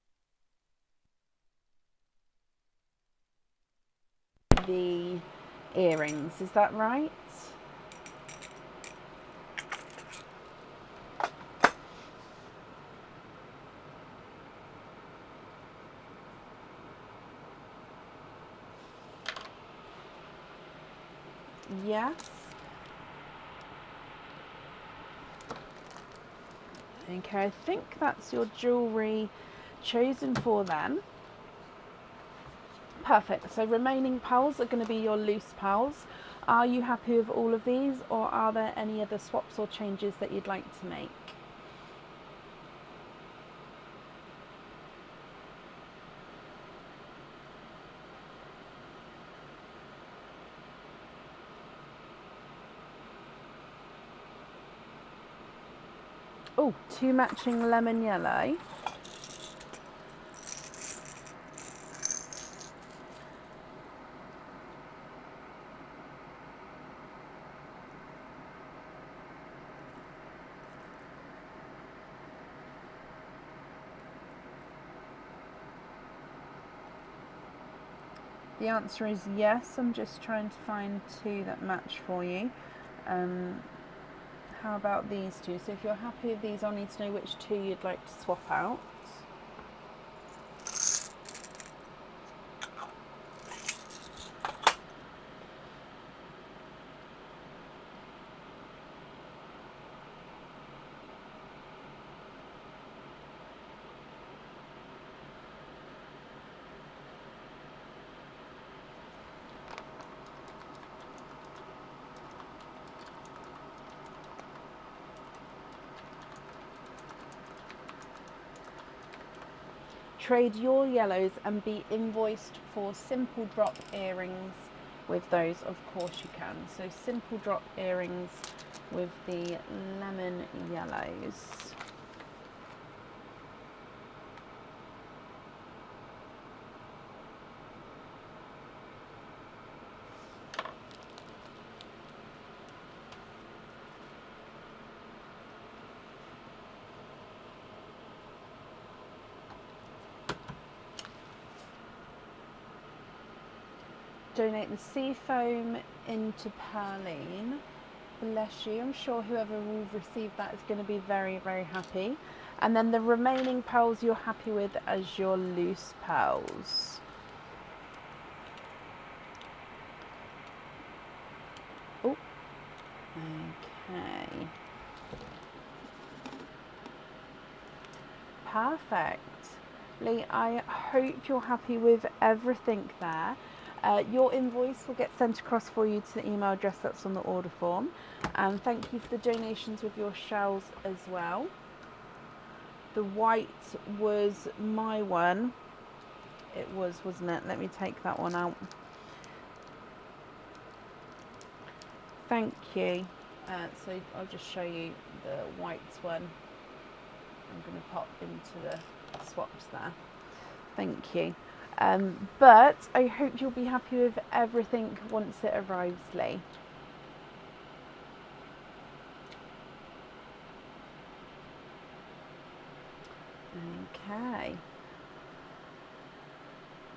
the earrings, is that right? Yes. Okay, I think that's your jewellery chosen for then. Perfect. So remaining pearls are going to be your loose pearls. Are you happy with all of these, or are there any other swaps or changes that you'd like to make? Oh, 2 matching lemon yellow. The answer is yes. I'm just trying to find 2 that match for you. How about these 2? So if you're happy with these, I'll need to know which 2 you'd like to swap out. Trade your yellows and be invoiced for simple drop earrings with those, of course you can. So simple drop earrings with the lemon yellows. Donate the sea foam into Perline. Bless you. I'm sure whoever will receive that is going to be very, very happy. And then the remaining pearls you're happy with as your loose pearls. Oh, okay. Perfect. Lee, I hope you're happy with everything there. Your invoice will get sent across for you to the email address that's on the order form. And thank you for the donations with your shells as well. The white was my one. It was, wasn't it? Let me take that one out. Thank you. So I'll just show you the white one. I'm going to pop into the swaps there. Thank you. But I hope you'll be happy with everything once it arrives, Lee. Okay.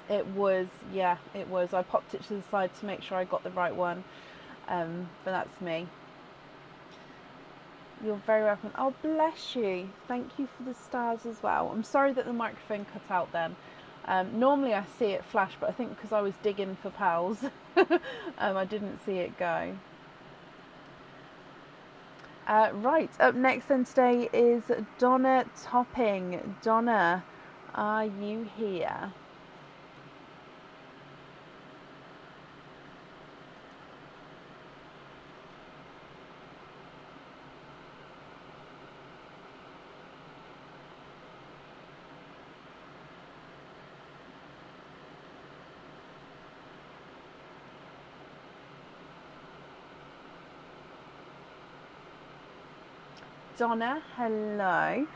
It was, yeah, it was. I popped it to the side to make sure I got the right one. But that's me. You're very welcome. Oh, bless you. Thank you for the stars as well. I'm sorry that the microphone cut out then. Normally I see it flash, but I think because I was digging for pals, I didn't see it go. Right, up next then today is Donna Topping. Donna, are you here? Donna, hello.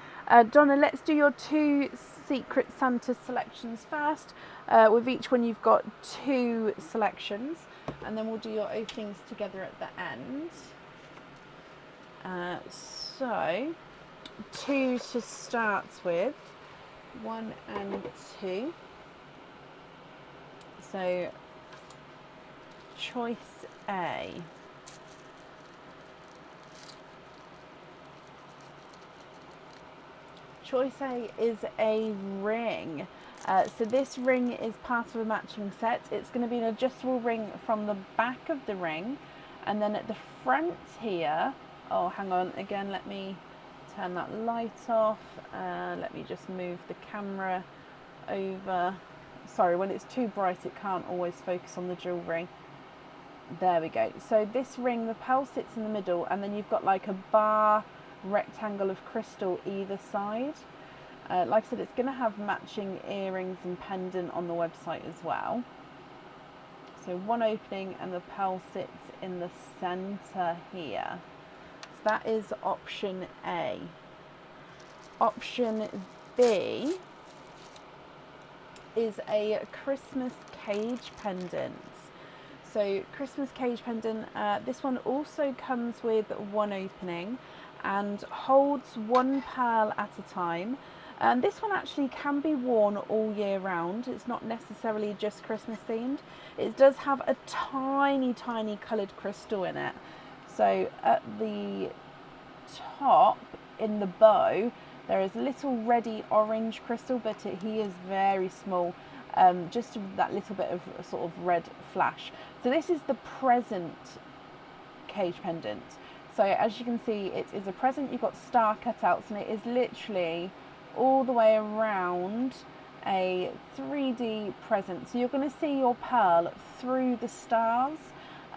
Donna, let's do your 2 Secret Santa selections first. With each one you've got 2 selections, and then we'll do your openings together at the end. So 2 to start with, 1 and 2. So choice A. Choice A is a ring. So this ring is part of a matching set. It's going to be an adjustable ring from the back of the ring, and then at the front here, oh hang on, again let me turn that light off, let me just move the camera over. Sorry, when it's too bright it can't always focus on the jewellery. There we go. So this ring, the pearl sits in the middle, and then you've got like a bar rectangle of crystal either side. Like I said, it's going to have matching earrings and pendant on the website as well. So 1 opening, and the pearl sits in the center here. So that is option A. Option B is a Christmas cage pendant. So Christmas cage pendant, this one also comes with 1 opening and holds 1 pearl at a time. And this one actually can be worn all year round. It's not necessarily just Christmas themed. It does have a tiny, tiny coloured crystal in it. So at the top, in the bow, there is a little reddy orange crystal, but he is very small. Just that little bit of sort of red flash. So this is the present cage pendant. So as you can see, it is a present. You've got star cutouts, and it is literally all the way around a 3D present. So you're going to see your pearl through the stars.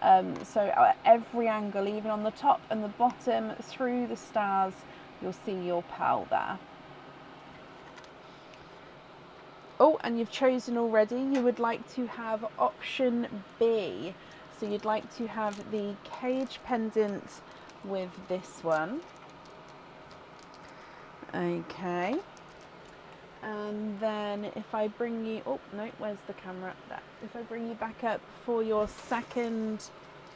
So at every angle, even on the top and the bottom, through the stars, you'll see your pearl there. Oh, and you've chosen already. You would like to have option B. So you'd like to have the cage pendant with this one. Okay. And then if I bring you, oh no, where's the camera? There. If I bring you back up for your second,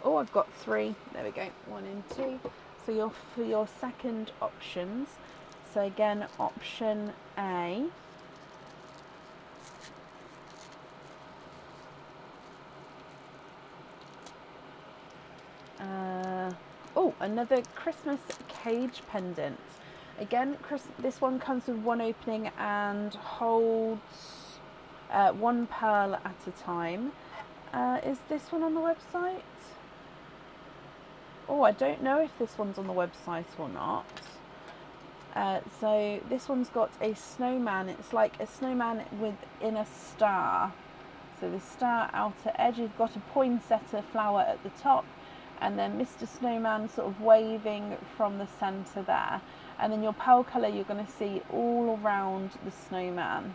oh, I've got 3. There we go, 1 and 2. So for your second options. So again, option A. Oh, another Christmas cage pendant. Again, this one comes with 1 opening and holds 1 pearl at a time. Is this one on the website? Oh, I don't know if this one's on the website or not. So this one's got a snowman. It's like a snowman within a star. So the star outer edge, you've got a poinsettia flower at the top, and then Mr. Snowman sort of waving from the centre there. And then your pearl colour you're going to see all around the snowman.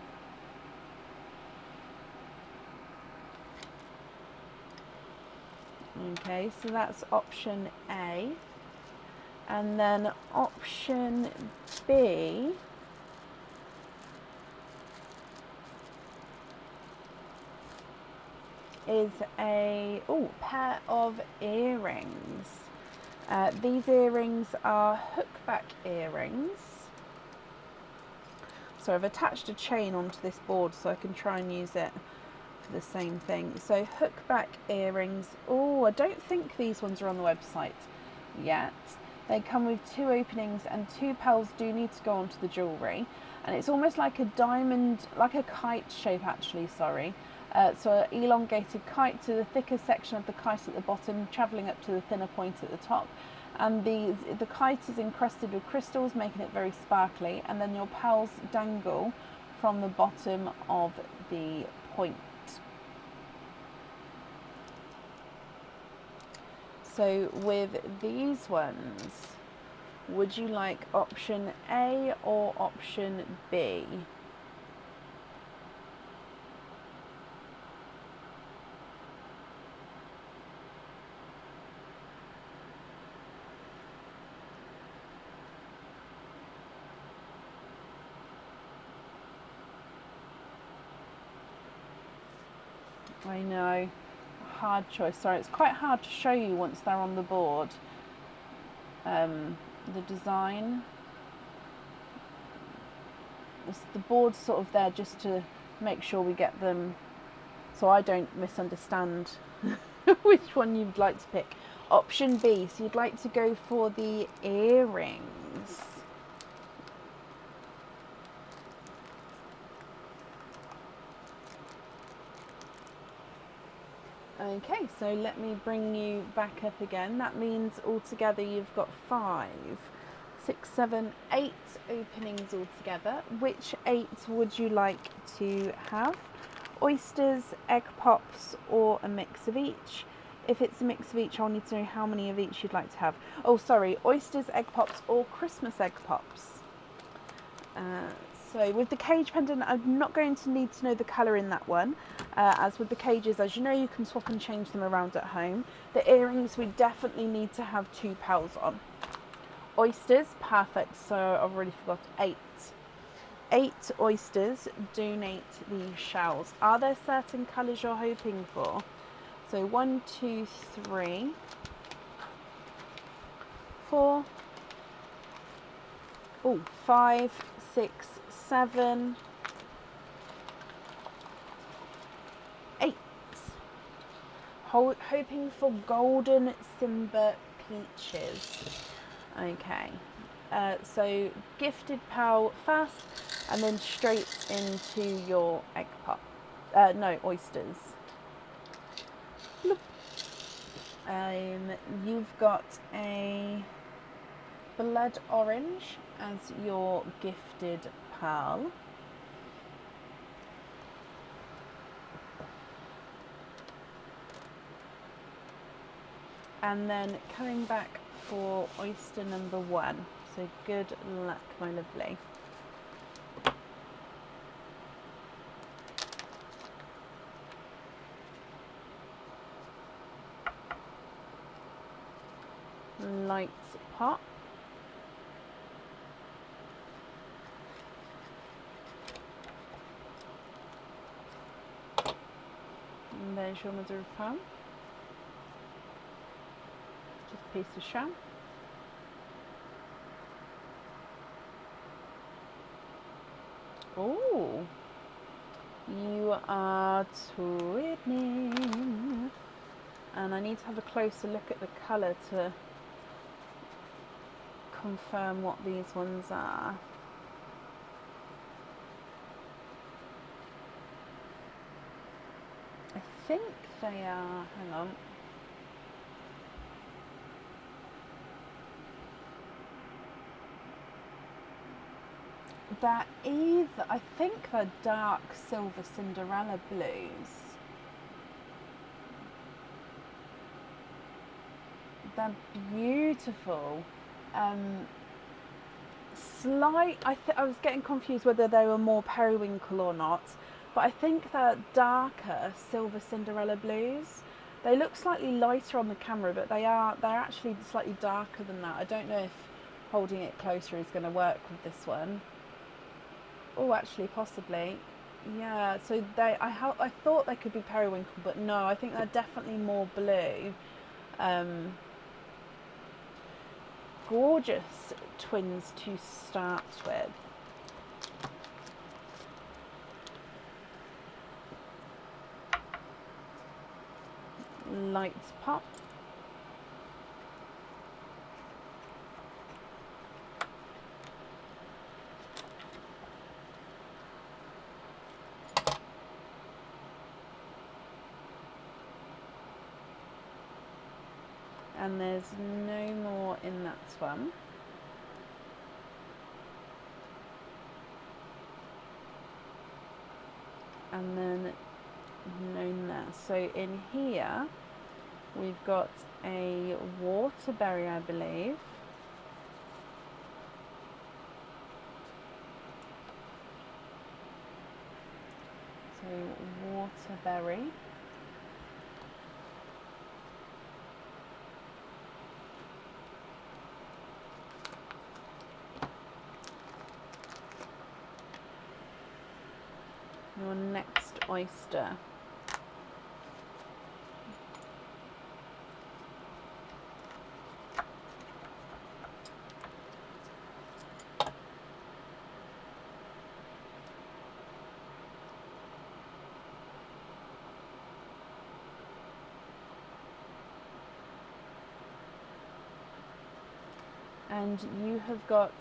Okay, so that's option A. And then option B is a pair of earrings. These earrings are hookback earrings. So I've attached a chain onto this board so I can try and use it for the same thing. So hookback earrings. Oh, I don't think these ones are on the website yet. They come with 2 openings, and 2 pearls do need to go onto the jewellery. And it's almost like a diamond, like a kite shape actually, sorry. So an elongated kite to the thicker section of the kite at the bottom, travelling up to the thinner point at the top. And the kite is encrusted with crystals, making it very sparkly. And then your pearls dangle from the bottom of the point. So with these ones, would you like option A or option B? I know, hard choice. Sorry, it's quite hard to show you once they're on the board. The design. The board's sort of there just to make sure we get them, so I don't misunderstand which one you'd like to pick. Option B, so you'd like to go for the earrings. Okay, so let me bring you back up again. That means altogether you've got 5, 6, 7, 8 openings altogether. Which 8 would you like to have? Oysters, egg pops, or a mix of each? If it's a mix of each, I'll need to know how many of each you'd like to have. Oh, sorry, oysters, egg pops, or Christmas egg pops. So with the cage pendant, I'm not going to need to know the colour in that one. As with the cages, as you know, you can swap and change them around at home. The earrings, we definitely need to have 2 pearls on. Oysters, perfect. So I've already forgot 8. 8 oysters, donate the shells. Are there certain colours you're hoping for? So 1, 2, 3, 4, 5, 6, 7, 8. Hoping for golden Simba peaches. Okay, so gifted pearl first, and then straight into your egg pop. No, oysters. Look. You've got a blood orange as your gifted pearl. And then coming back for oyster number 1. So good luck, my lovely. Light pop. And there's your mother of pearl. Just a piece of shell. Oh, you are twinning. And I need to have a closer look at the colour to confirm what these ones are. I think they are, hang on. They're either, I think they're dark silver Cinderella blues. They're beautiful. I was getting confused whether they were more periwinkle or not, but I think they're darker silver Cinderella blues. They look slightly lighter on the camera, but they're actually slightly darker than that. I don't know if holding it closer is going to work with this one. Oh, actually, possibly. Yeah, so I thought they could be periwinkle, but no, I think they're definitely more blue. Gorgeous twins to start with. Light pop. And there's no more in that one. And then no in there. So in here we've got a waterberry, I believe. So waterberry. Your next oyster. And you have got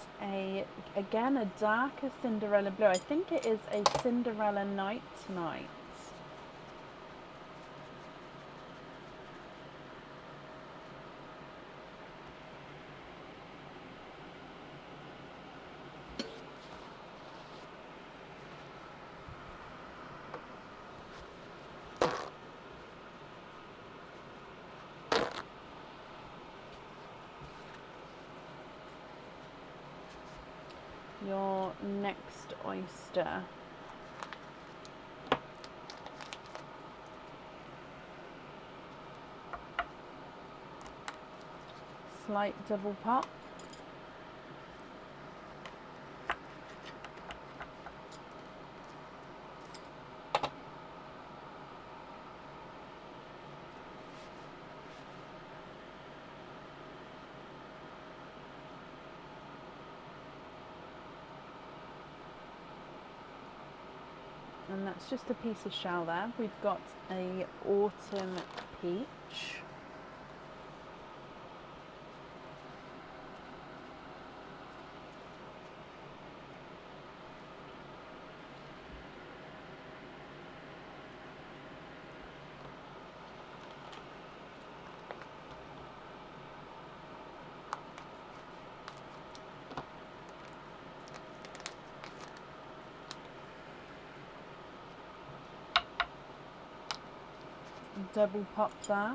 again a darker Cinderella blue. I think it is a Cinderella Night Night. Your next oyster. Slight double pop. And that's just a piece of shell there. We've got a autumn peach. Double pop there.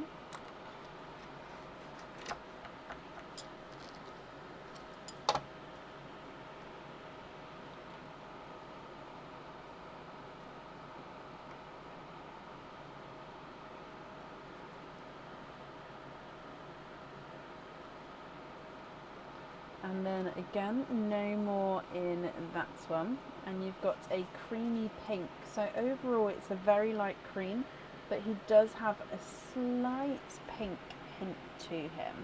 And then again, no more in that one. And you've got a creamy pink. So overall it's a very light cream, but he does have a slight pink hint to him.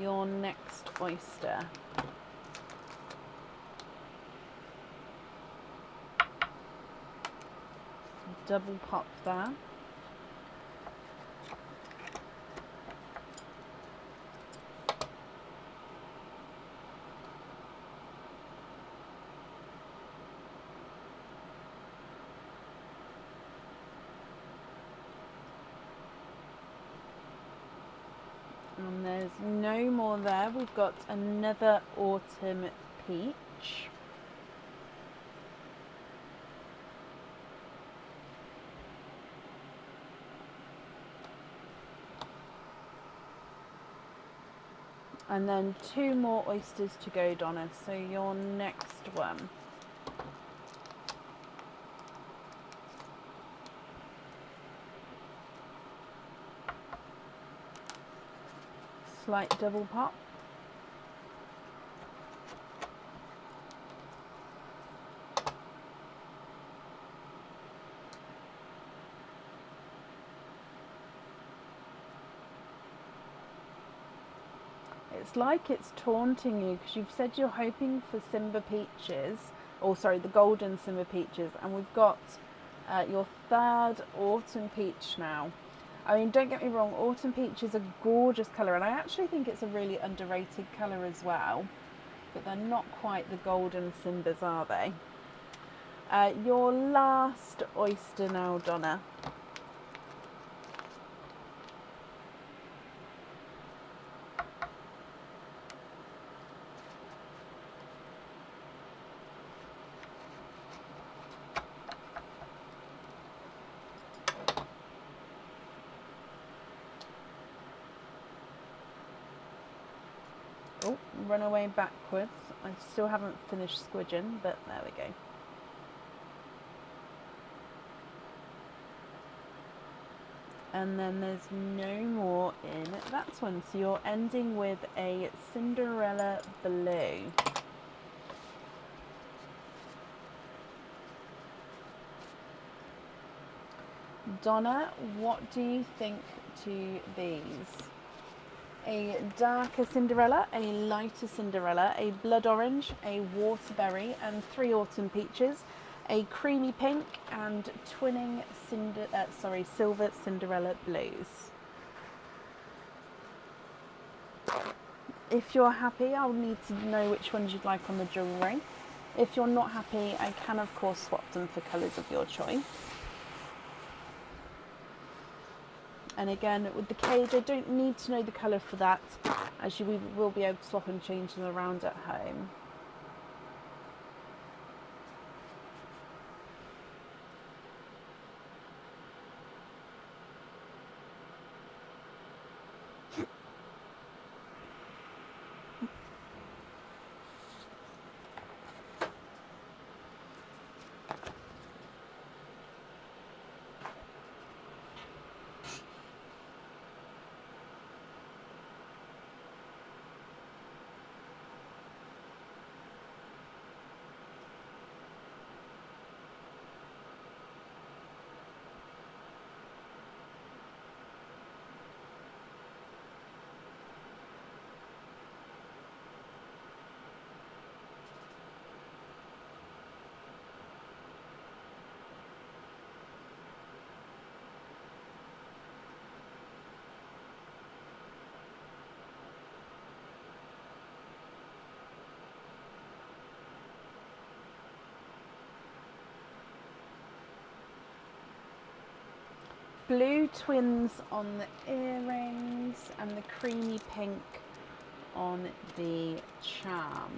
Your next oyster. Double pop there. And there's no more there. We've got another autumn peach. And then two more oysters to go, Donna. So your next one. Slight double pop. It's like it's taunting you because you've said you're hoping for Simba peaches, or sorry, the golden Simba peaches, and we've got your third autumn peach now. I mean, don't get me wrong, autumn peach is a gorgeous colour, and I actually think it's a really underrated colour as well, but they're not quite the golden Simbas, are they? Your last oyster now, Donna. Oh, run away backwards. I still haven't finished squidging, but there we go. And then there's no more in that one. So you're ending with a Cinderella blue. Donna, what do you think to these? A darker Cinderella, a lighter Cinderella, a blood orange, a waterberry, and 3 autumn peaches, a creamy pink, and twinning silver Cinderella blues. If you're happy, I'll need to know which ones you'd like on the jewellery. If you're not happy, I can of course swap them for colours of your choice. And again, with the cage, I don't need to know the colour for that, as you will be able to swap and change them around at home. Blue twins on the earrings and the creamy pink on the charm.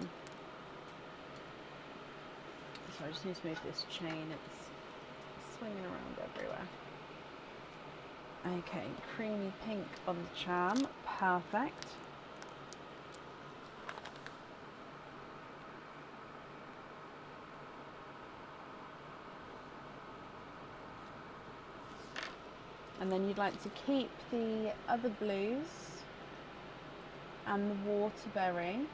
So I just need to move this chain, it's swinging around everywhere. Okay, creamy pink on the charm, perfect. And then you'd like to keep the other blues and the waterberry.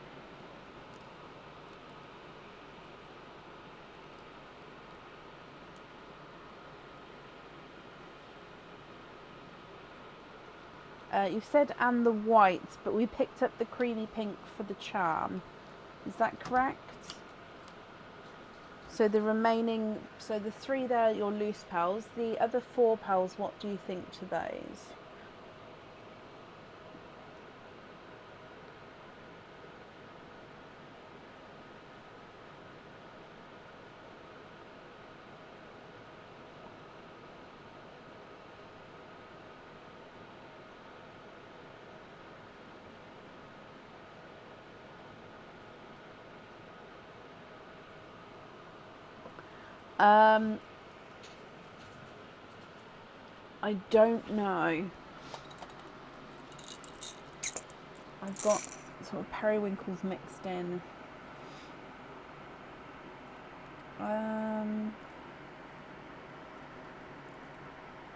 You've said and the white, but we picked up the creamy pink for the charm. Is that correct? So the remaining, so the 3 there, your loose pearls. The other 4 pearls, what do you think to those? I don't know. I've got sort of periwinkles mixed in.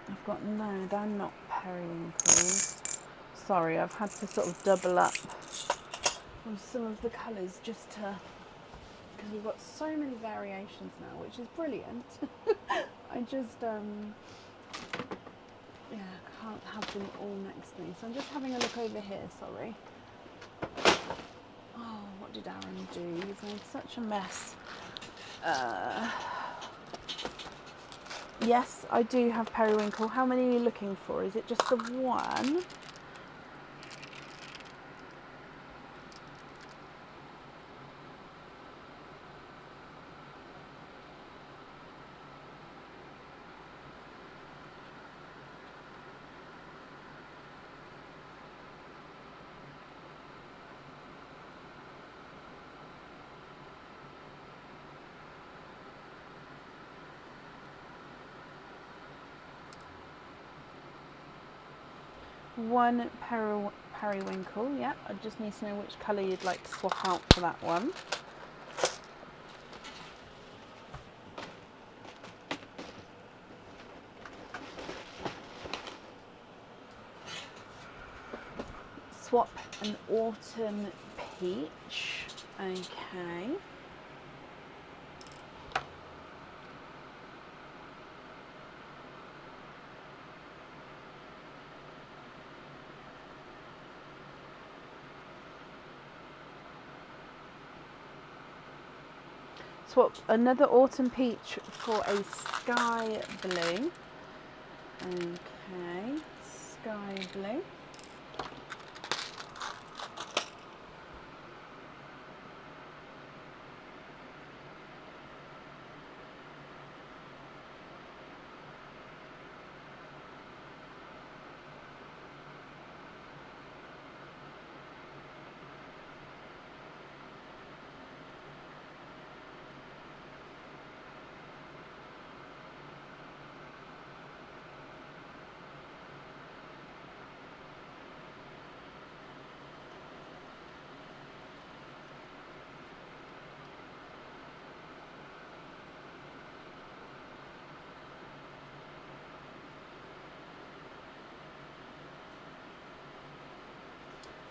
I've got, no, they're not periwinkles. Sorry, I've had to sort of double up on some of the colours just to, because we've got so many variations now, which is brilliant. I just, yeah, can't have them all next to me. So I'm just having a look over here, sorry. Oh, what did Aaron do? He's made such a mess. Yes, I do have periwinkle. How many are you looking for? Is it just the one? one periwinkle. Yeah, I just need to know which colour you'd like to swap out for that one. Swap an autumn peach. Okay. Swap another autumn peach for a sky blue. Okay, sky blue.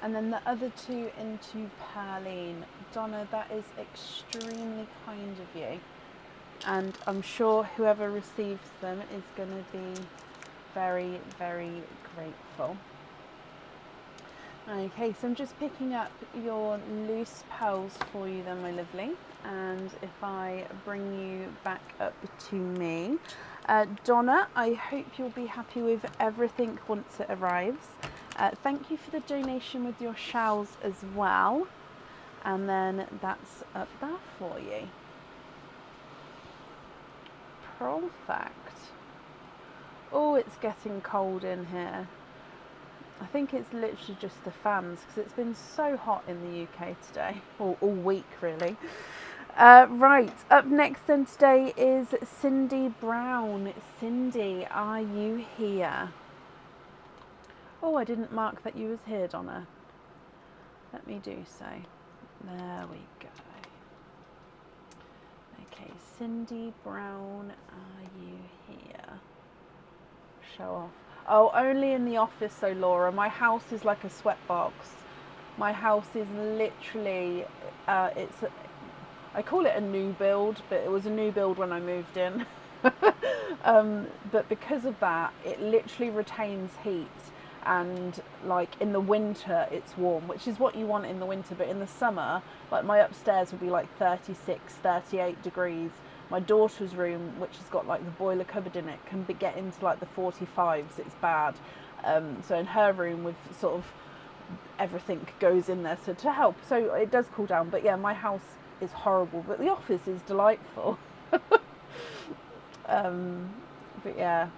And then the other two into Perline. Donna, that is extremely kind of you. And I'm sure whoever receives them is going to be very, very grateful. Okay, so I'm just picking up your loose pearls for you then, my lovely. And if I bring you back up to me. Donna, I hope you'll be happy with everything once it arrives. Thank you for the donation with your shells as well. And then that's up there for you. Perfect. Oh, it's getting cold in here. I think it's literally just the fans because it's been so hot in the UK today, or all week really. Right, up next then today is Cindy Brown. Cindy, are you here? Oh, I didn't mark that you was here, Donna. Let me do so. There we go. Okay, Cindy Brown, are you here? Show off. Oh, only in the office though, Laura. My house is like a sweatbox. My house is literally, I call it a new build, but it was a new build when I moved in. But because of that, it literally retains heat. And like in the winter it's warm, which is what you want in the winter, but in the summer, like my upstairs would be like 36, 38 degrees. My daughter's room, which has got like the boiler cupboard in it, can get into like the 45s. It's bad. So in her room with sort of everything goes in there so to help, so it does cool down. But yeah, my house is horrible, but the office is delightful. But yeah,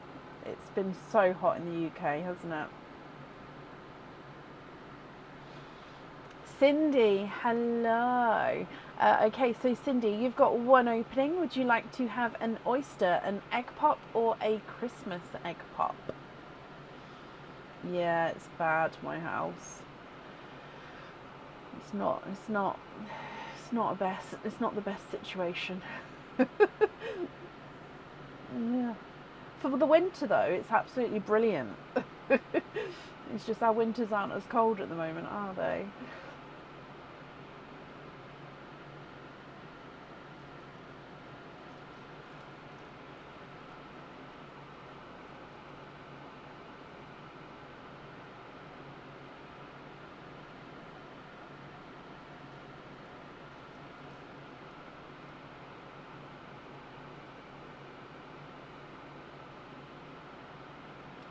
it's been so hot in the UK, hasn't it? Cindy, hello. Okay, so Cindy, you've got one opening. Would you like to have an oyster, an egg pop, or a Christmas egg pop? Yeah, it's bad, my house. It's not the best situation. Yeah. For the winter though, it's absolutely brilliant. It's just our winters aren't as cold at the moment, are they?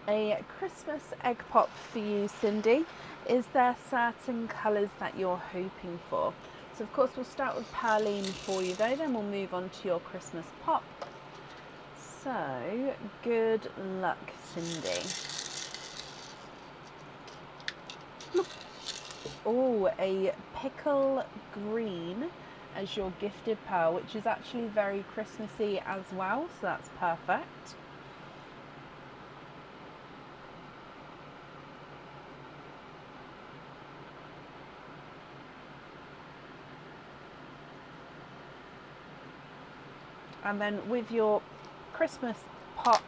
A Christmas egg pop for you, Cindy. Is there certain colours that you're hoping for? So of course we'll start with Perline for you though, then we'll move on to your Christmas pop. So good luck, Cindy. Oh, a pickle green as your gifted pearl, which is actually very Christmassy as well, so that's perfect. And then with your Christmas pop,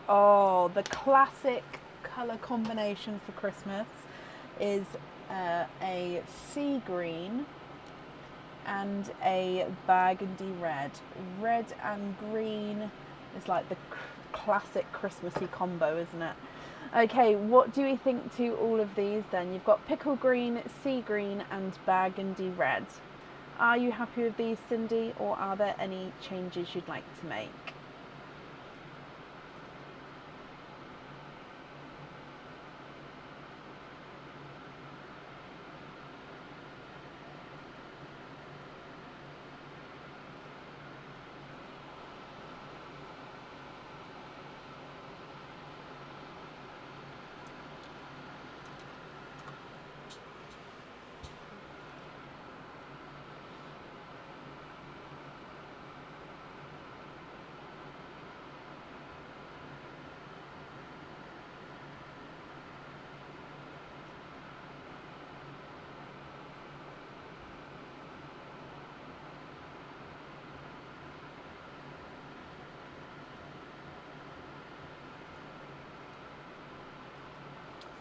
oh, the classic colour combination for Christmas is a sea green and a burgundy red. Red and green is like the classic Christmassy combo, isn't it? Okay, what do we think to all of these then? You've got pickle green, sea green and burgundy red. Are you happy with these, Cindy, or are there any changes you'd like to make?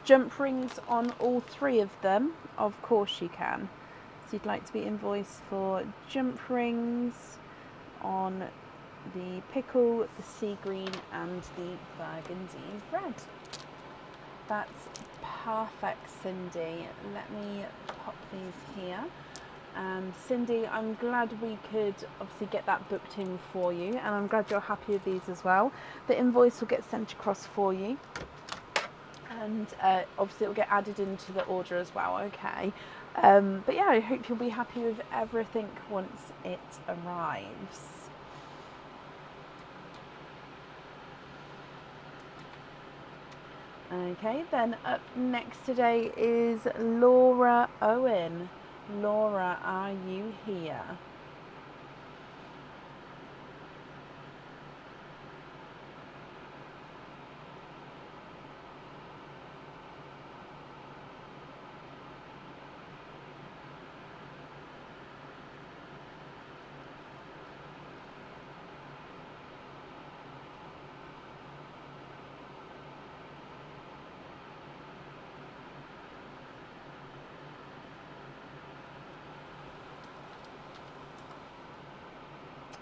Jump rings on all three of them? Of course you can. So you'd like to be invoiced for jump rings on the pickle, the sea green and the burgundy red. That's perfect, Cindy. Let me pop these here. And Cindy, I'm glad we could obviously get that booked in for you, and I'm glad you're happy with these as well. The invoice will get sent across for you, and obviously it will get added into the order as well, okay? But yeah, I hope you'll be happy with everything once it arrives. Okay, then up next today is Laura Owen. Laura, are you here?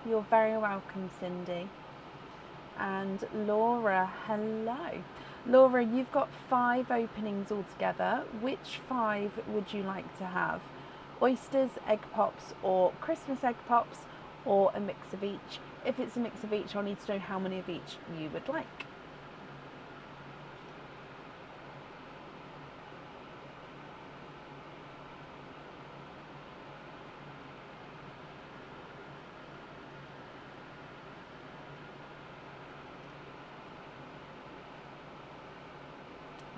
You're very welcome, Cindy. And Laura, hello. Laura, you've got 5 openings altogether. Which 5 would you like to have? Oysters, egg pops, or Christmas egg pops, or a mix of each? If it's a mix of each, I'll need to know how many of each you would like.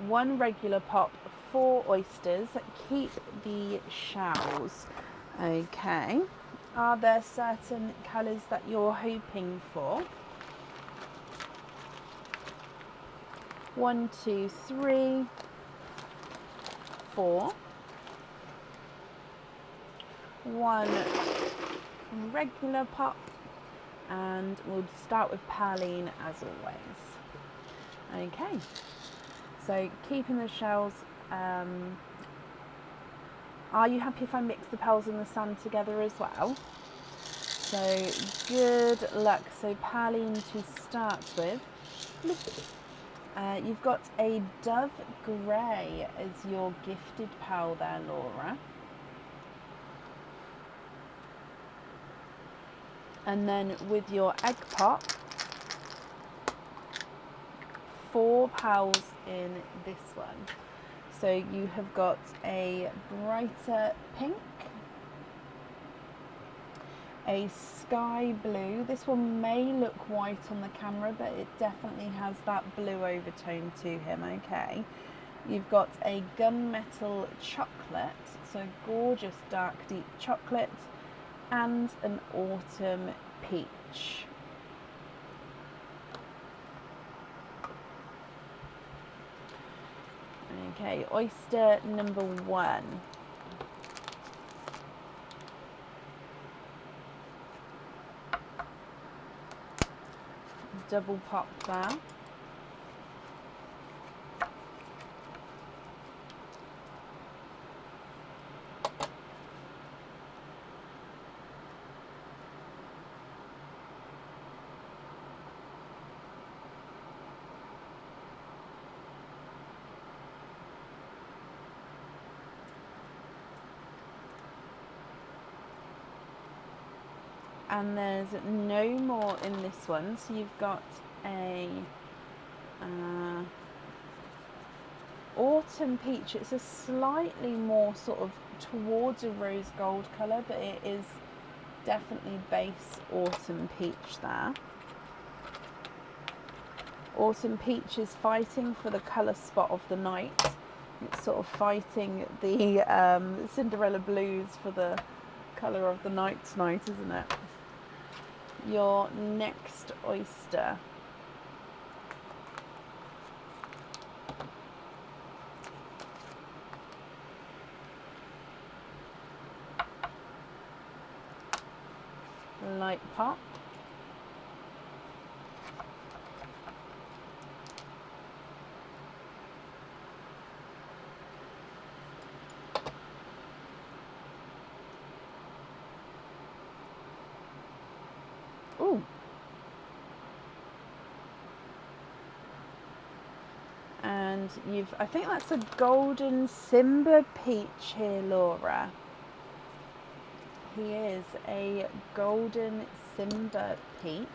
One regular pop, 4 oysters. Keep the shells. Okay. Are there certain colours that you're hoping for? 1, 2, 3, 4. 1 regular pop, and we'll start with Perline as always. Okay. So keeping the shells, are you happy if I mix the pearls and the sand together as well? So good luck. So Perline to start with. You've got a Dove Grey as your gifted pearl there, Laura. And then with your egg pop, 4 pearls in this one. So you have got a brighter pink, a sky blue. This one may look white on the camera, but it definitely has that blue overtone to him, okay? You've got a gunmetal chocolate, so gorgeous dark deep chocolate, and an autumn peach. Okay, oyster number 1. Double pop there. And there's no more in this one, so you've got a autumn peach. It's a slightly more sort of towards a rose gold colour, but it is definitely base autumn peach there. Autumn peach is fighting for the colour spot of the night. It's sort of fighting the Cinderella blues for the colour of the night tonight, isn't it? Your next oyster. Light pop. Ooh. And I think that's a golden Simba peach here, Laura. He is a golden Simba peach.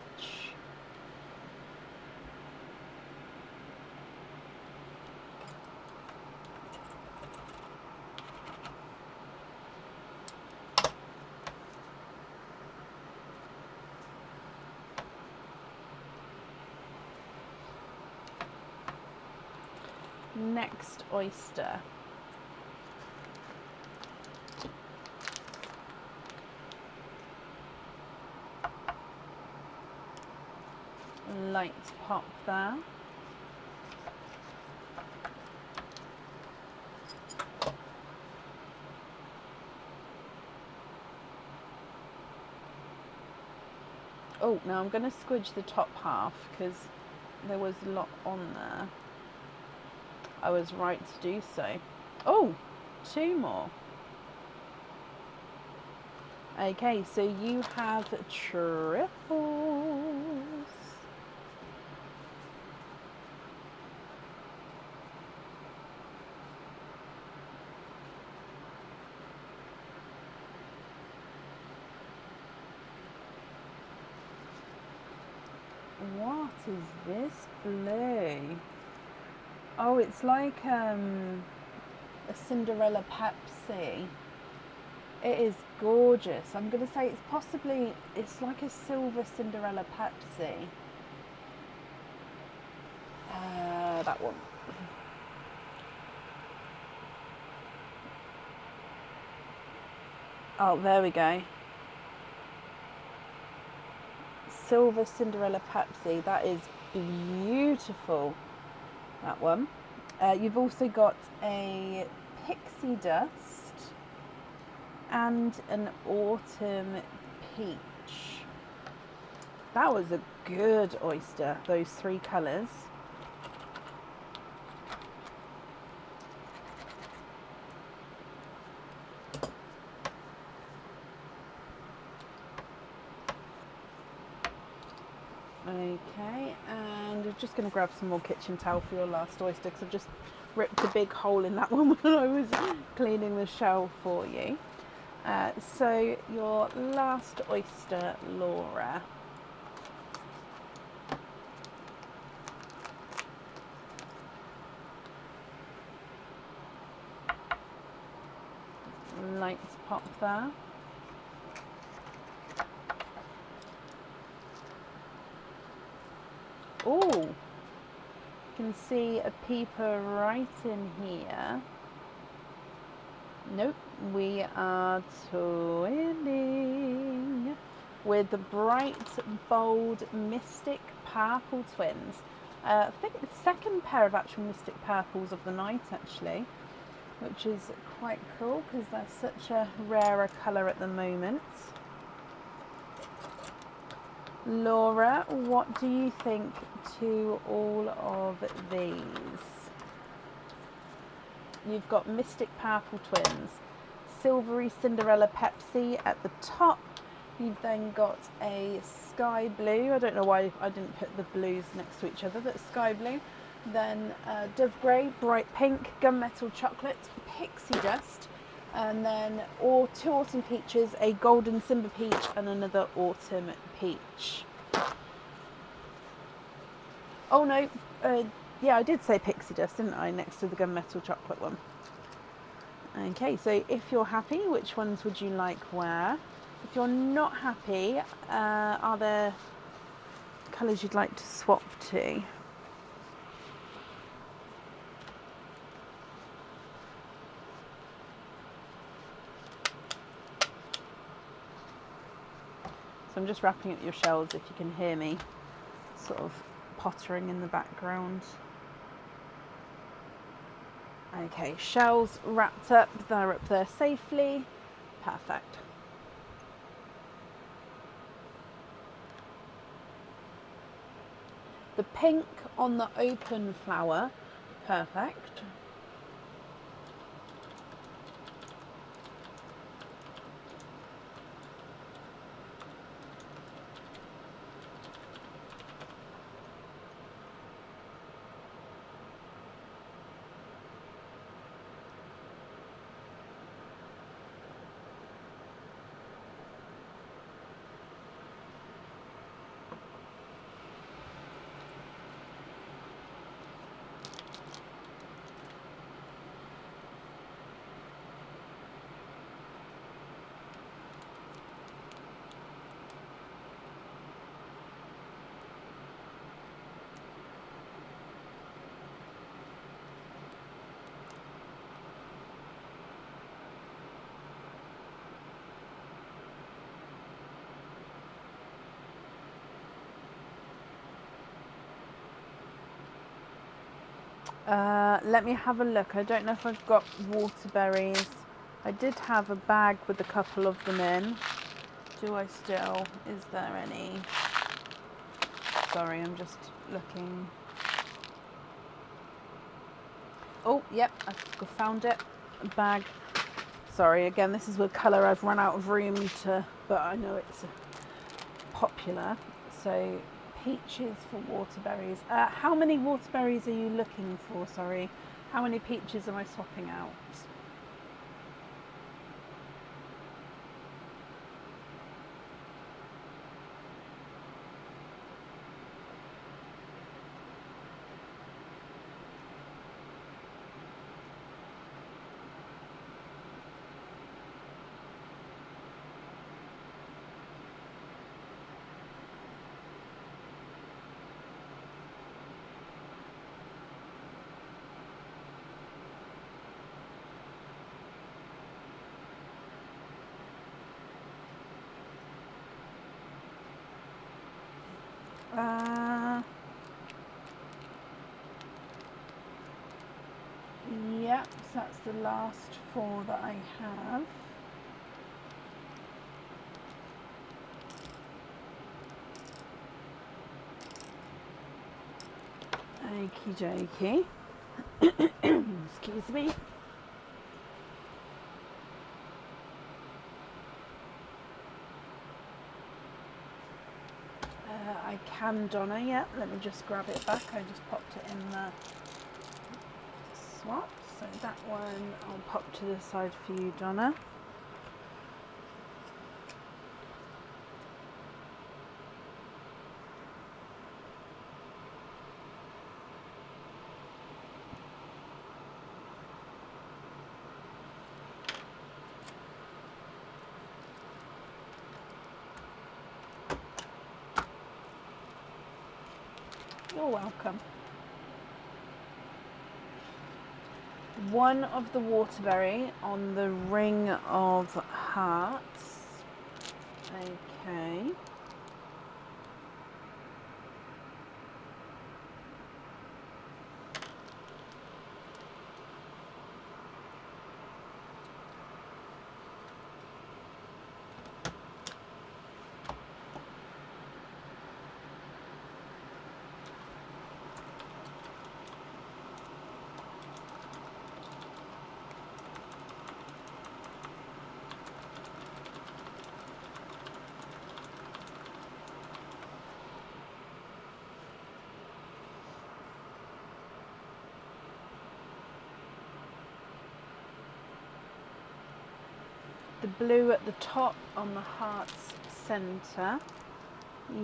Next oyster. Light pop there. Oh, now I'm going to squidge the top half because there was a lot on there. I was right to do so. Oh, two more. Okay, so you have triples. What is this blue? Oh, it's like a Cinderella Pepsi. It is gorgeous. I'm going to say it's like a silver Cinderella Pepsi. That one. Oh, there we go. Silver Cinderella Pepsi. That is beautiful. That one. You've also got a pixie dust and an autumn peach. That was a good oyster, those three colours. Okay, and I'm just going to grab some more kitchen towel for your last oyster because I've just ripped a big hole in that one when I was cleaning the shell for you. So your last oyster, Laura. Lights pop there. Oh, you can see a peeper right in here. Nope, we are twinning with the bright, bold, mystic purple twins. I think the second pair of actual mystic purples of the night, actually, which is quite cool because they're such a rarer colour at the moment. Laura, what do you think to all of these? You've got Mystic Powerful Twins, Silvery Cinderella Pepsi at the top. You've then got a Sky Blue. I don't know why I didn't put the blues next to each other, but Sky Blue. Then Dove Grey, Bright Pink, Gunmetal Chocolate, Pixie Dust, and then two Autumn Peaches, a Golden Simba Peach, and another Autumn Peach. Oh no, yeah, I did say Pixie Dust, didn't I, next to the Gunmetal Chocolate one. Okay, so if you're happy, which ones would you like where? If you're not happy, are there colours you'd like to swap to? So I'm just wrapping up your shells if you can hear me sort of pottering in the background. Okay, shells wrapped up, they're up there safely. Perfect. The pink on the open flower, perfect. Let me have a look. I don't know if I've got waterberries. I did have a bag with a couple of them in. Do I still? Is there any? Sorry, I'm just looking. Oh, yep, I found it. A bag. Sorry, again, this is with colour I've run out of room to, but I know it's popular. So peaches for waterberries. How many waterberries are you looking for? Sorry, how many peaches am I swapping out? Yep, so that's the last 4 that I have. Okie dokie. Excuse me. I can, Donna, yeah. Let me just grab it back. I just popped it in the swap. So that one I'll pop to the side for you, Donna. You're welcome. One of the waterberry on the ring of hearts. Okay. blue at the top on the heart's centre.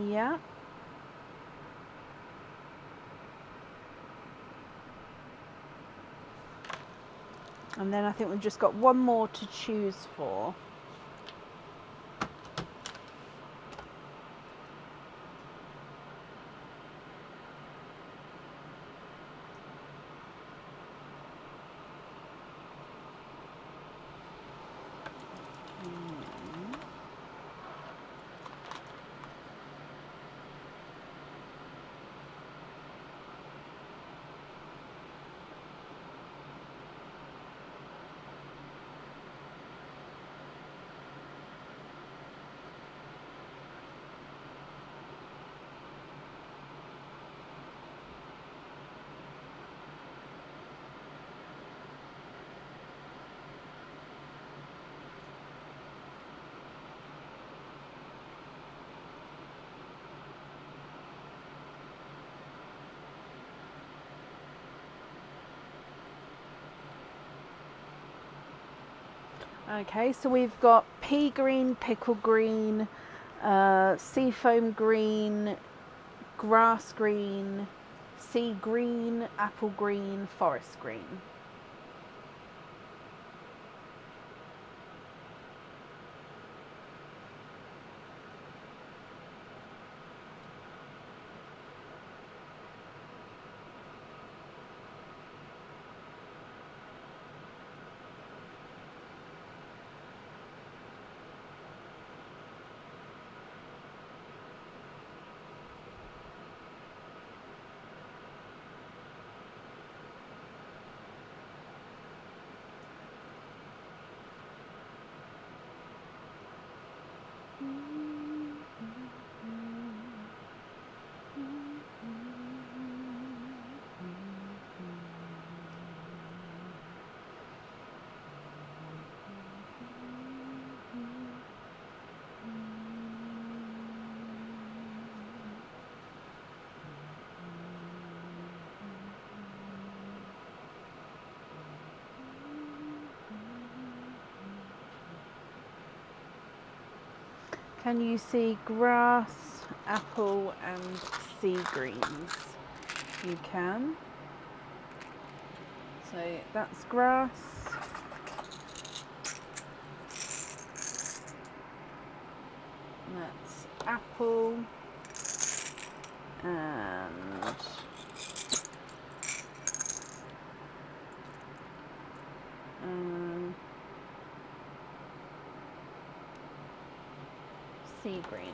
Yeah. And then I think we've just got one more to choose for. Okay, so we've got pea green, pickle green, seafoam green, grass green, sea green, apple green, forest green. Can you see grass, apple and sea greens? You can. So that's grass. And that's apple. And sea green.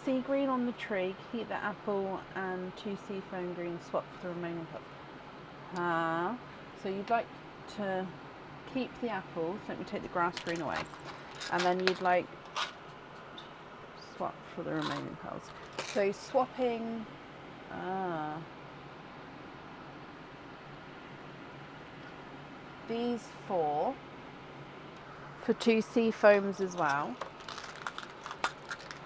Sea green on the tree, keep the apple and 2 seafoam green, swap for the remaining cups. So you'd like to keep the apples. Let me take the grass green away. And then you'd like swap for the remaining pearls. So swapping these four for 2 sea foams as well.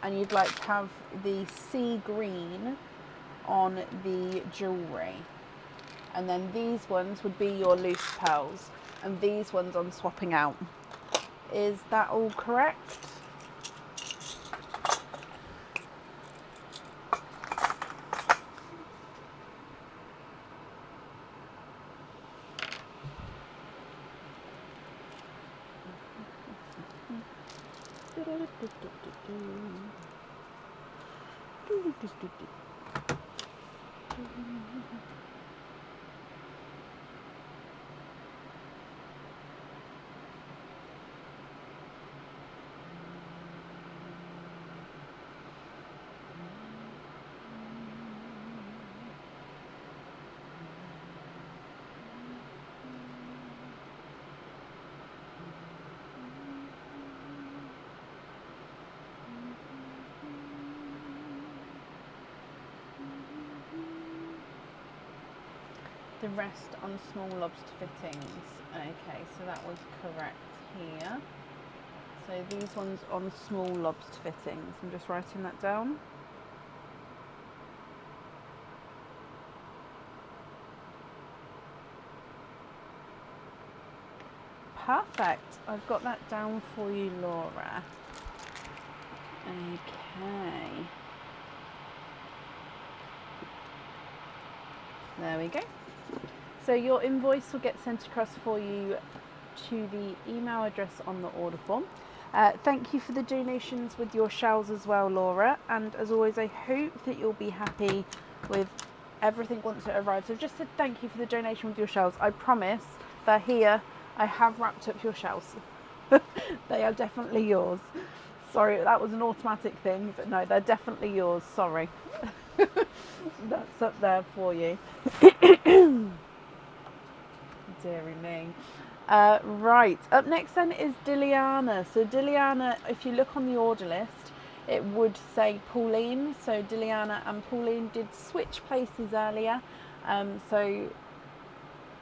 And you'd like to have the sea green on the jewellery. And then these ones would be your loose pearls. And these ones I'm swapping out. Is that all correct? The rest on small lobster fittings. Okay, so that was correct here. So these ones on small lobster fittings. I'm just writing that down. Perfect. I've got that down for you, Laura. Okay. There we go. So your invoice will get sent across for you to the email address on the order form. Thank you for the donations with your shells as well, Laura. And as always, I hope that you'll be happy with everything once it arrives. So just said thank you for the donation with your shells. I promise they're here. I have wrapped up your shells. They are definitely yours. Sorry, that was an automatic thing, but no, they're definitely yours. Sorry. That's up there for you. Deary me. Right, up next then is Diliana. So Diliana, if you look on the order list, it would say Pauline. So Diliana and Pauline did switch places earlier. So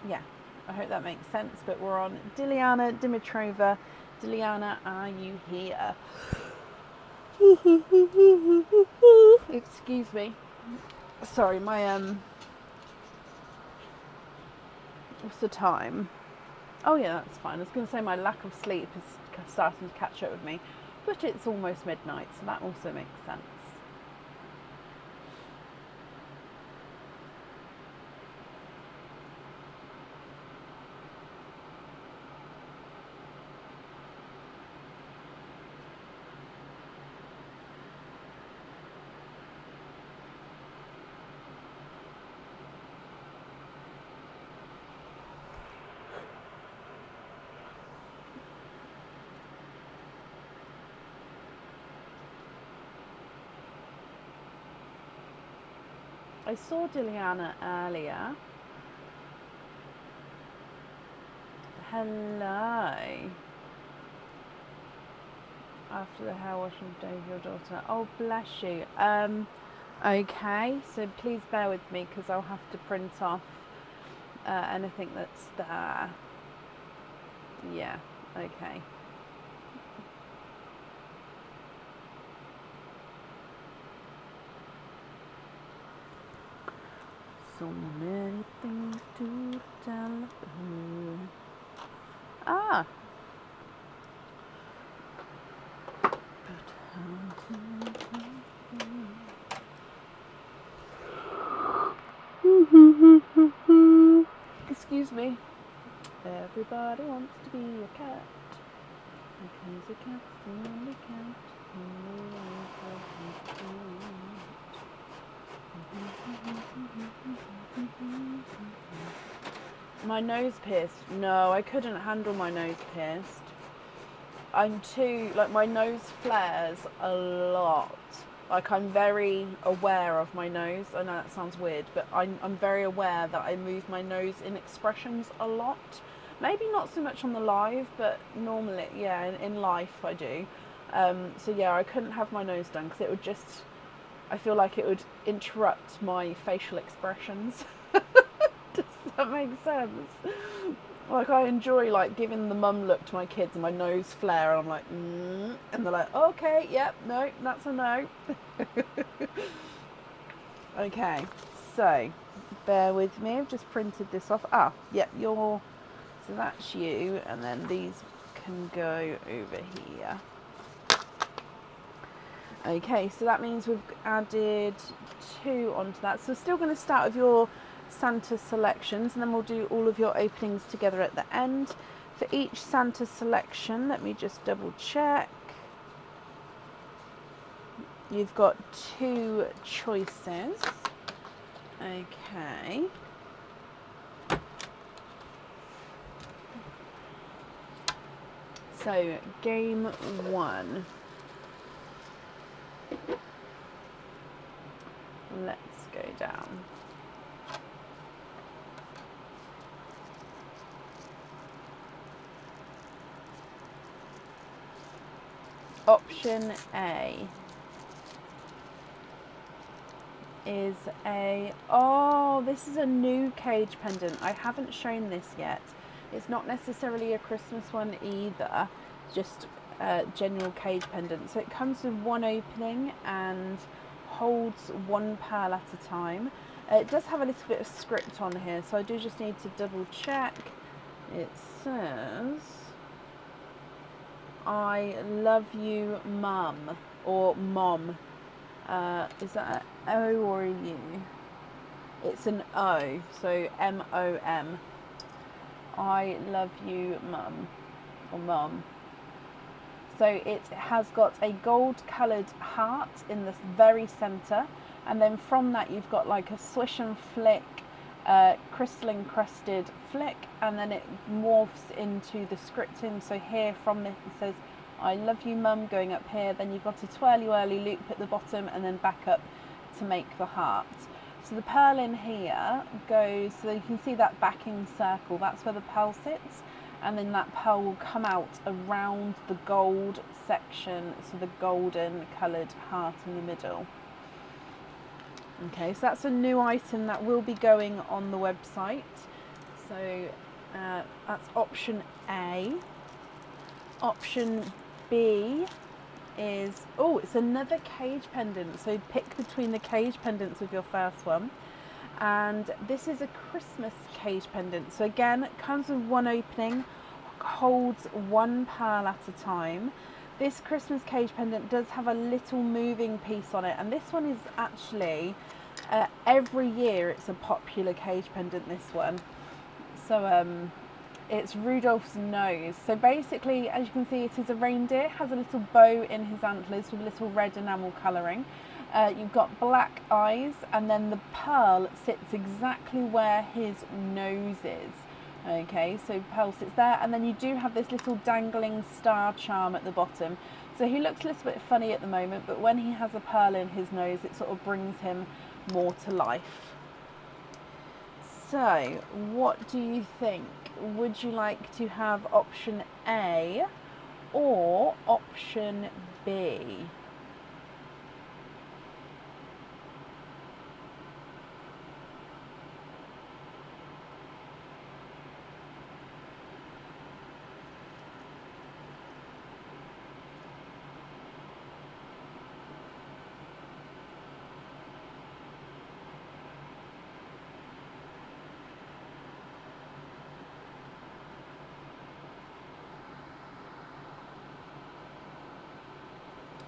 yeah, I hope that makes sense. But we're on Diliana Dimitrova. Diliana, are you here? Excuse me. Sorry, my what's the time? Oh yeah, that's fine. I was going to say my lack of sleep is starting to catch up with me, but it's almost midnight, so that also makes sense. I saw Diliana earlier. Hello. After the hair wash of Dave, your daughter. Oh, bless you. Okay, so please bear with me because I'll have to print off anything that's there. Yeah, okay. So many things to tell her. Ah. Excuse me. Everybody wants to be a cat. Because a cat's the only cat. My nose pierced? No, I couldn't handle my nose pierced. I'm too, like, my nose flares a lot. Like, I'm very aware of my nose. I know that sounds weird, but I'm very aware that I move my nose in expressions a lot. Maybe not so much on the live, but normally, yeah, in life I do. So yeah, I couldn't have my nose done because it would just, I feel like it would interrupt my facial expressions. Does that make sense? Like, I enjoy like giving the mum look to my kids and my nose flare and I'm like, and they're like, okay, yep, no, that's a no. Okay, so bear with me. I've just printed this off. Yep, so that's you, and then these can go over here. Okay, so that means we've added 2 onto that. So we're still going to start with your Santa selections, and then we'll do all of your openings together at the end. For each Santa selection, let me just double check. You've got 2 choices. Okay. So, game 1. Let's go down. Option A is this is a new cage pendant. I haven't shown this yet. It's not necessarily a Christmas one either, just a general cage pendant. So it comes with 1 opening and holds 1 pearl at a time. It does have a little bit of script on here, so I do just need to double check. It says, I love you, mum, or mom. Is that an O or a U? It's an O, so M-O-M. I love you, mum, or mum. So it has got a gold coloured heart in the very centre, and then from that you've got like a swish and flick, crystal encrusted flick, and then it morphs into the scripting. So here from this it says, I love you, mum, going up here. Then you've got a twirly whirly loop at the bottom and then back up to make the heart. So the pearl in here goes, so you can see that backing circle, that's where the pearl sits. And then that pearl will come out around the gold section, so the golden coloured heart in the middle. Okay, so that's a new item that will be going on the website. So that's option A. Option B is, it's another cage pendant. So pick between the cage pendants with your first one. And this is a Christmas cage pendant. So again, it comes with 1 opening, holds 1 pearl at a time. This Christmas cage pendant does have a little moving piece on it, and this one is actually, every year it's a popular cage pendant, this one. So it's Rudolph's nose. So basically, as you can see, it is a reindeer, has a little bow in his antlers with a little red enamel colouring. You've got black eyes, and then the pearl sits exactly where his nose is. Okay, so pearl sits there, and then you do have this little dangling star charm at the bottom. So he looks a little bit funny at the moment, but when he has a pearl in his nose, it sort of brings him more to life. So, what do you think? Would you like to have option A or option B?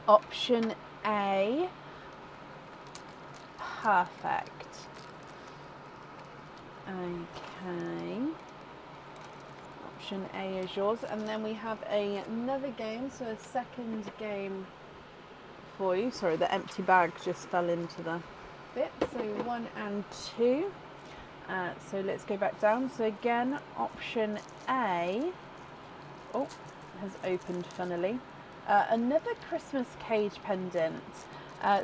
Option A. Perfect. Okay. Option A is yours. And then we have another game, so a second game for you. Sorry, the empty bag just fell into the bit. So 1 and 2. So let's go back down. So again, option A. Has opened funnily. Another Christmas cage pendant.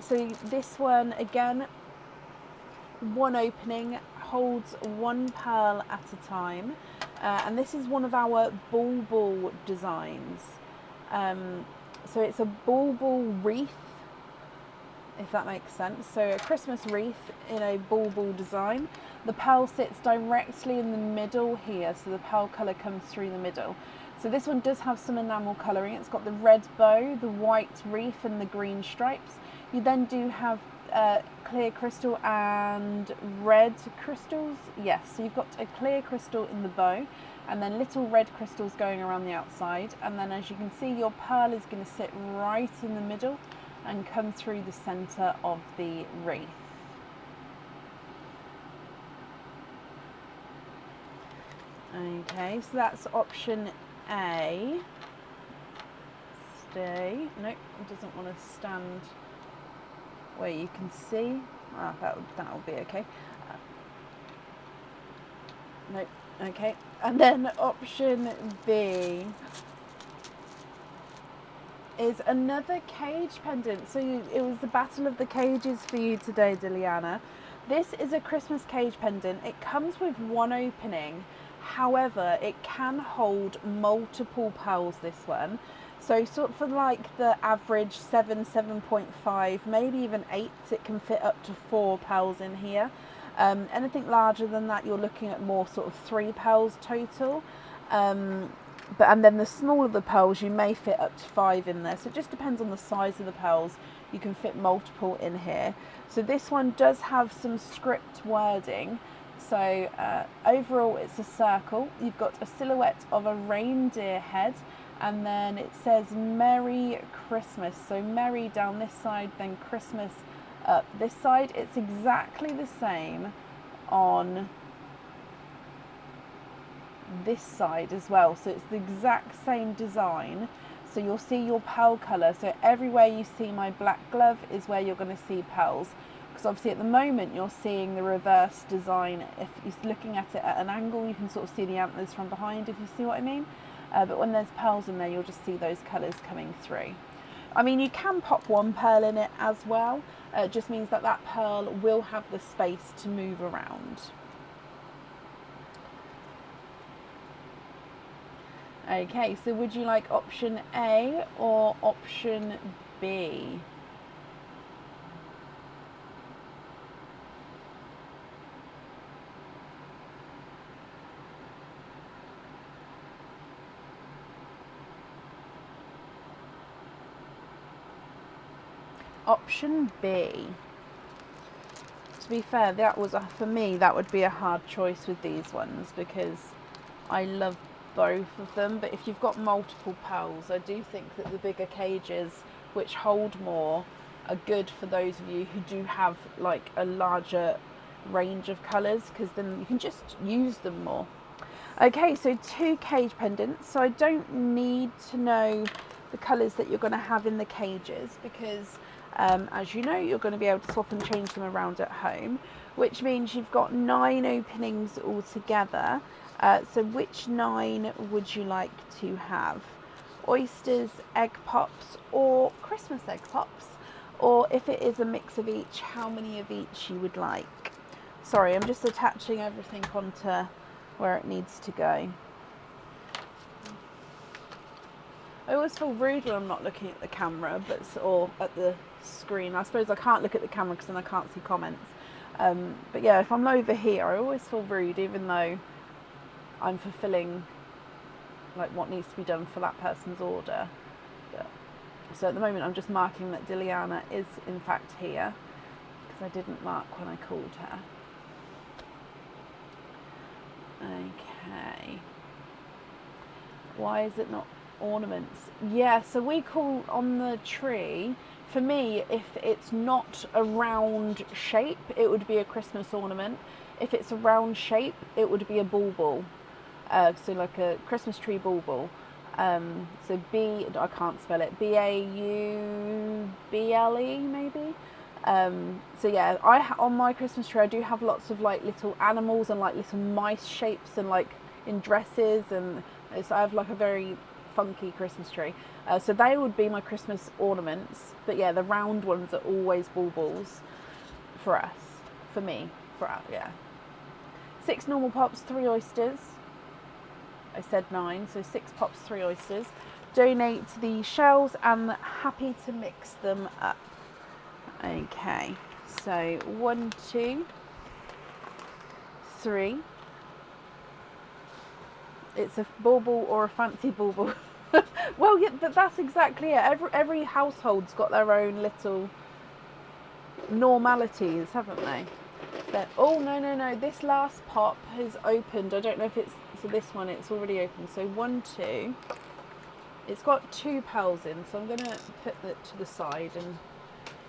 So this one, again, one opening, holds one pearl at a time. And this is one of our bulbul designs. So it's a bulbul wreath, if that makes sense. So a Christmas wreath in a bulbul design. The pearl sits directly in the middle here, so the pearl colour comes through the middle. So this one does have some enamel colouring. It's got the red bow, the white wreath and the green stripes. You then do have clear crystal and red crystals. Yes, so you've got a clear crystal in the bow and then little red crystals going around the outside. And then as you can see, your pearl is going to sit right in the middle and come through the centre of the wreath. Okay, so that's option A. Stay. Nope, it doesn't want to stand where you can see. That'll be okay. Nope. Okay, and then option B is another cage pendant. So it was the battle of the cages for you today, Diliana. This is a Christmas cage pendant. It comes with one opening. However, it can hold multiple pearls, this one. So sort of for like the average 7.5, maybe even 8, it can fit up to 4 pearls in here. Anything larger than that, you're looking at more sort of 3 pearls total. And then the smaller the pearls, you may fit up to 5 in there. So it just depends on the size of the pearls. You can fit multiple in here. So this one does have some script wording. So overall it's a circle. You've got a silhouette of a reindeer head, and then it says Merry Christmas. So Merry down this side, then Christmas up this side. It's exactly the same on this side as well. So it's the exact same design. So you'll see your pearl colour. So everywhere you see my black glove is where you're going to see pearls. Because obviously at the moment you're seeing the reverse design. If you're looking at it at an angle, you can sort of see the antlers from behind, if you see what I mean. But when there's pearls in there, you'll just see those colours coming through. I mean, you can pop one pearl in it as well. It just means that that pearl will have the space to move around. Okay, so would you like option A or option B? Option B. To be fair, that was for me, that would be a hard choice with these ones because I love both of them. But if you've got multiple pearls, I do think that the bigger cages, which hold more, are good for those of you who do have like a larger range of colours, because then you can just use them more. Okay, so 2 cage pendants. So I don't need to know the colours that you're going to have in the cages because as you know, you're going to be able to swap and change them around at home, which means you've got 9 openings altogether. So which 9 would you like to have? Oysters, egg pops, or Christmas egg pops? Or if it is a mix of each, how many of each you would like? Sorry, I'm just attaching everything onto where it needs to go. I always feel rude when I'm not looking at the camera, or at the screen. I suppose I can't look at the camera because then I can't see comments. But yeah, if I'm over here, I always feel rude, even though I'm fulfilling like what needs to be done for that person's order. So at the moment, I'm just marking that Diliana is in fact here because I didn't mark when I called her. Okay. Why is it not ornaments? Yeah, so we call on the tree, for me, if it's not a round shape, it would be a Christmas ornament. If it's a round shape, it would be a bulbul. So like a Christmas tree bulbul. So I can't spell it, B-A-U-B-L-E maybe. So yeah, on my Christmas tree I do have lots of like little animals and like little mice shapes and like in dresses, and so I have like a very funky Christmas tree. So they would be my Christmas ornaments. But yeah, the round ones are always baubles for us, for me, for us, yeah. 6 normal pops, 3 oysters. I said 9, so 6 pops, 3 oysters. Donate the shells and happy to mix them up. Okay, so 1, 2, 3. It's a bauble or a fancy bauble. Well, yeah, that's exactly it. Every household's got their own little normalities, haven't they? But, oh, no. This last pop has opened. I don't know if it's... So this one, it's already open. So 1, 2. It's got 2 pals in. So I'm going to put that to the side and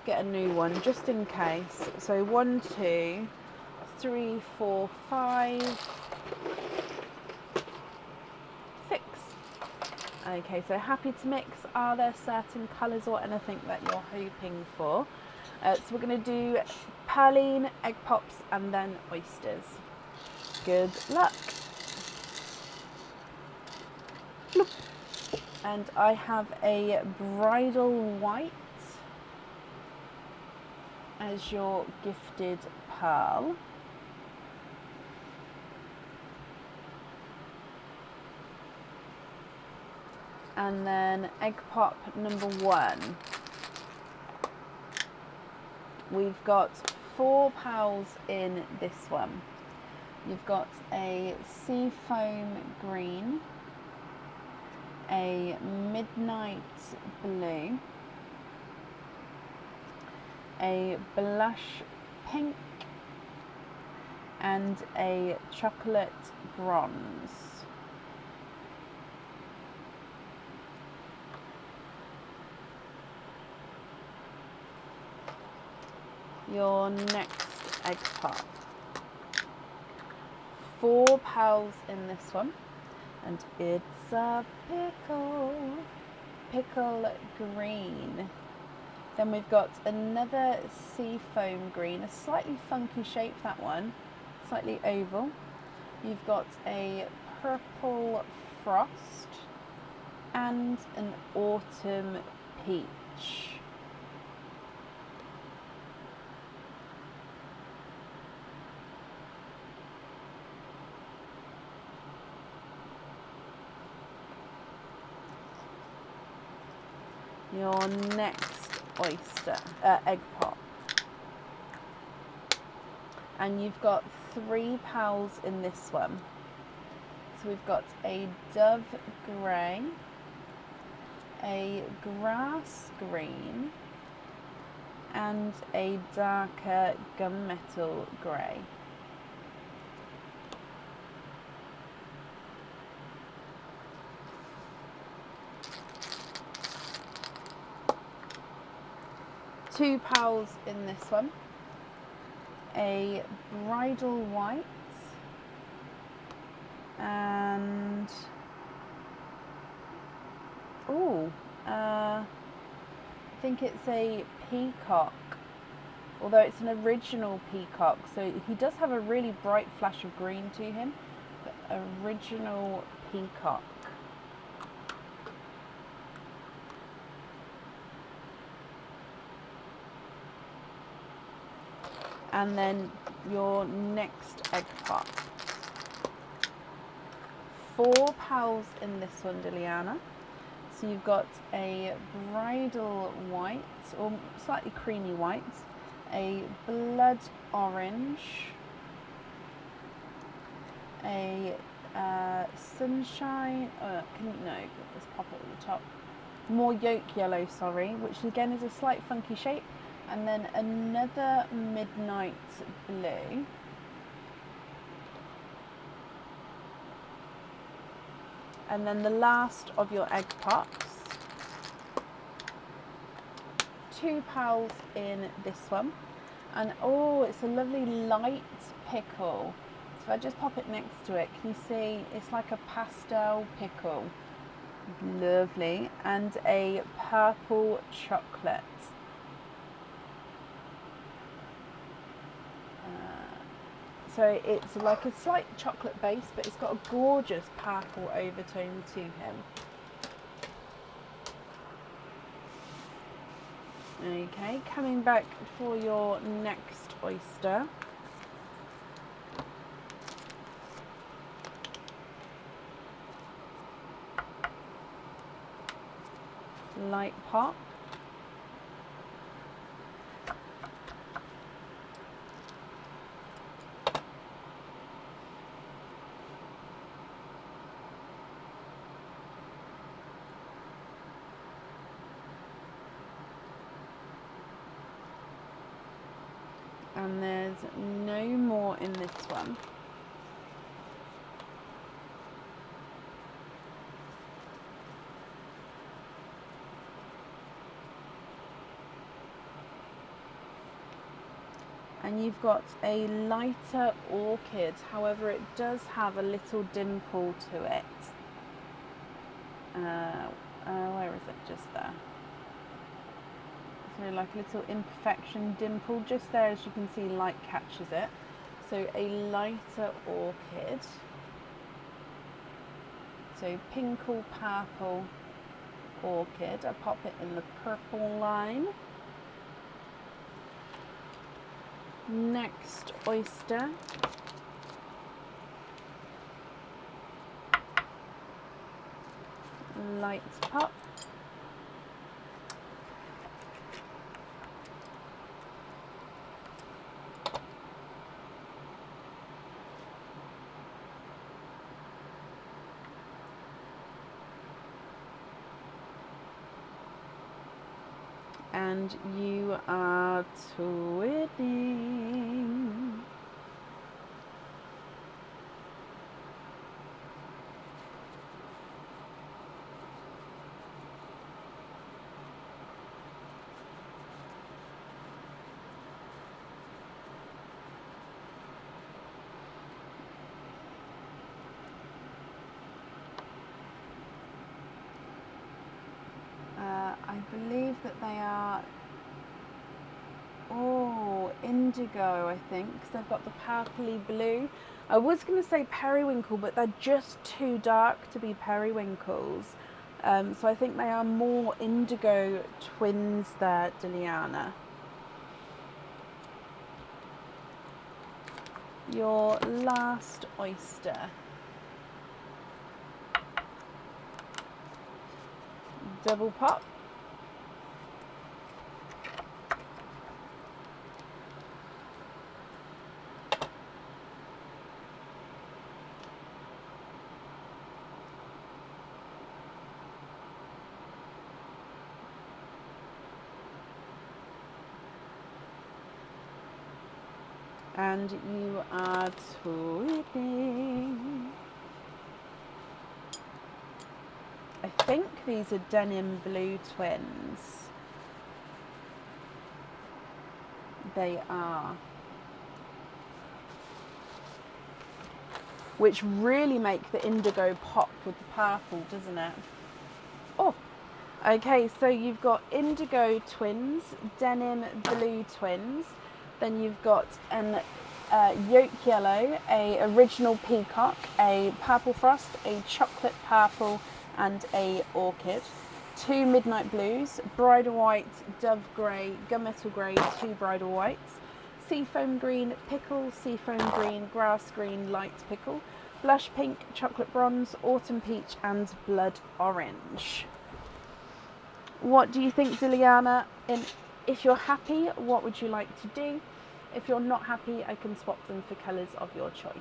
get a new one just in case. So 1, 2, 3, 4, 5... 6. Okay, so happy to mix. Are there certain colours or anything that you're hoping for? So we're going to do praline, egg pops, and then oysters. Good luck. And I have a bridal white as your gifted pearl. And then egg pop number 1. We've got 4 pals in this one. You've got a seafoam green, a midnight blue, a blush pink, and a chocolate bronze. Your next egg pop. 4 pals in this one, and it's a pickle green. Then we've got another seafoam green, a slightly funky shape, that one, slightly oval. You've got a purple frost and an autumn peach. Your next egg pop. And you've got 3 pals in this one. So we've got a dove grey, a grass green, and a darker gunmetal grey. Two pals in this one, a bridal white, and I think it's a peacock, although it's an original peacock, so he does have a really bright flash of green to him, but original peacock. And then your next egg pop. 4 pals in this one, Liliana. So you've got a bridal white, or slightly creamy white, a blood orange, a sunshine, let's pop it at the top. More yolk yellow, sorry, which again is a slight funky shape. And then another midnight blue. And then the last of your egg pops. 2 pals in this one. And it's a lovely light pickle. So if I just pop it next to it, can you see it's like a pastel pickle? Lovely. And a purple chocolate. So it's like a slight chocolate base, but it's got a gorgeous purple overtone to him. Okay, coming back for your next oyster. Light pop. And there's no more in this one. And you've got a lighter orchid, however it does have a little dimple to it. Where is it? Just there. So like a little imperfection dimple just there, as you can see, light catches it. So a lighter orchid. So pink or purple orchid. I pop it in the purple line. Next oyster. Light pop. And you are twinning. I believe that they are indigo, I think, because they've got the purpley blue. I was going to say periwinkle, but they're just too dark to be periwinkles. So I think they are more indigo twins there, Diliana. Your last oyster. Double pop. And you are twinning. I think these are denim blue twins. They are. Which really make the indigo pop with the purple, doesn't it? Oh, okay, so you've got indigo twins, denim blue twins. Then you've got an yolk yellow, a original peacock, a purple frost, a chocolate purple, and a orchid. Two midnight blues, bridal white, dove grey, gunmetal grey, two bridal whites. Seafoam green pickle, seafoam green, grass green, light pickle. Blush pink, chocolate bronze, autumn peach, and blood orange. What do you think, Diliana? If you're happy, what would you like to do? If you're not happy, I can swap them for colours of your choice.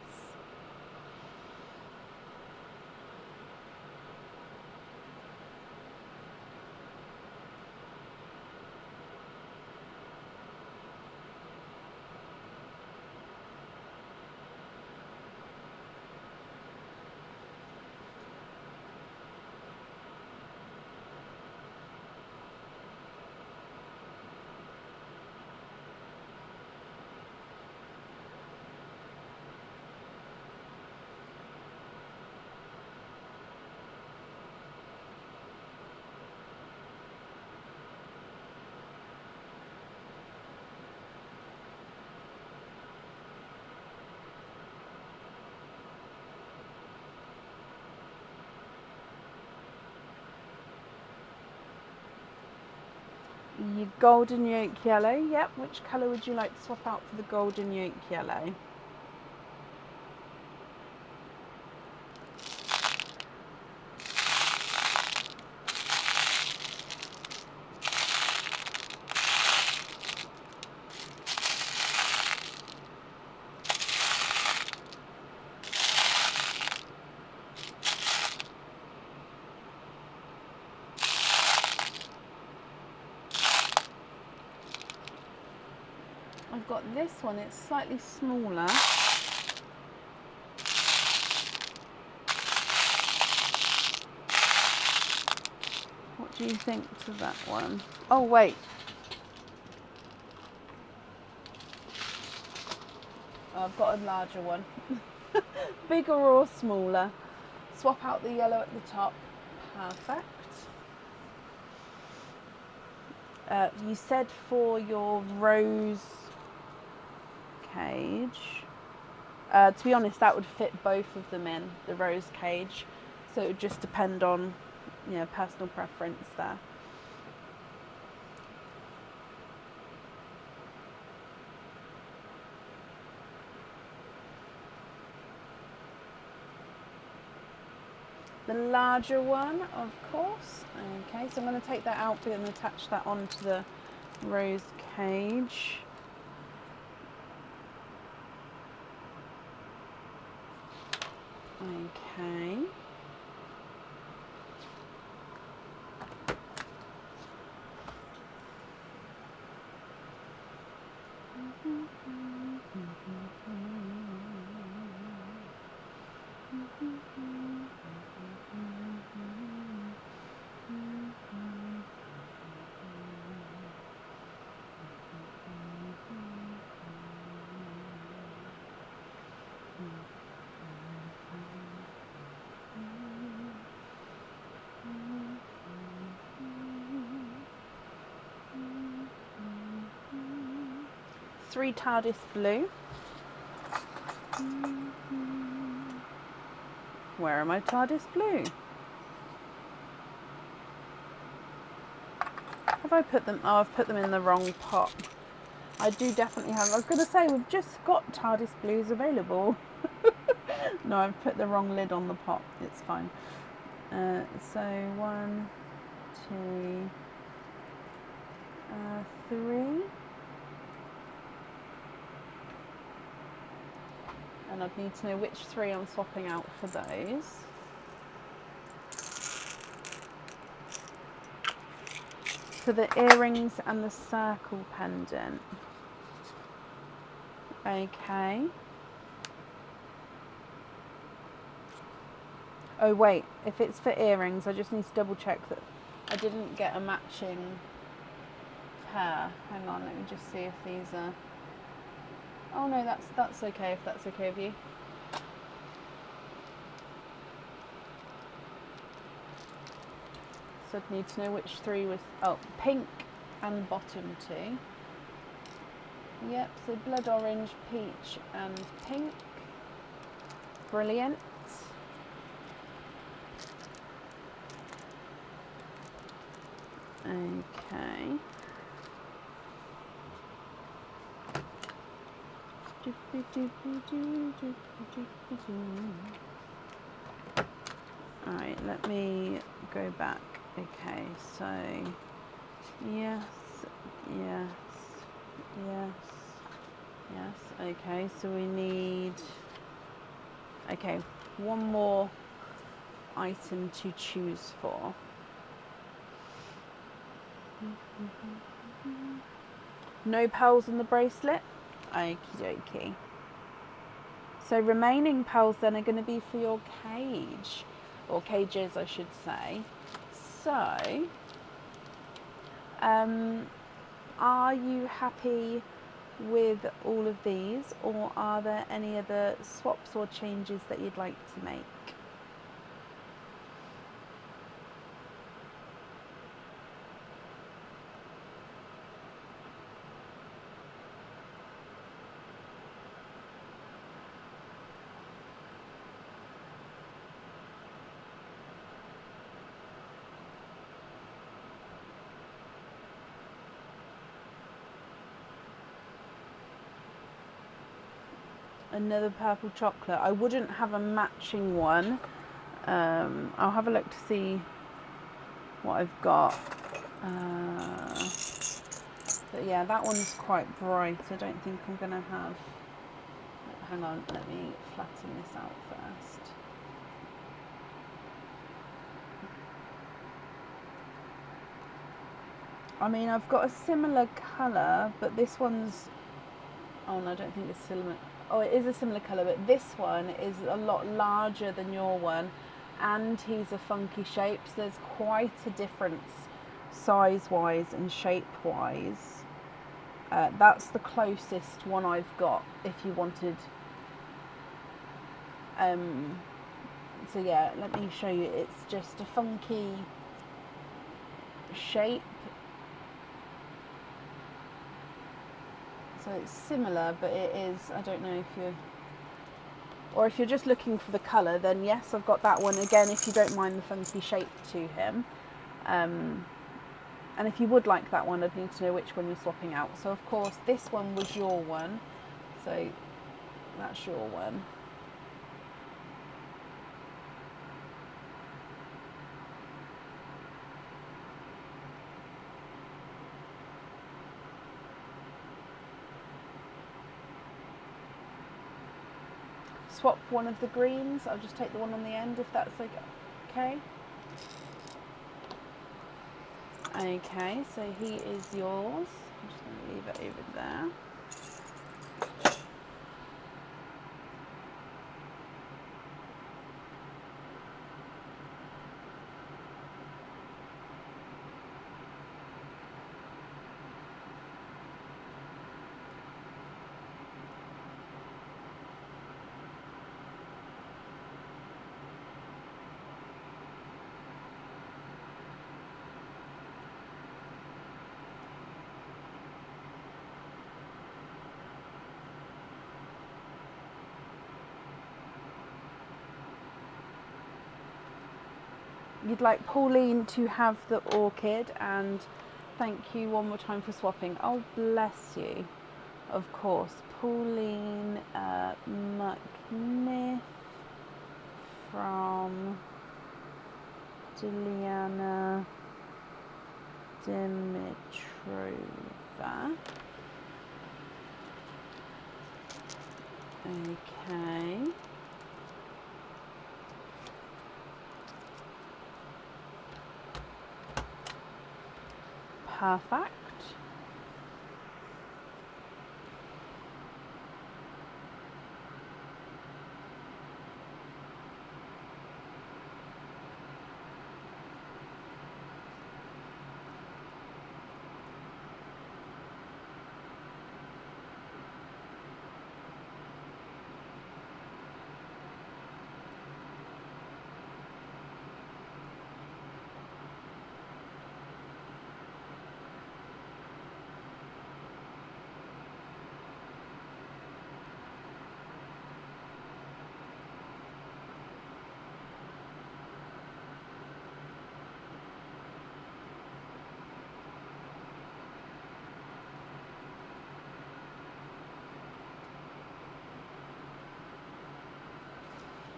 Your golden yolk yellow, yep. Which colour would you like to swap out for the golden yolk yellow? I've got this one, it's slightly smaller. What do you think to that one? Oh wait. Oh, I've got a larger one. Bigger or smaller? Swap out the yellow at the top. Perfect. You said for your rose cage, to be honest, that would fit both of them in the rose cage, so it would just depend on, you know, personal preference there. The larger one, of course. Okay, so I'm going to take that out and attach that onto the rose cage. Okay. Three TARDIS blue. Where are my TARDIS blue? Have I put them? Oh, I've put them in the wrong pot. I do definitely have. I was going to say, we've just got TARDIS blues available. No, I've put the wrong lid on the pot. It's fine. So 1, 2, 3. And I'd need to know which 3 I'm swapping out for those. For the earrings and the circle pendant. Okay. Oh wait, if it's for earrings, I just need to double check that I didn't get a matching pair. Hang on, let me just see if these are... Oh no, that's okay, if that's okay with you. So I'd need to know which 3 was... Oh, pink and bottom 2. Yep, so blood orange, peach and pink. Brilliant. Okay. Alright, let me go back. Okay, so yes, yes, yes, yes. Okay, so we need, okay, one more item to choose for. No pearls in the bracelet? Okie dokie. So remaining pearls then are going to be for your cage, or cages I should say. So, are you happy with all of these, or are there any other swaps or changes that you'd like to make? Another purple chocolate. I wouldn't have a matching one. I'll have a look to see what I've got. But yeah, that one's quite bright. I don't think I'm going to have... Hang on, let me flatten this out first. I mean, I've got a similar colour, but this one's... Oh no, I don't think it's similar. Oh, it is a similar colour, but this one is a lot larger than your one, and he's a funky shape, so there's quite a difference size-wise and shape-wise. That's the closest one I've got, if you wanted. So yeah, let me show you. It's just a funky shape. So it's similar, but it is, I don't know if you're, or if you're just looking for the colour, then yes, I've got that one. Again, if you don't mind the funky shape to him. And if you would like that one, I'd need to know which one you're swapping out. So of course, this one was your one. So that's your one. Swap one of the greens. I'll just take the one on the end if that's okay. Okay, so he is yours. I'm just going to leave it over there. You'd like Pauline to have the orchid, and thank you one more time for swapping. Oh, bless you. Of course, Pauline McNiff from Diliana Dimitrova. Okay. Perfect.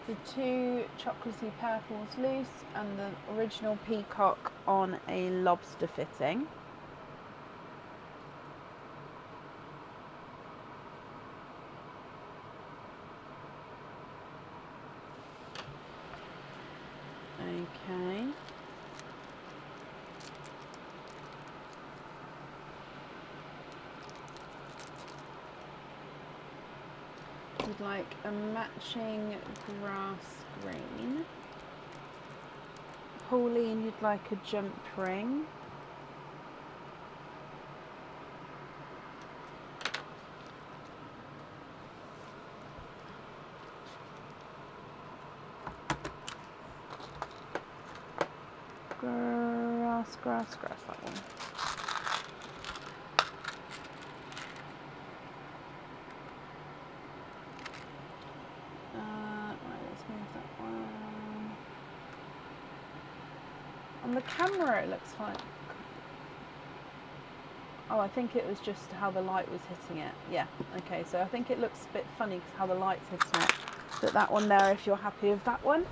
The two chocolatey purples loose and the original peacock on a lobster fitting. Okay. You'd like a matching grass green. Pauline, you'd like a jump ring. Grass, that one. Right, let's move that one. On the camera it looks like Oh, I think it was just how the light was hitting it. Yeah, okay, so I think it looks a bit funny because how the light's hitting it. But that one there, if you're happy with that one.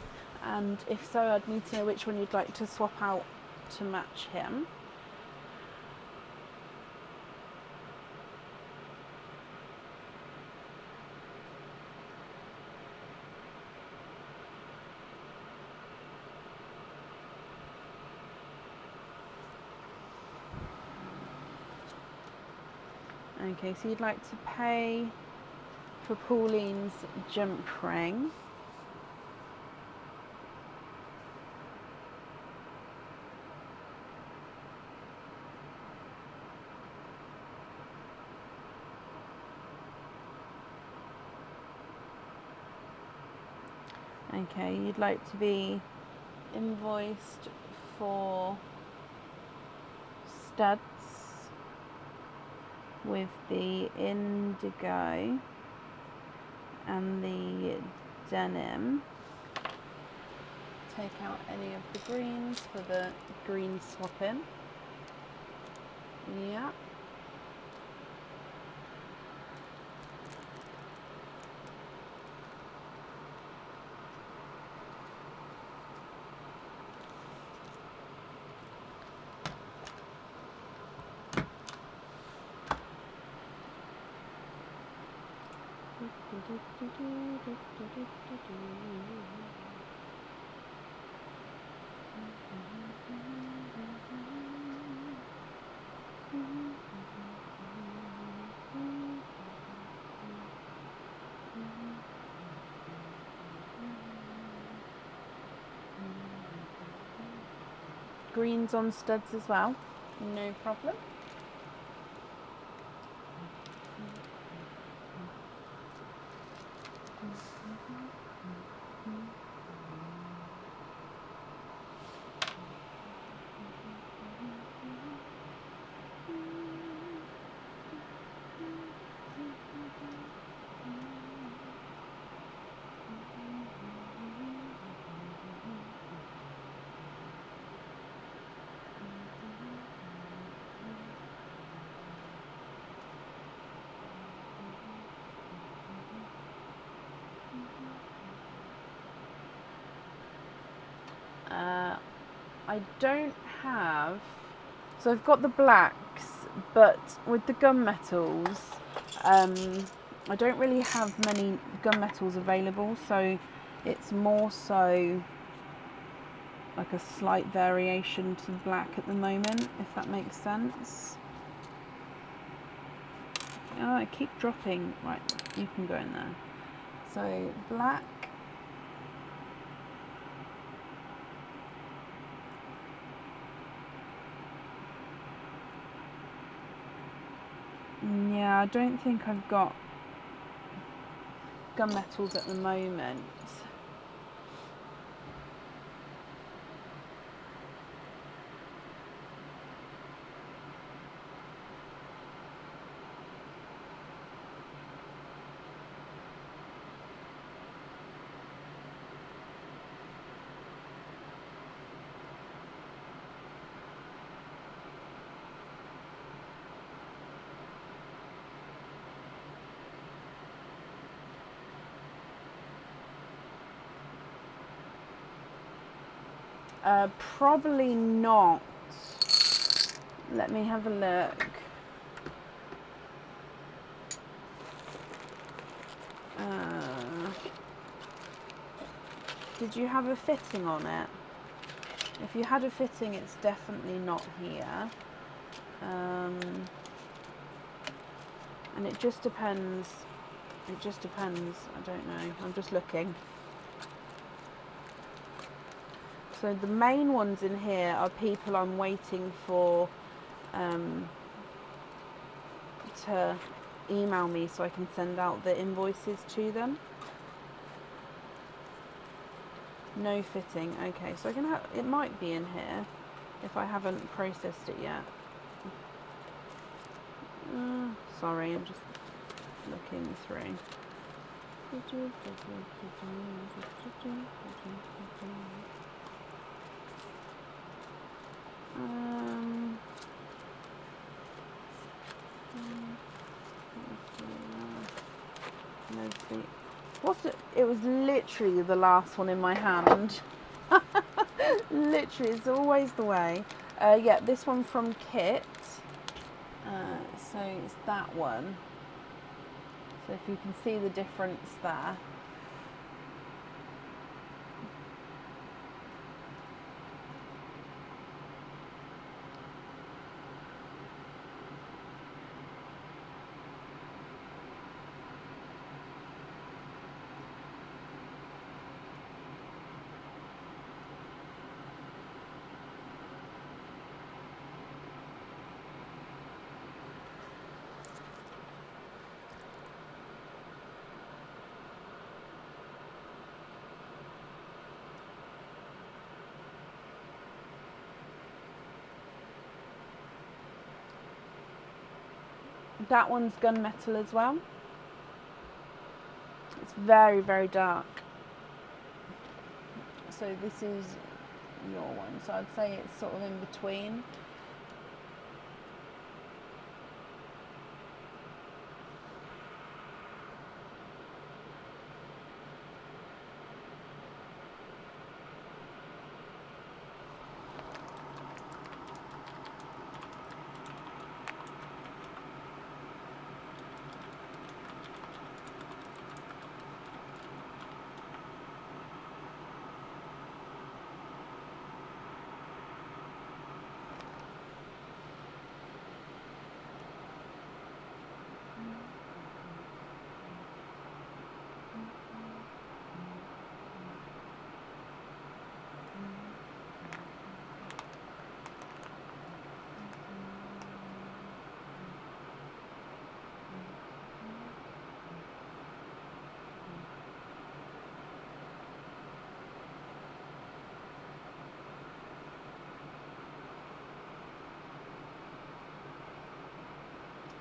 And if so, I'd need to know which one you'd like to swap out to match him. Okay, so you'd like to pay for Pauline's jump ring. Okay, you'd like to be invoiced for studs with the indigo and the denim. Take out any of the greens for the green swap in. Yeah. Greens on studs as well, no problem. I don't have, so I've got the blacks, but with the gunmetals, I don't really have many gunmetals available, so it's more so like a slight variation to black at the moment, if that makes sense. Oh, I keep dropping. Right, you can go in there. So black. Yeah, I don't think I've got gunmetals at the moment. Probably not. Let me have a look. Did you have a fitting on it? If you had a fitting, it's definitely not here. And it just depends. It just depends. I don't know. I'm just looking. So the main ones in here are people I'm waiting for to email me so I can send out the invoices to them. No fitting. Okay, so I can have, it might be in here if I haven't processed it yet. Sorry, I'm just looking through. No sweet. What's it? It was literally the last one in my hand. Literally, it's always the way. Yeah, this one from Kit. So it's that one. So if you can see the difference there. That one's gunmetal as well. It's very, very dark. So this is your one. So I'd say it's sort of in between.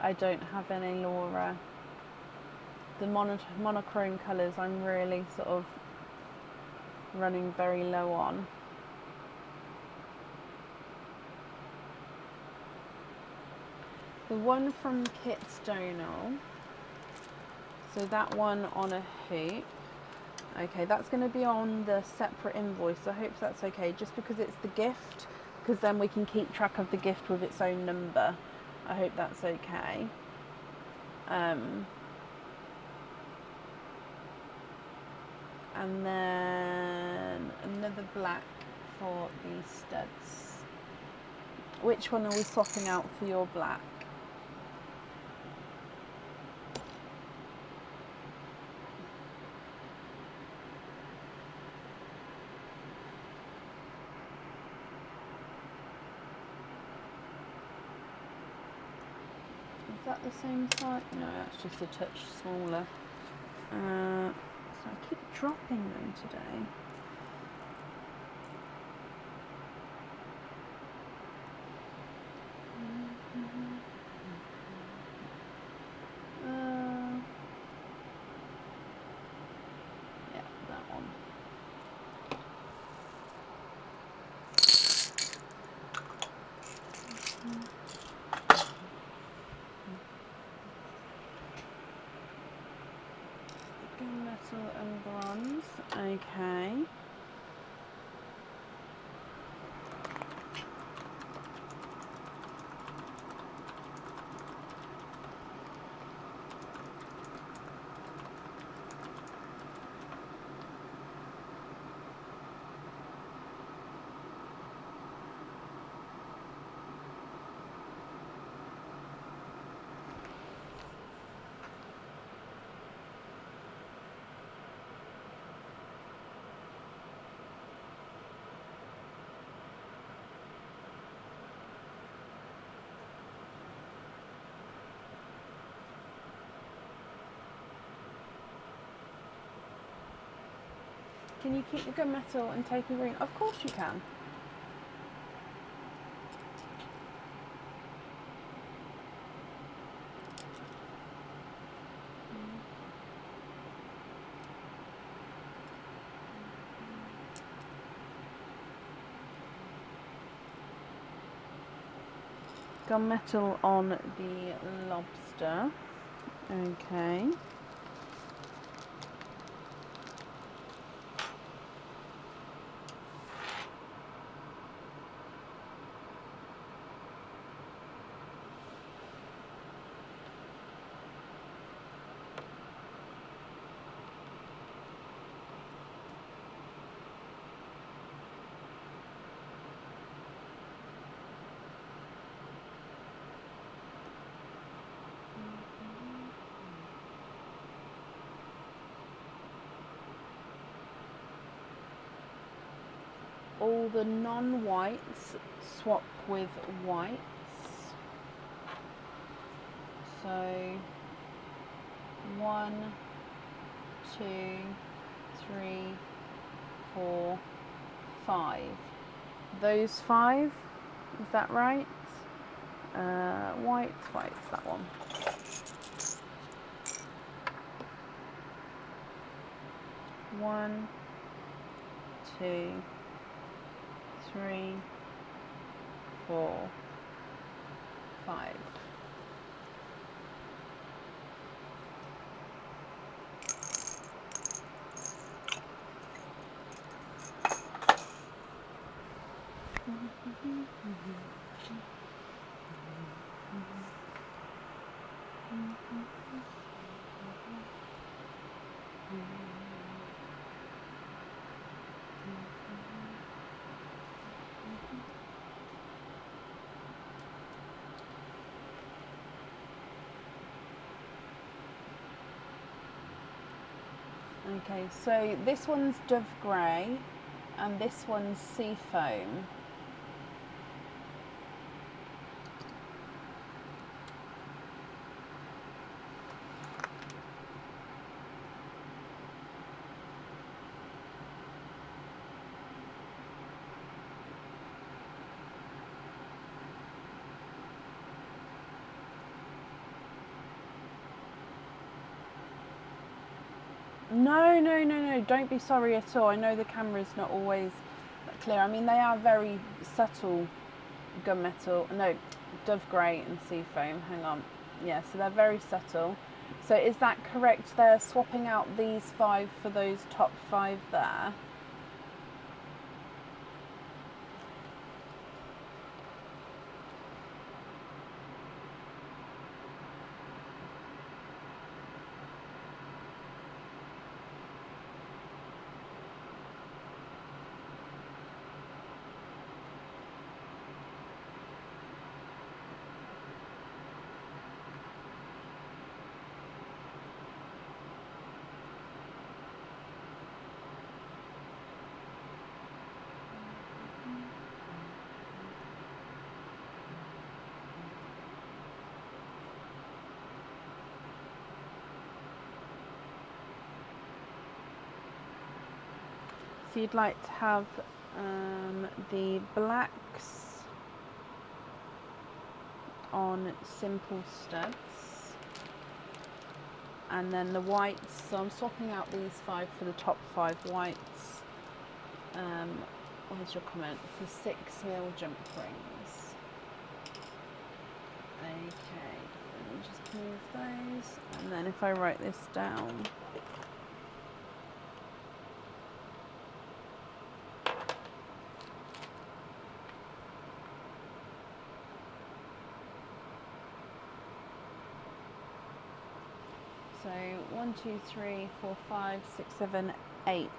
I don't have any Laura. The monochrome colours I'm really sort of running very low on. The one from Kit Stonal, so that one on a hoop. Okay, that's going to be on the separate invoice. I hope that's okay, just because it's the gift, because then we can keep track of the gift with its own number. I hope that's okay. And then another black for the studs. Which one are we swapping out for your black? Is that the same size? No, that's just a touch smaller. So I keep dropping them today. Yeah, that one. Metal and bronze. Okay. Can you keep the gunmetal and take a green? Of course you can. Gunmetal on the lobster. Okay. all the non-whites swap with whites. So 1, 2, 3, 4, 5. Those 5, is that right? Whites, that one. One, 2, 3, 4, 5. Okay, so this one's Dove Grey and this one's Sea Foam. No, don't be sorry at all. I know the camera's not always clear. I mean, they are very subtle gunmetal, no, Dove Grey and Sea Foam, hang on. Yeah, so they're very subtle. So is that correct? They're swapping out these 5 for those top 5 there. So you'd like to have the blacks on simple studs and then the whites, so I'm swapping out these 5 for the top 5 whites. What is your comment? For 6mm jump rings. Okay, let me just move those, and then if I write this down, so 1, 2, 3, 4, 5, 6, 7, 8.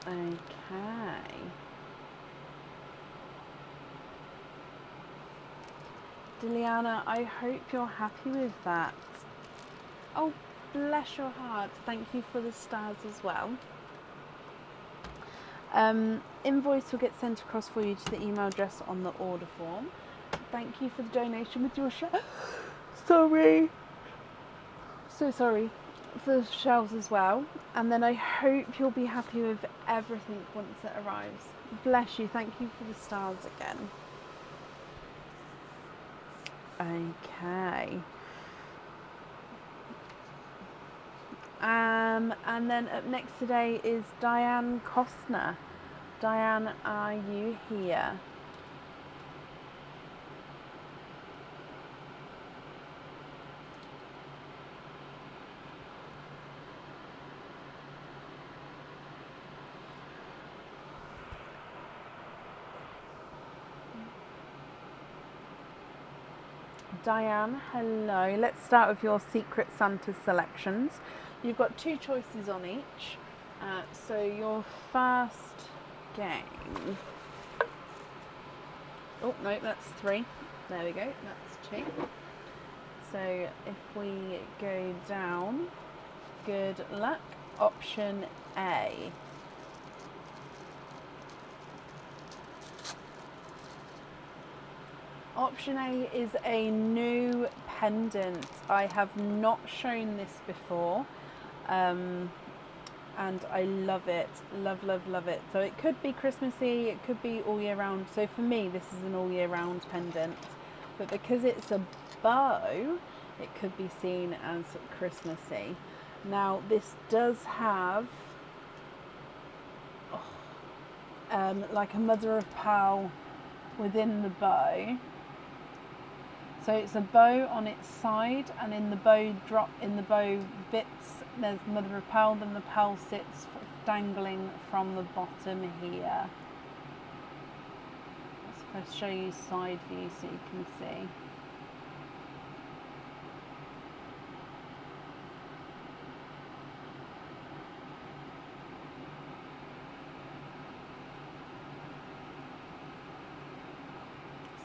Okay. Diliana, I hope you're happy with that. Oh, bless your heart. Thank you for the stars as well. Invoice will get sent across for you to the email address on the order form. Thank you for the donation with your sorry. So sorry. For the shelves as well. And then I hope you'll be happy with everything once it arrives. Bless you. Thank you for the stars again. Okay. And then up next today is Diane Costner. Diane, are you here? Diane, hello. Let's start with your Secret Santa selections. You've got 2 choices on each. So your first game Oh no, that's 3. There we go, that's 2. So if we go down, good luck. Option A. Option A is a new pendant. I have not shown this before, and I love it. Love, love, love it. So it could be Christmassy, it could be all year round. So for me, this is an all year round pendant. But because it's a bow, it could be seen as Christmassy. Now, this does have like a mother of pearl within the bow. So it's a bow on its side, and in the bow bits, there's mother of pearl. Then the pearl sits dangling from the bottom here. So if I show you side view so you can see.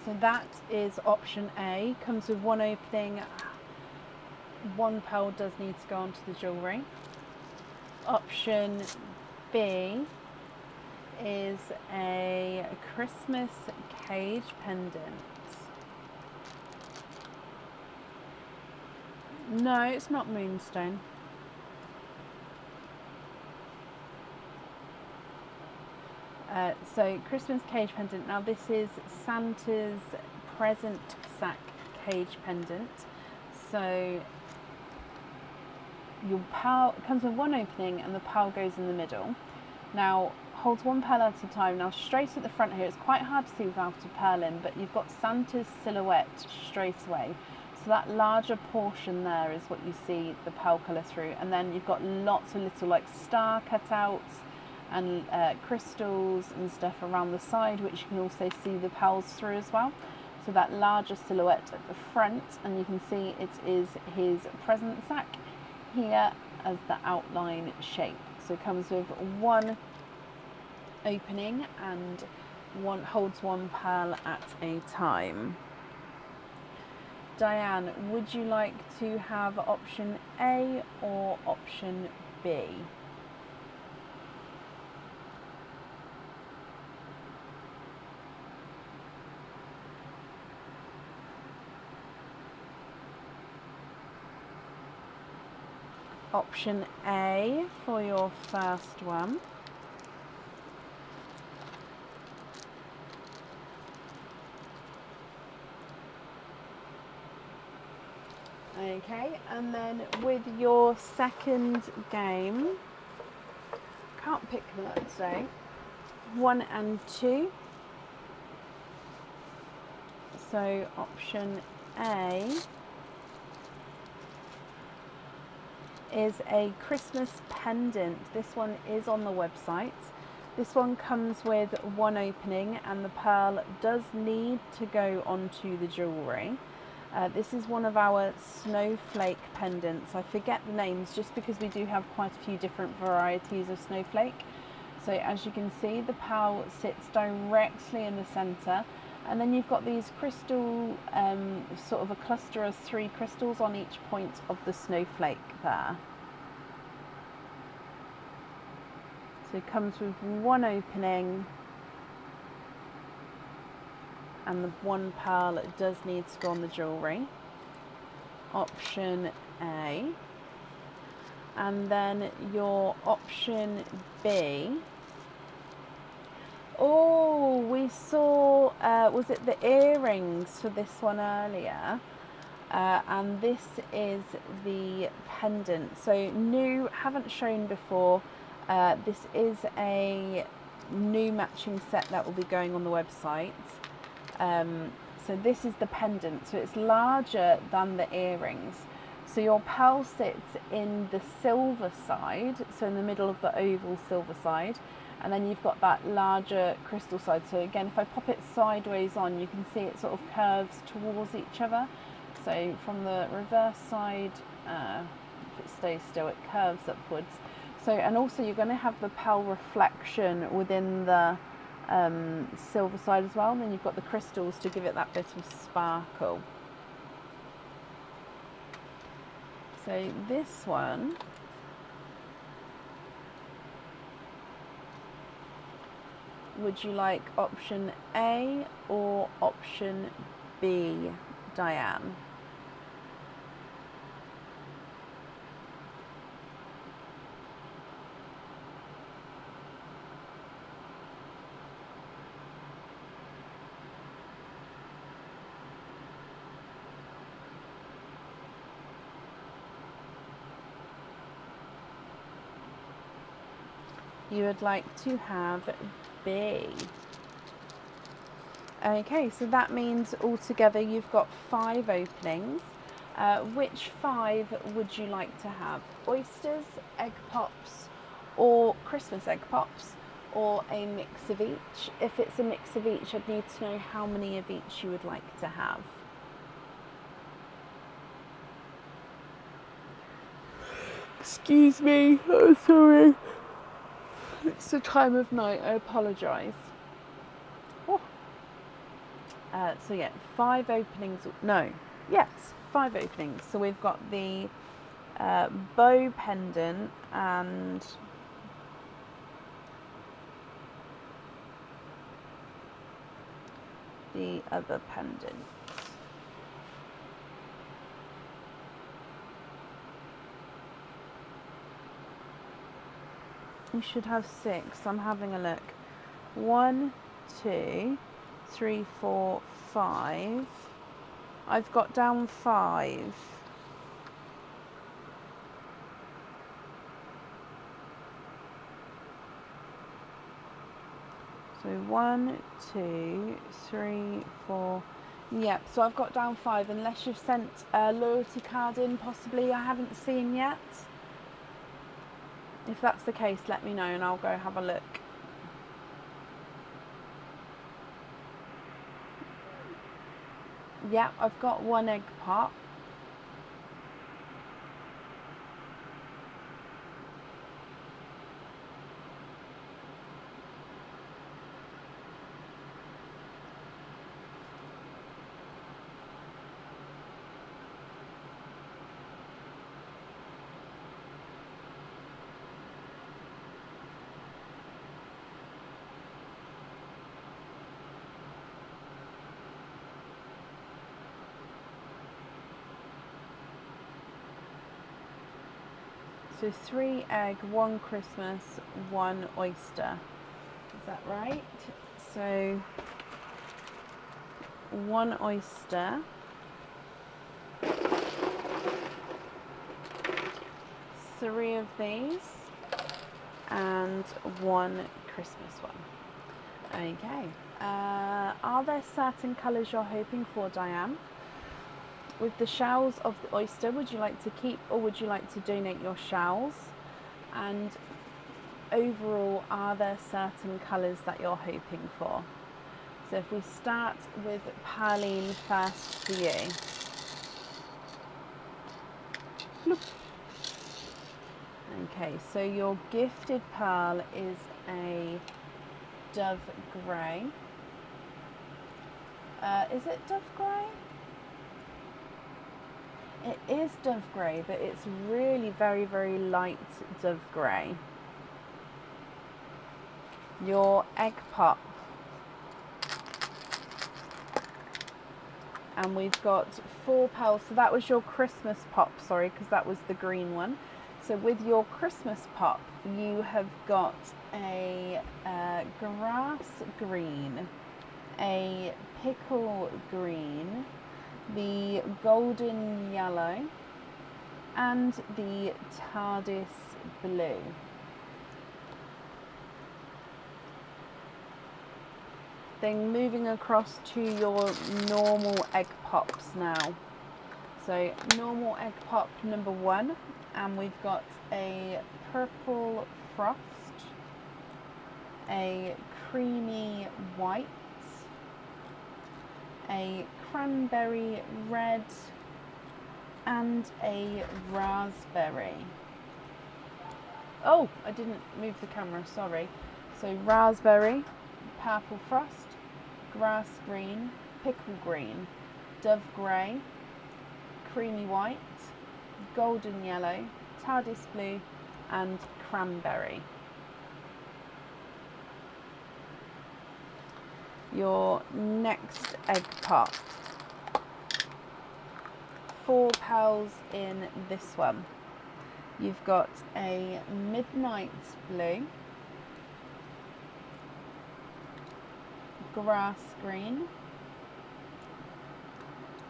So that is option A. Comes with one opening. One pearl does need to go onto the jewellery. Option B is a Christmas cage pendant. No, it's not moonstone. So Christmas cage pendant. Now this is Santa's present sack cage pendant. So your pearl comes with one opening and the pearl goes in the middle. Now holds one pearl at a time. Now straight at the front here, it's quite hard to see without a pearl in, but you've got Santa's silhouette straight away. So that larger portion there is what you see the pearl colour through, and then you've got lots of little like star cutouts and crystals and stuff around the side, which you can also see the pearls through as well. So that larger silhouette at the front, and you can see it is his present sack here as the outline shape. So it comes with one opening and holds one pearl at a time. Diane, would you like to have option A or option B? Option A for your first one. Okay, and then with your second game, can't pick them up today, 1 and 2. So option A is a Christmas pendant. This one is on the website. This one comes with one opening and the pearl does need to go onto the jewellery. This is one of our snowflake pendants. I forget the names just because we do have quite a few different varieties of snowflake. So as you can see, the pearl sits directly in the centre, and then you've got these crystal, sort of a cluster of 3 crystals on each point of the snowflake there. So it comes with one opening, and the one pearl does need to go on the jewellery. Option A. And then your option B. Oh, we saw, was it the earrings for this one earlier? And this is the pendant. So new, haven't shown before. This is a new matching set that will be going on the website. So this is the pendant. So it's larger than the earrings. So your pearl sits in the silver side, so in the middle of the oval silver side. And then you've got that larger crystal side. So again, if I pop it sideways on, you can see it sort of curves towards each other. So from the reverse side, if it stays still, it curves upwards. So, and also you're going to have the pearl reflection within the silver side as well, and then you've got the crystals to give it that bit of sparkle. So this one would you like option A or option B, Diane? You would like to have B. Okay, so that means altogether you've got 5 openings. Which 5 would you like to have? Oysters, egg pops, or Christmas egg pops, or a mix of each? If it's a mix of each, I'd need to know how many of each you would like to have. Excuse me, oh, sorry. It's the time of night, I apologise. Oh. So yeah, 5 openings, no, yes, 5 openings. So we've got the bow pendant and the other pendant. You should have 6. I'm having a look. 1, 2, 3, 4, 5. I've got down 5. So 1, 2, 3, 4. Yep, so I've got down 5, unless you've sent a loyalty card in, possibly I haven't seen yet. If that's the case, let me know and I'll go have a look. Yeah, I've got 1 egg pop. So 3 egg, 1 Christmas, 1 oyster. Is that right? So 1 oyster. 3 of these. And 1 Christmas one. Okay. Are there certain colours you're hoping for, Diane? With the shells of the oyster, would you like to keep or would you like to donate your shells? And overall, are there certain colours that you're hoping for? So if we start with Pearline first for you. Look. Okay, so your gifted pearl is a dove grey. Is it dove grey? It is dove grey, but it's really very, very light dove grey. Your egg pop. And we've got 4 pearls. So that was your Christmas pop, sorry, because that was the green one. So with your Christmas pop, you have got a grass green, a pickle green, the golden yellow, and the TARDIS blue. Then moving across to your normal egg pops now. So normal egg pop number 1, and we've got a purple frost, a creamy white, a cranberry red, and a raspberry. Oh, I didn't move the camera, sorry. So raspberry, purple frost, grass green, pickle green, dove grey, creamy white, golden yellow, TARDIS blue and cranberry. Your next egg pot. 4 pearls in this one. You've got a midnight blue, grass green,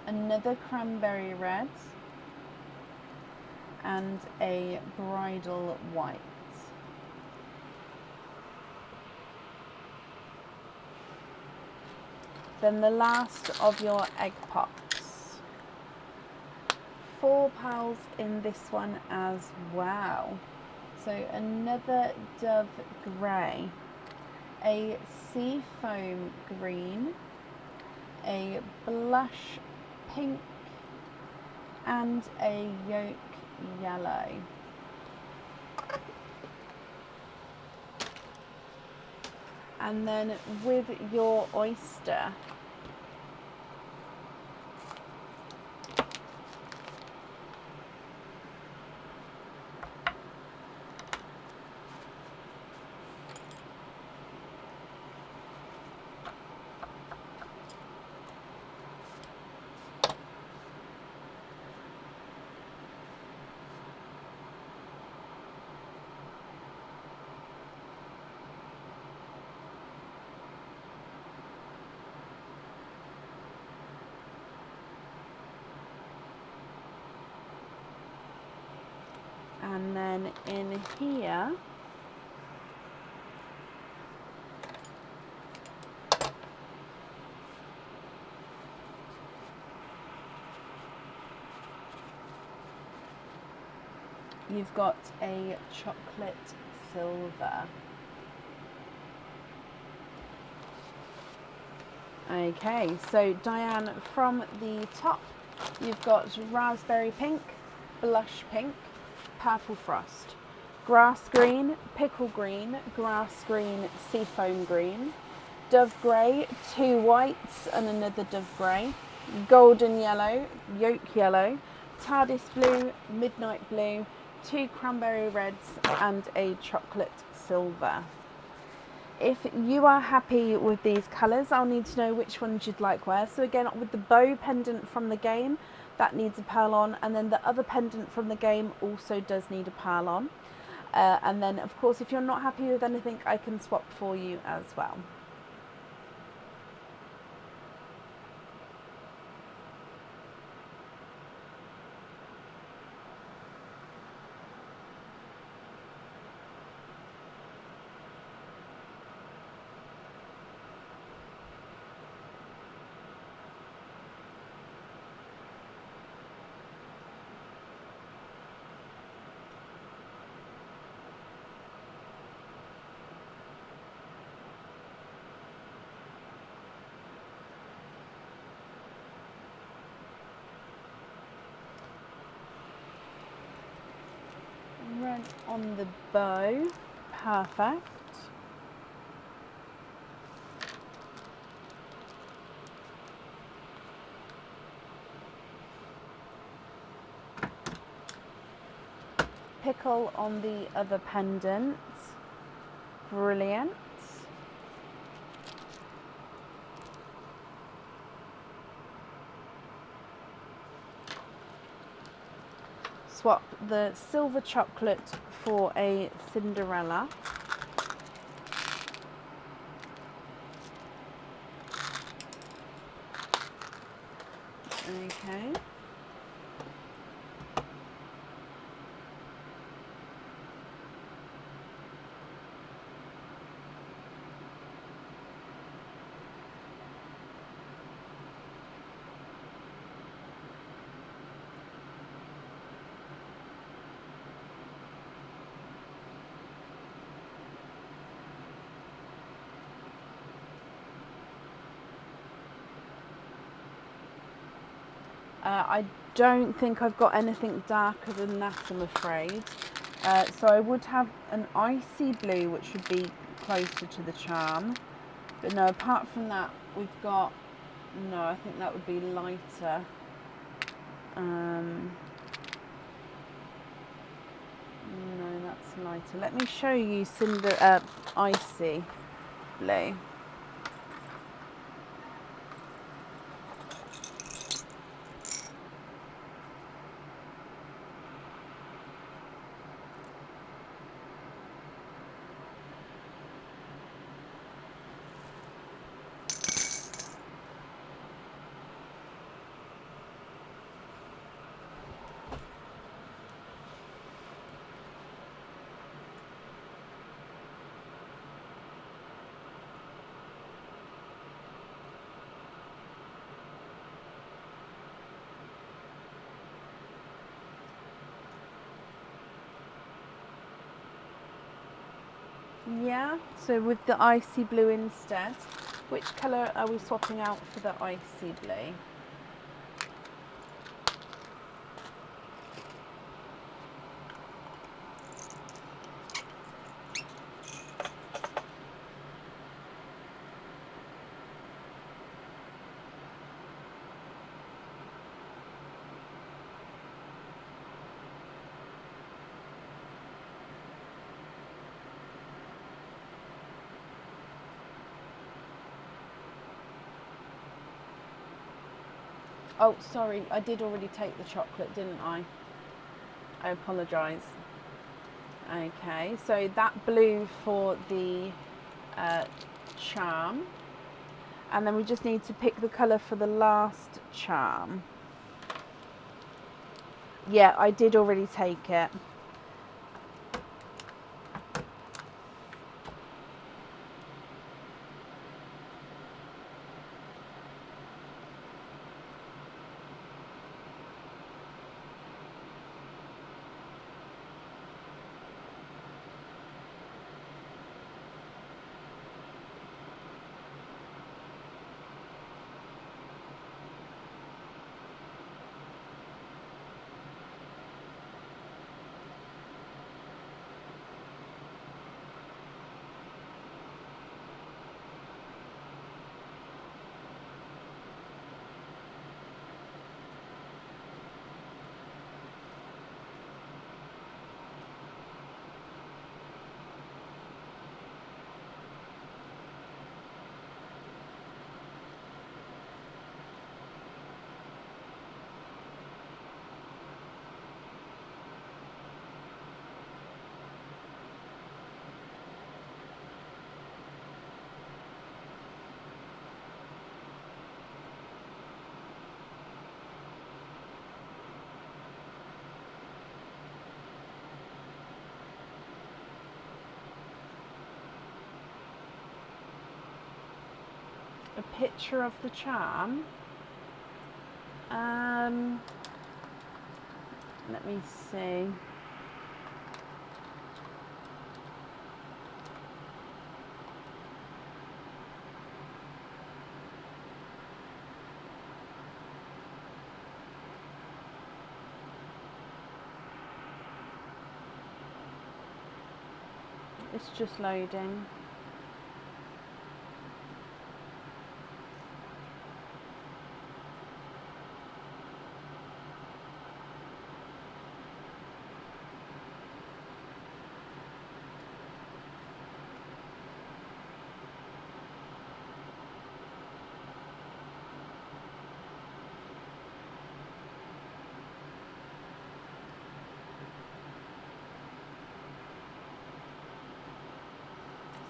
another cranberry red and a bridal white. Then the last of your egg pots. 4 pearls in this one as well. So another dove grey, a sea foam green, a blush pink and a yolk yellow. And then with your oyster, and then in here you've got a chocolate silver. Okay, so Diane, from the top you've got raspberry pink, blush pink, purple frost, grass green, pickle green, grass green, seafoam green, dove grey, 2 whites and another dove grey, golden yellow, yolk yellow, TARDIS blue, midnight blue, 2 cranberry reds and a chocolate silver. If you are happy with these colours, I'll need to know which ones you'd like wear. So again, with the bow pendant from the game, that needs a pearl on, and then the other pendant from the game also does need a pearl on. And then of course, if you're not happy with anything, I can swap for you as well. Red on the bow, perfect. Pickle on the other pendant, brilliant. Swap the silver chocolate for a Cinderella. Okay. I don't think I've got anything darker than that, I'm afraid. So I would have an icy blue, which would be closer to the charm. But no, apart from that, we've got, no, I think that would be lighter. No, that's lighter. Let me show you icy blue. Yeah, so with the icy blue instead, which colour are we swapping out for the icy blue? Oh, sorry, I did already take the chocolate, didn't I? I apologise. Okay, so that blue for the charm. And then we just need to pick the colour for the last charm. Yeah, I did already take it. A picture of the charm. Let me see. It's just loading.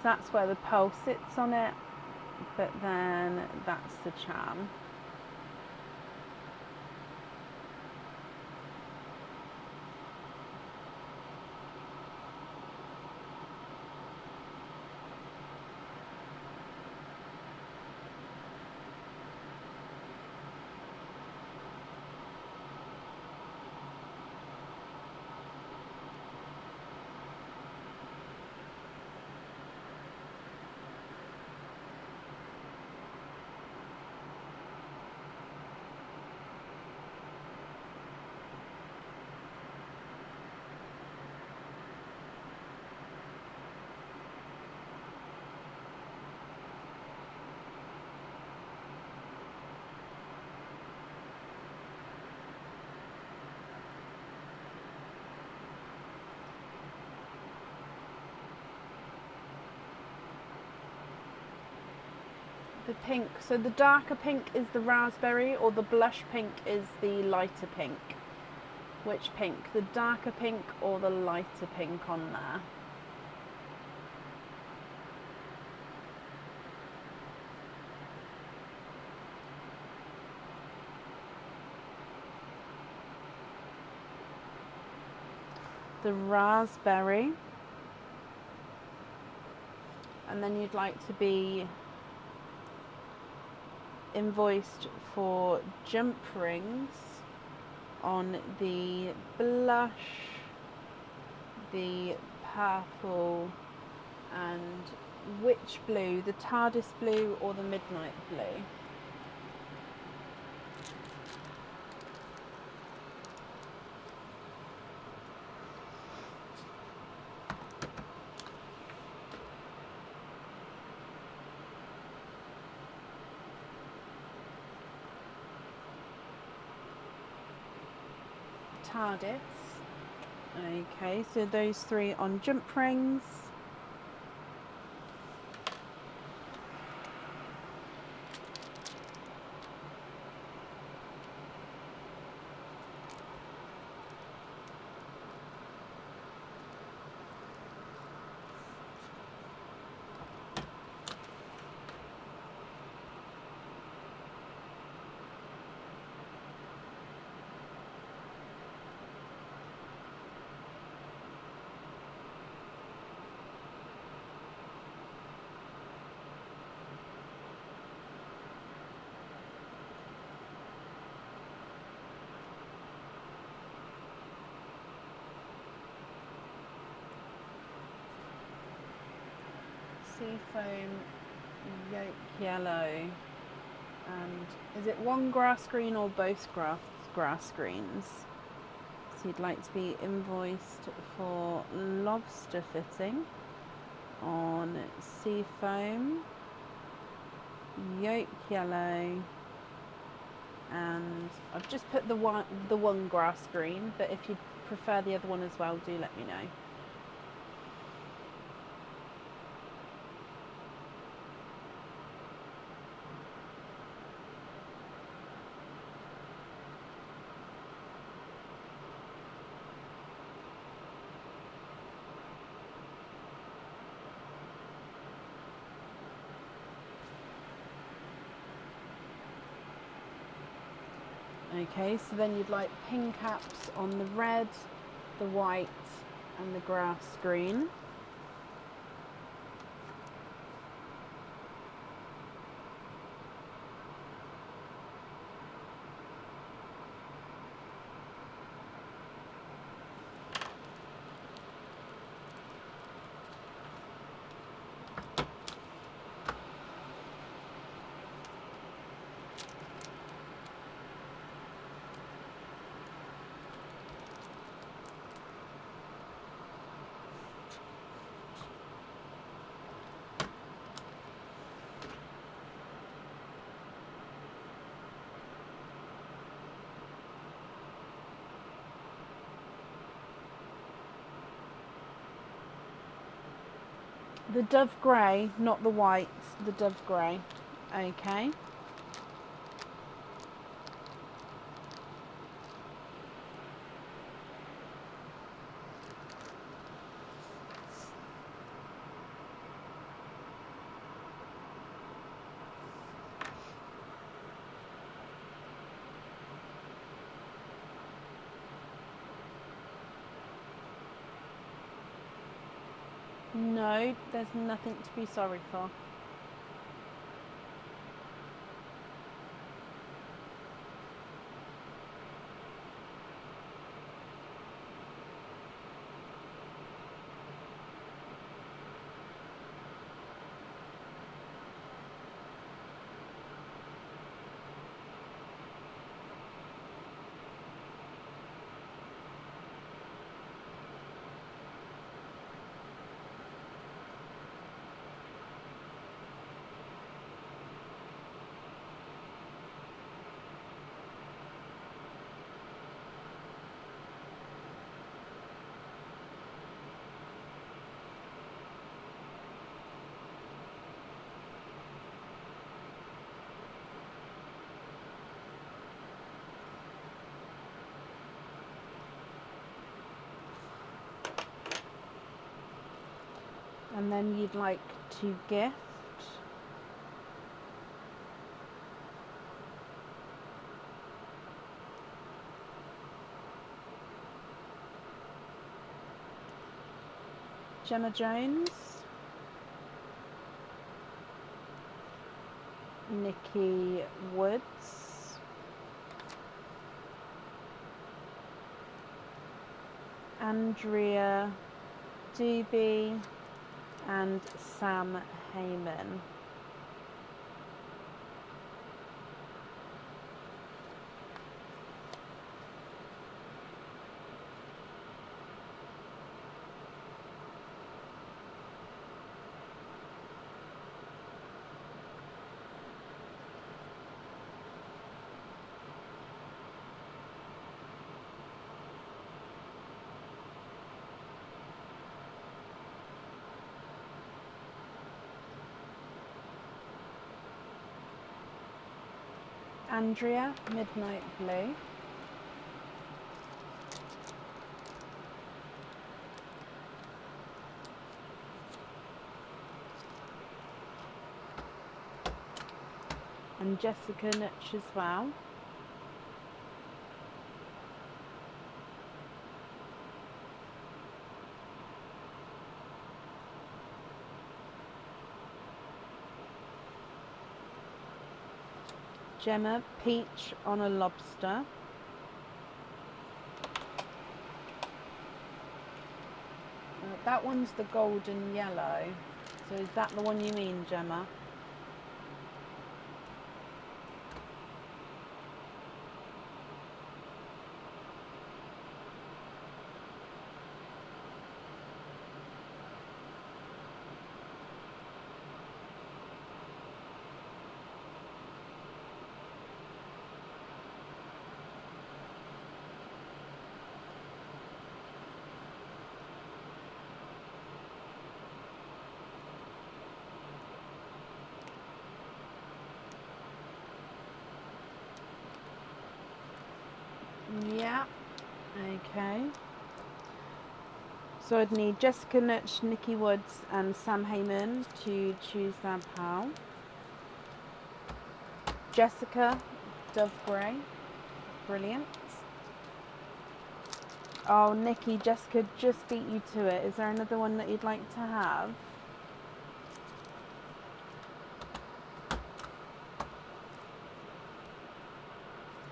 So that's where the pearl sits on it, but then that's the charm. The pink. So the darker pink is the raspberry, or the blush pink is the lighter pink? Which pink? The darker pink or the lighter pink on there? The raspberry. And then you'd like to be invoiced for jump rings on the blush, the purple, and which blue? The TARDIS blue or the midnight blue? TARDIS. Okay, so those three on jump rings. Seafoam, yolk yellow, and is it one grass green or both grass greens? So you'd like to be invoiced for lobster fitting on seafoam, yolk yellow, and I've just put the one grass green, but if you prefer the other one as well, do let me know. Okay, so then you'd like pin caps on the red, the white, and the grass green. The dove grey, not the white, the dove grey. Okay. No, there's nothing to be sorry for. And then you'd like to gift Gemma Jones, Nikki Woods, Andrea Doobie, and Sam Heyman. Andrea, Midnight Blue. And Jessica Nutch as well. Gemma, Peach on a Lobster. That one's the golden yellow. So is that the one you mean, Gemma? Yeah, okay. So I'd need Jessica Nutch, Nikki Woods and Sam Heyman to choose their pal. Jessica, Dove Grey, brilliant. Oh, Nikki, Jessica just beat you to it. Is there another one that you'd like to have?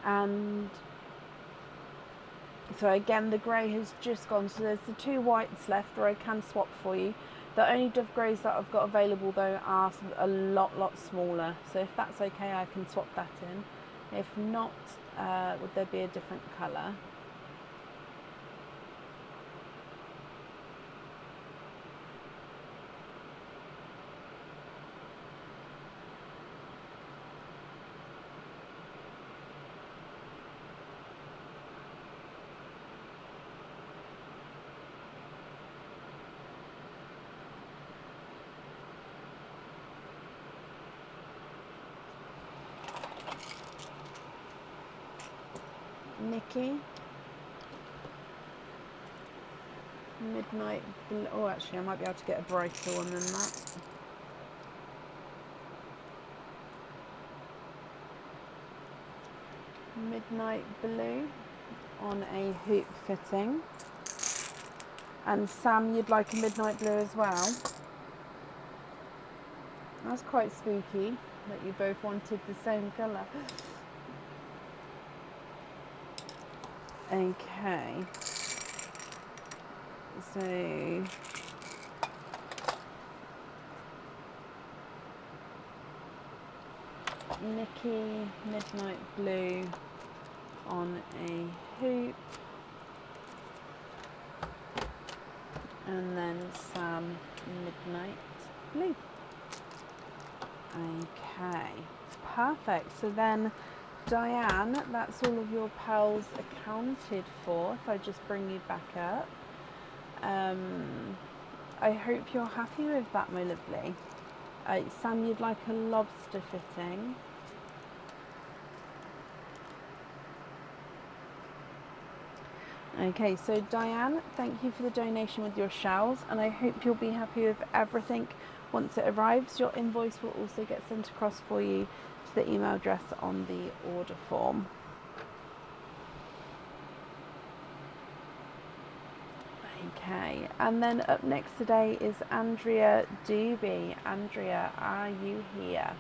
And so again, the grey has just gone. So there's the 2 whites left, or I can swap for you. The only Dove Greys that I've got available though are a lot smaller. So if that's okay, I can swap that in. If not, would there be a different colour? Nikki, Midnight Blue. Oh, actually, I might be able to get a brighter one than that. Midnight Blue on a hoop fitting. And Sam, you'd like a midnight blue as well? That's quite spooky that you both wanted the same colour. Okay, so Nikki, Midnight Blue on a hoop, and then Sam, Midnight Blue. Okay, perfect. So then Diane, that's all of your pals accounted for. If I just bring you back up. I hope you're happy with that, my lovely. Sam, you'd like a lobster fitting. Okay, so Diane, thank you for the donation with your shells, and I hope you'll be happy with everything once it arrives. Your invoice will also get sent across for you to the email address on the order form. Okay, and then up next today is Andrea Doobie. Andrea, are you here?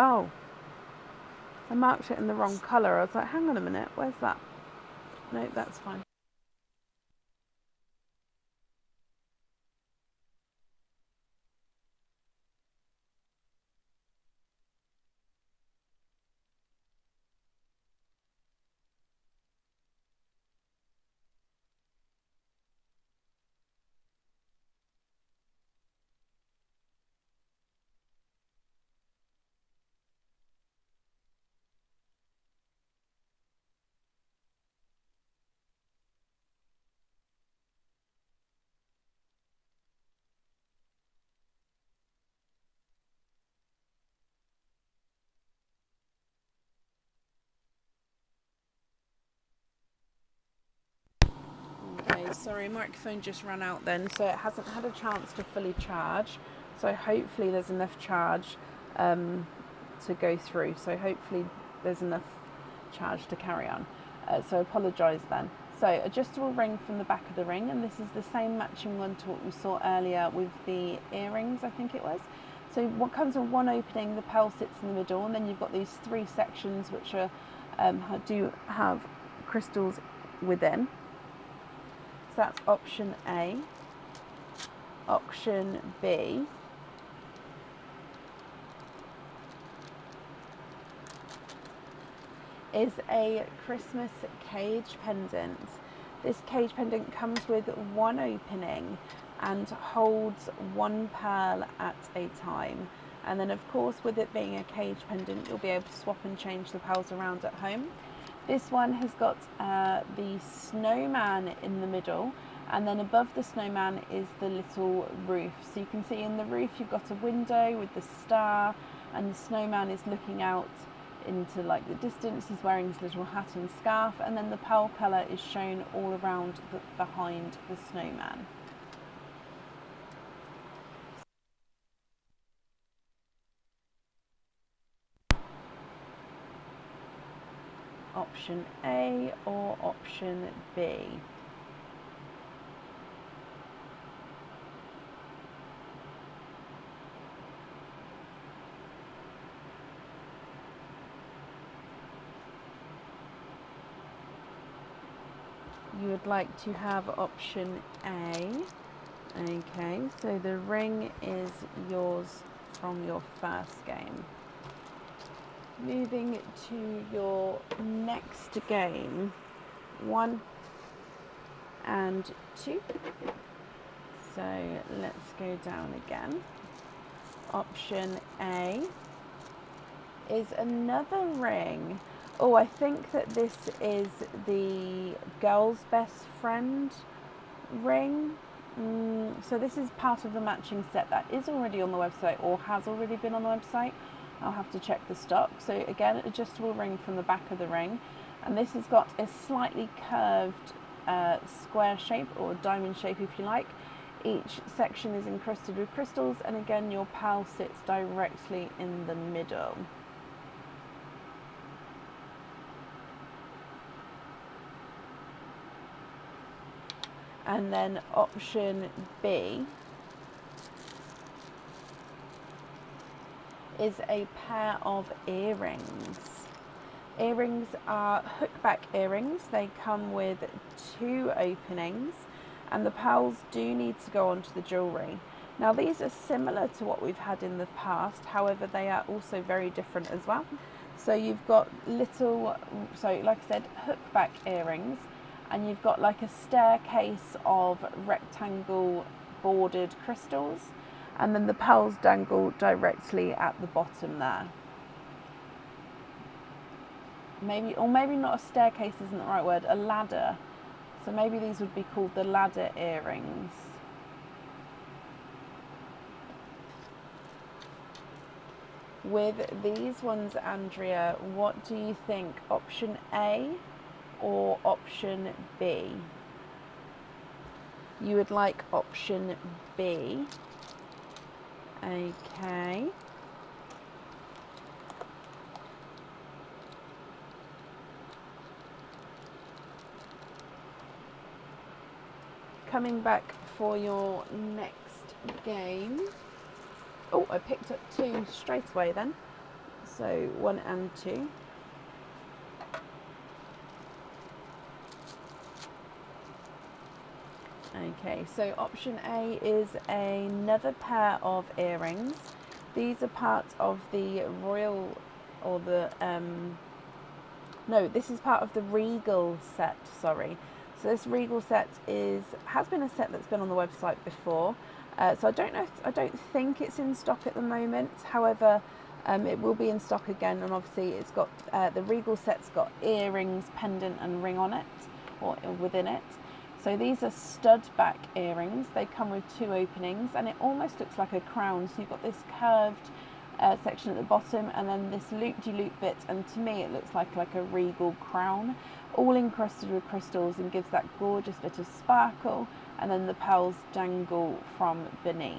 Oh, I marked it in the wrong colour. I was like, hang on a minute, where's that? No, that's fine. Okay, sorry, microphone just ran out then, so it hasn't had a chance to fully charge. So hopefully there's enough charge to go through. So hopefully there's enough charge to carry on. So apologise then. So adjustable ring from the back of the ring, and this is the same matching one to what we saw earlier with the earrings, I think it was. So what comes with one opening, the pearl sits in the middle, and then you've got these three sections which are do have crystals within. So that's option A. Option B is a Christmas cage pendant. This cage pendant comes with one opening and holds one pearl at a time. And then of course, with it being a cage pendant, you'll be able to swap and change the pearls around at home. This one has got the snowman in the middle, and then above the snowman is the little roof. So you can see in the roof you've got a window with the star, and the snowman is looking out into like the distance. He's wearing his little hat and scarf, and then the pearl colour is shown all around behind the snowman. Option A or option B? You would like to have option A. Okay, so the ring is yours from your first game. Moving to your next game, 1 and 2. So let's go down again. Option A is another ring. Oh, I think that this is the girl's best friend ring. So this is part of the matching set that is already on the website or has already been on the website. I'll have to check the stock. So again, adjustable ring from the back of the ring, and this has got a slightly curved square shape or diamond shape if you like. Each section is encrusted with crystals, and again your pearl sits directly in the middle. And then option B is a pair of earrings. Earrings are hookback earrings. They come with 2 openings, and the pearls do need to go onto the jewellery. Now these are similar to what we've had in the past, however they are also very different as well. So you've got little, so like I said, hookback earrings, and you've got like a staircase of rectangle bordered crystals, and then the pearls dangle directly at the bottom there. maybe, or maybe not a staircase isn't the right word, a ladder. So maybe these would be called the ladder earrings. With these ones, Andrea, what do you think? Option A or option B? You would like option B. Okay. Coming back for your next game. Oh, I picked up 2 straight away then. So 1 and 2. Okay, so option A is another pair of earrings. These are part of the royal, or the, no, this is part of the regal set, sorry. So this regal set has been a set that's been on the website before. So I don't think it's in stock at the moment. However, it will be in stock again, and obviously it's got, the regal set's got earrings, pendant and ring on it, or within it. So these are stud back earrings. They come with 2 openings, and it almost looks like a crown. So you've got this curved section at the bottom, and then this loop-de-loop bit, and to me it looks like a regal crown, all encrusted with crystals, and gives that gorgeous bit of sparkle, and then the pearls dangle from beneath.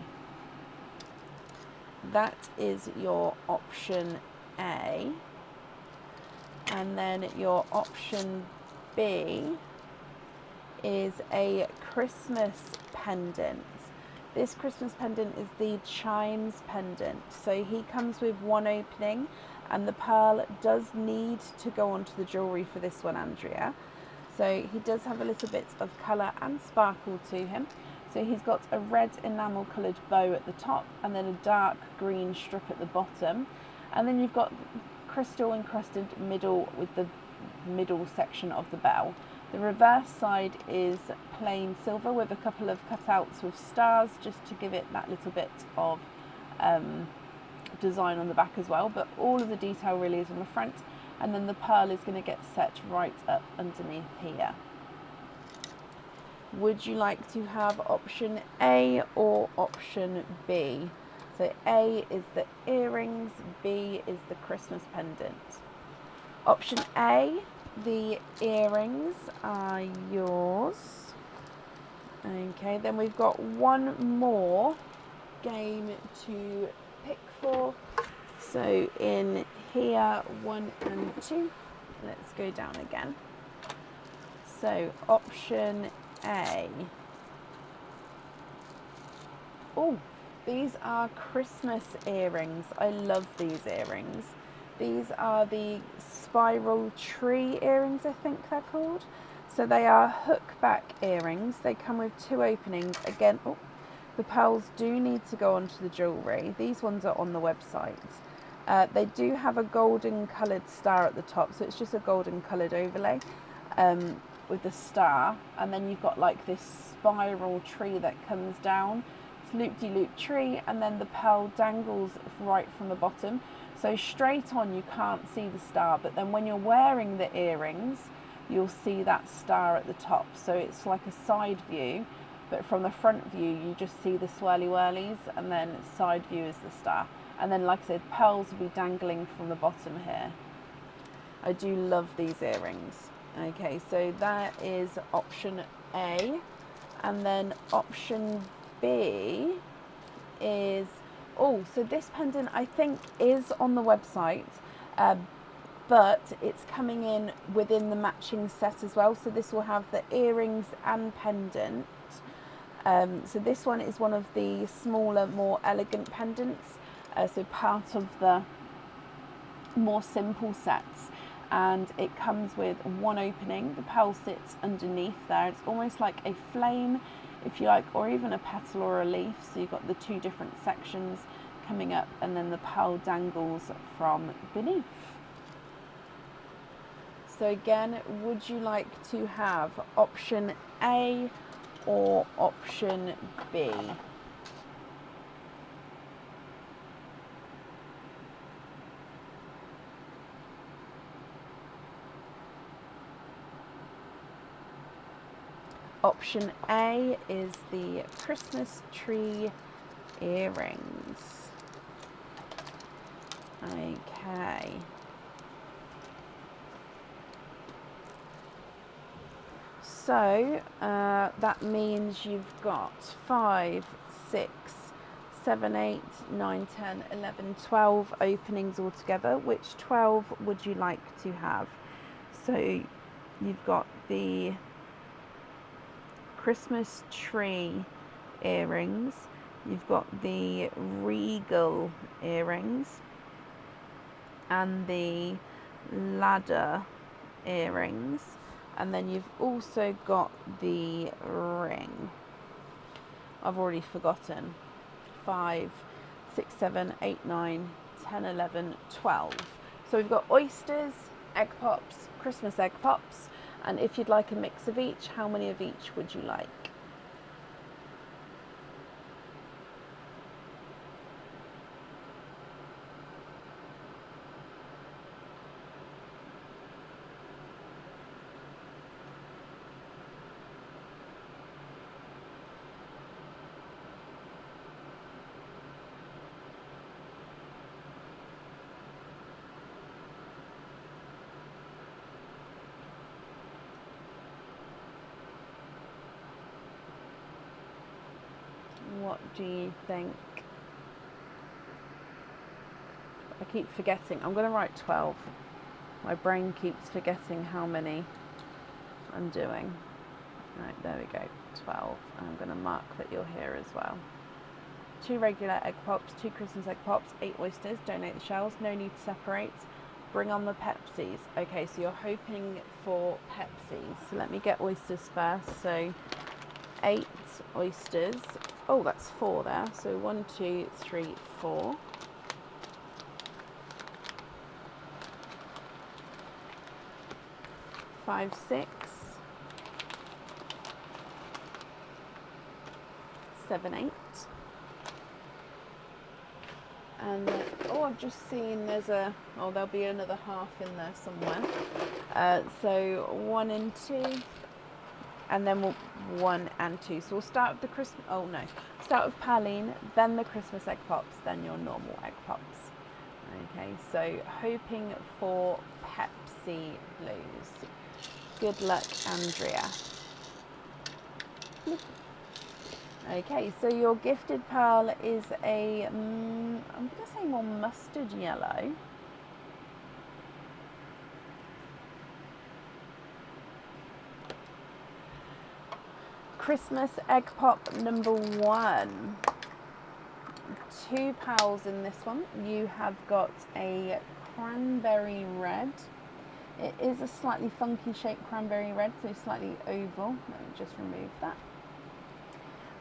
That is your option A. And then your option B is a Christmas pendant. This Christmas pendant is the chimes pendant. So he comes with 1 opening, and the pearl does need to go onto the jewellery for this one, Andrea. So he does have a little bit of colour and sparkle to him. So he's got a red enamel coloured bow at the top, and then a dark green strip at the bottom. And then you've got crystal encrusted middle with the middle section of the bell. The reverse side is plain silver with a couple of cutouts with stars, just to give it that little bit of design on the back as well. But all of the detail really is on the front, and then the pearl is going to get set right up underneath here. Would you like to have option A or option B? So A is the earrings, B is the Christmas pendant. Option A, the earrings are yours. Okay, then we've got 1 more game to pick for. So in here, 1 and 2. Let's go down again. So option A. Oh, these are Christmas earrings. I love these earrings. These are the spiral tree earrings, I think they're called. So they are hook back earrings. They come with 2 openings. Again, oh, the pearls do need to go onto the jewellery. These ones are on the website. They do have a golden coloured star at the top, so it's just a golden coloured overlay with the star. And then you've got like this spiral tree that comes down. It's loop-de-loop tree, and then the pearl dangles right from the bottom. So straight on you can't see the star, but then when you're wearing the earrings, you'll see that star at the top. So it's like a side view, but from the front view you just see the swirly whirlies, and then side view is the star. And then, like I said, pearls will be dangling from the bottom here. I do love these earrings. Okay, so that is option A. And then option B is, oh, so this pendant I think is on the website, but it's coming in within the matching set as well. So this will have the earrings and pendant. So this one is one of the smaller, more elegant pendants. So part of the more simple sets, and it comes with 1 opening. The pearl sits underneath there. It's almost like a flame, if you like, or even a petal or a leaf. So you've got the 2 different sections coming up, and then the pearl dangles from beneath. So again, would you like to have option A or option B? Option A is the Christmas tree earrings. Okay. So that means you've got 5, 6, 7, 8, 9, 10, 11, 12 openings altogether. Which 12 would you like to have? So you've got the Christmas tree earrings, you've got the regal earrings, and the ladder earrings, and then you've also got the ring. I've already forgotten. 5, 6, 7, 8, 9, 10, 11, 12. So we've got oysters, egg pops, Christmas egg pops, and if you'd like a mix of each, how many of each would you like? What do you think? I keep forgetting. I'm going to write 12. My brain keeps forgetting how many I'm doing. Right, there we go. 12. And I'm going to mark that you're here as well. 2 regular egg pops, 2 Christmas egg pops, 8 oysters. Donate the shells. No need to separate. Bring on the Pepsis. Okay, so you're hoping for Pepsis. So let me get oysters first. So 8 oysters. Oh, that's 4 there. So 1, 2, 3, 4. 5, 6, 7, 8. And then, oh, I've just seen there'll be another half in there somewhere. So 1 and 2, and then 1 and 2. So we'll start with the start with Praline, then the Christmas egg pops, then your normal egg pops. Okay, so hoping for Pepsi Blues. Good luck, Andrea. Okay, so your gifted pearl is a, I'm going to say more mustard yellow. Christmas egg pop number 1. 2 pals in this one. You have got a cranberry red. It is a slightly funky shaped cranberry red, so slightly oval. Let me just remove that.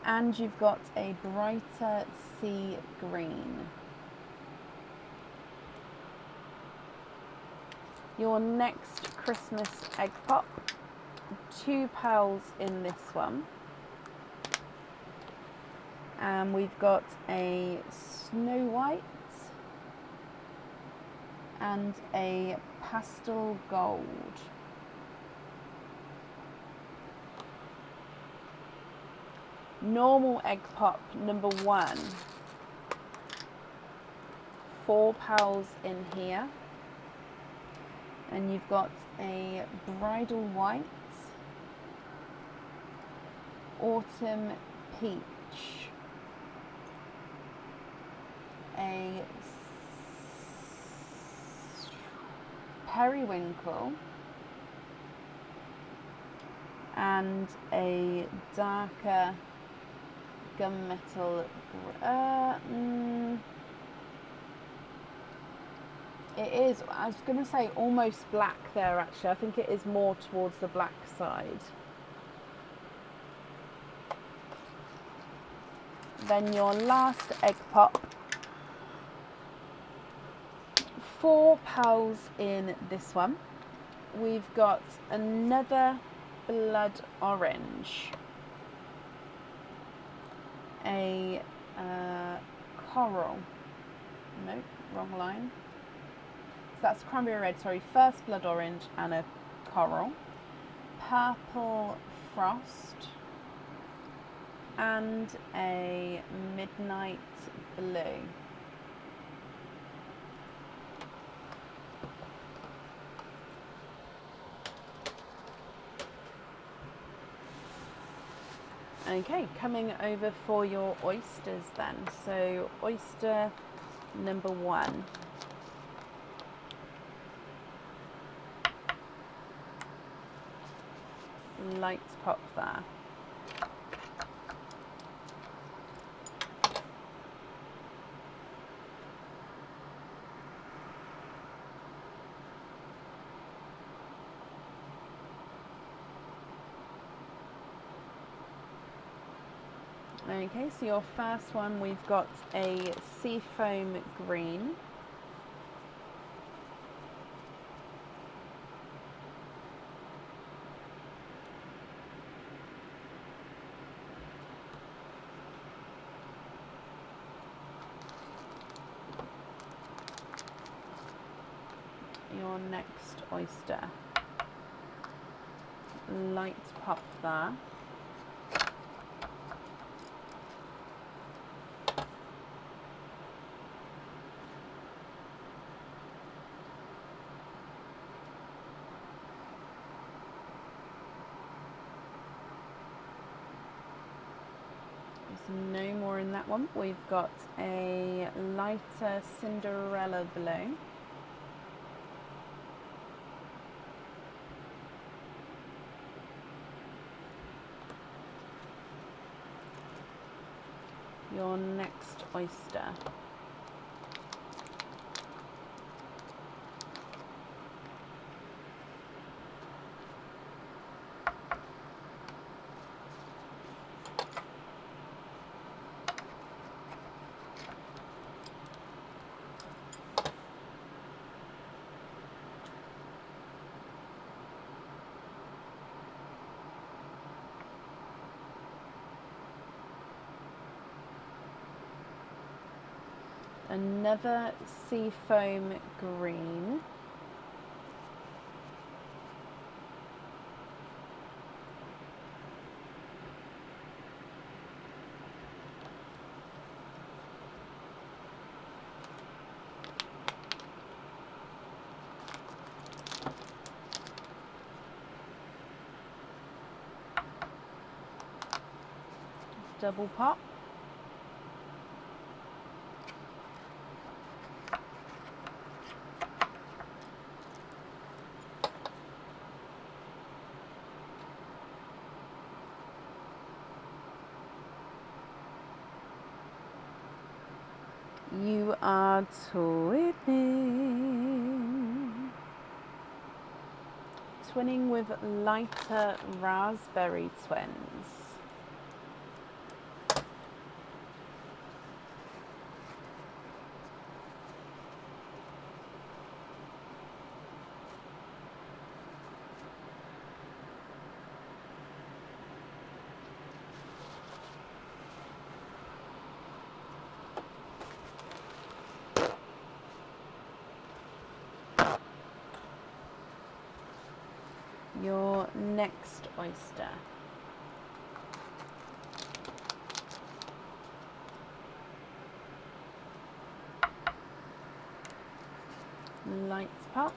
And you've got a brighter sea green. Your next Christmas egg pop. 2 pearls in this one. And we've got a Snow White and a pastel gold. Normal egg pop number 1. 4 pearls in here. And you've got a bridal white, autumn peach, a periwinkle, and a darker gunmetal. It is, I was going to say almost black there actually. I think it is more towards the black side. Then your last egg pop. 4 pearls in this one. We've got another blood orange. A coral. Nope, wrong line. So that's cranberry red, sorry, first blood orange and a coral. Purple frost, and a midnight blue. Okay, coming over for your oysters then. So oyster number 1. Light pop there. Okay, so your first one, we've got a seafoam green. Your next oyster. Light pop there. No more in that one. We've got a lighter Cinderella blue. Your next oyster. Another seafoam green. Double pop. You are twinning. Twinning with lighter raspberry twins. Your next oyster. Light pop.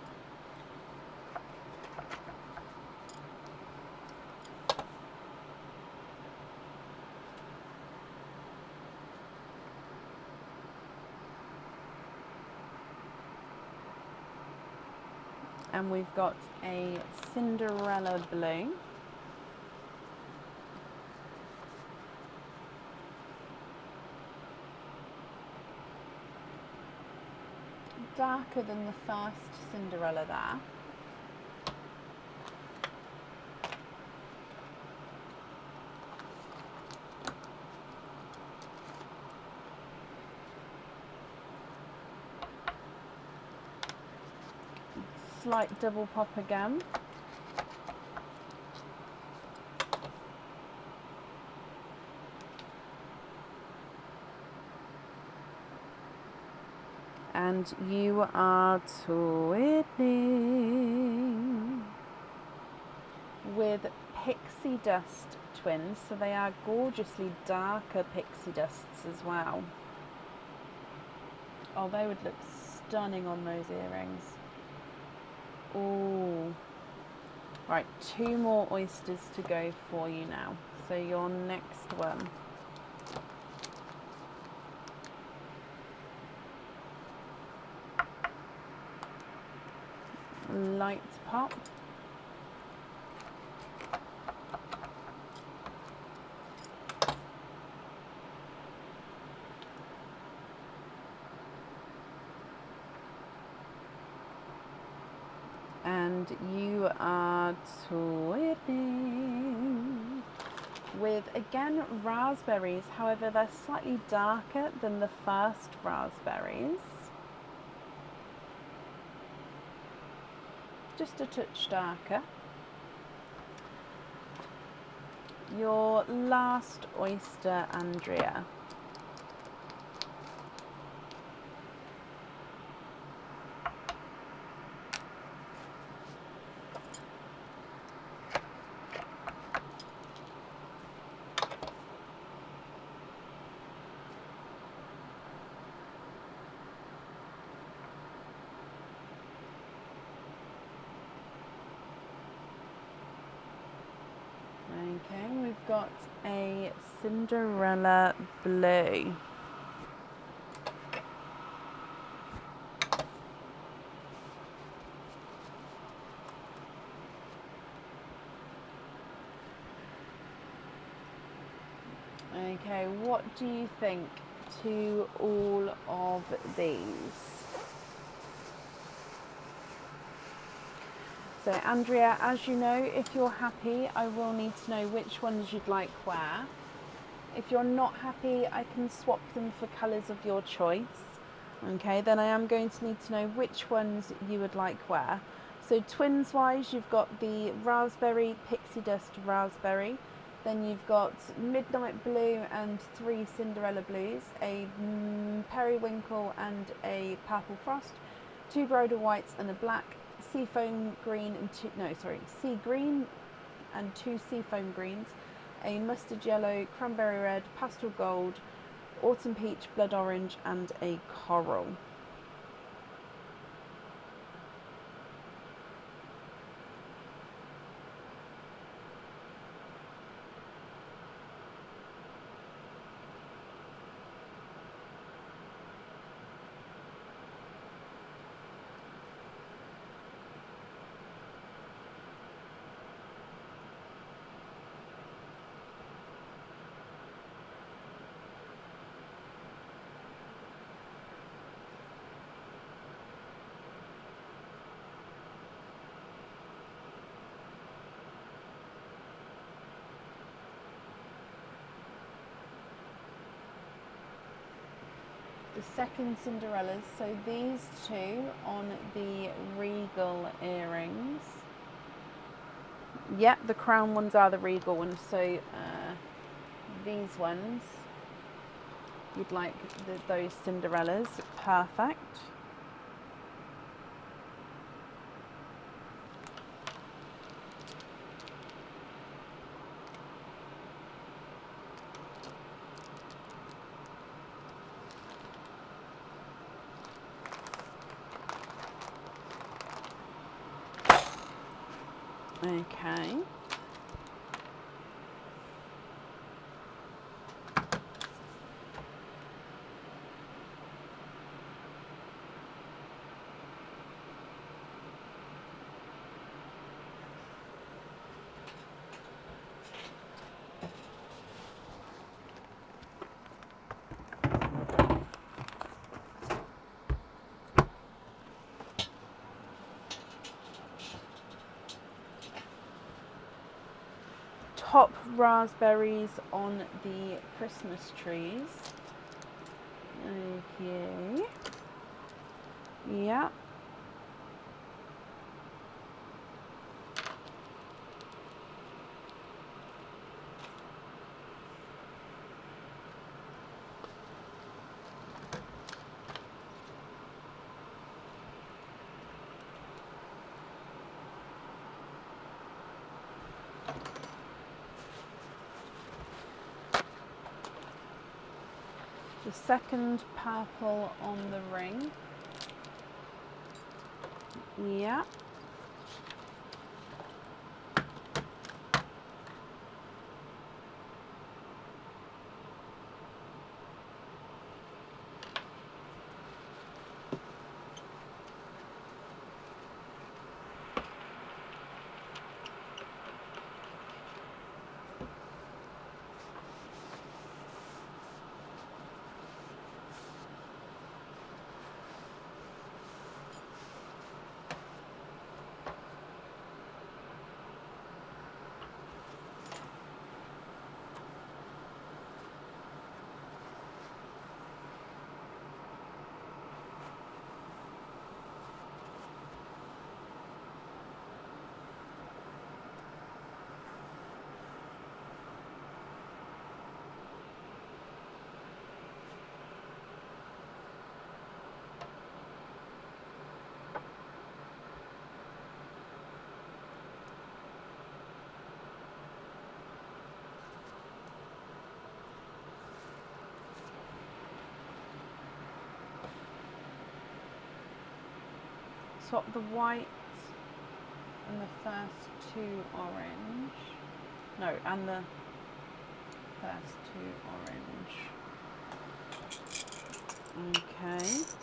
And we've got a Cinderella blue. Darker than the first Cinderella there. Slight double pop again. And you are twinning with pixie dust twins, so they are gorgeously darker pixie dusts as well. Oh, they would look stunning on those earrings. Oh, right, 2 more oysters to go for you now. So your next one. Light pop. And you are twinning with, again, raspberries. However, they're slightly darker than the first raspberries. Just a touch darker. Your last oyster, Andrea. Okay, we've got a Cinderella blue. Okay, what do you think to all of these? So Andrea, as you know, if you're happy, I will need to know which ones you'd like where. If you're not happy, I can swap them for colours of your choice. Okay, then I am going to need to know which ones you would like where. So twins wise, you've got the raspberry, pixie dust raspberry. Then you've got midnight blue and 3 Cinderella blues, a periwinkle and a purple frost, 2 Broder whites and a black, seafoam green and sea green and 2 seafoam greens, a mustard yellow, cranberry red, pastel gold, autumn peach, blood orange and a coral. The second Cinderellas, so these 2 on the regal earrings. Yep, the crown ones are the regal ones, so these ones, you'd like those Cinderellas, perfect. Okay. Top raspberries on the Christmas trees. Okay. Yeah. The second purple on the ring. Yeah. Swap the white and the first two orange. No, and the first two orange. Okay.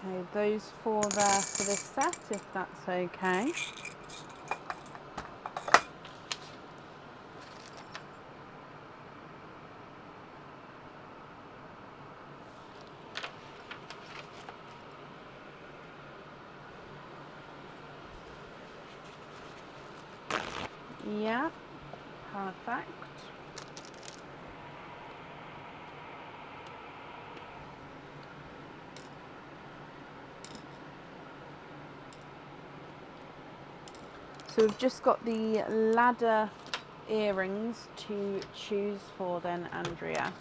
Okay, those four there for this set, if that's okay. Yeah, perfect. So we've just got the ladder earrings to choose for then, Andrea.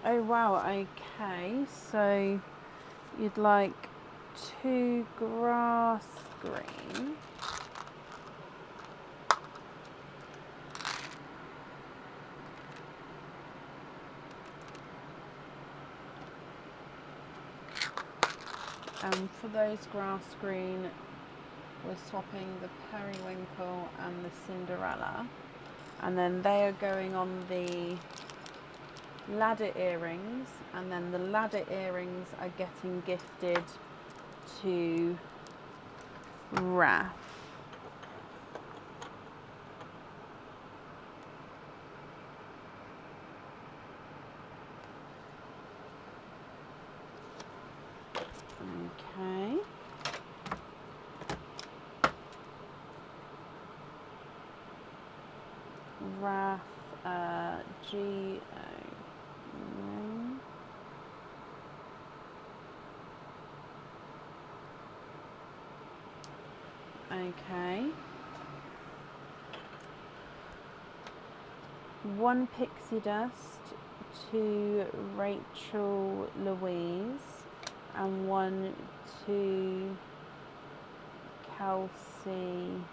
Oh wow, okay, so you'd like 2 grass green. And for those grass green, we're swapping the periwinkle and the Cinderella. And then they are going on the ladder earrings, and then the ladder earrings are getting gifted to Raph. Okay. Raph, G. Okay. 1 pixie dust to Rachel Louise, and 1 to Kelsey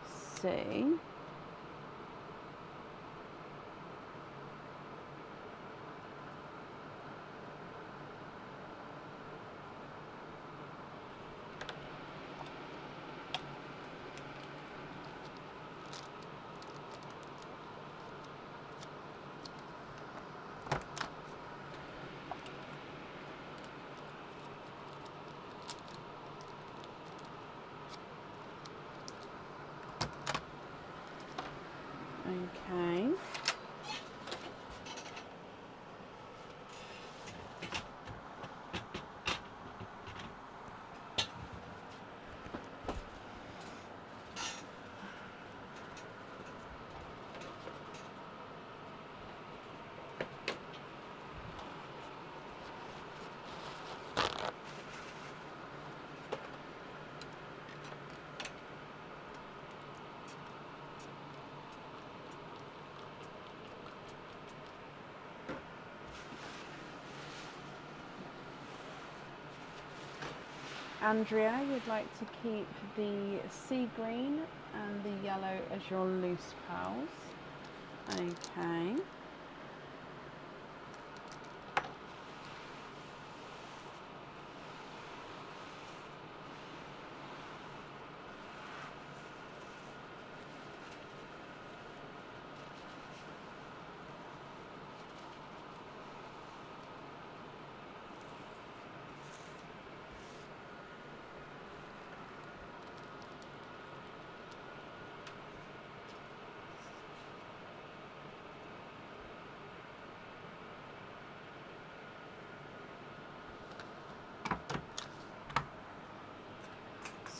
Sue. Andrea, you'd like to keep the sea green and the yellow as your loose pals. Okay.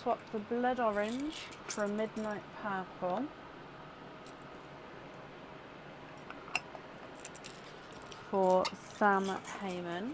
Swap the blood orange for a midnight purple. For Sam Heyman.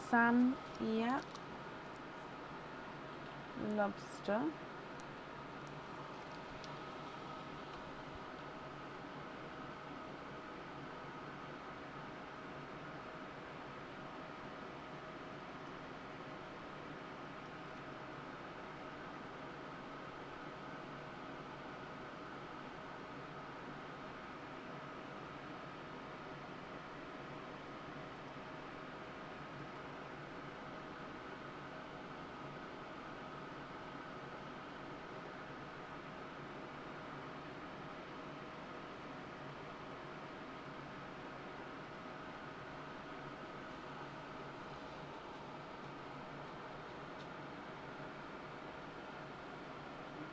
Sam, yeah. Lobster.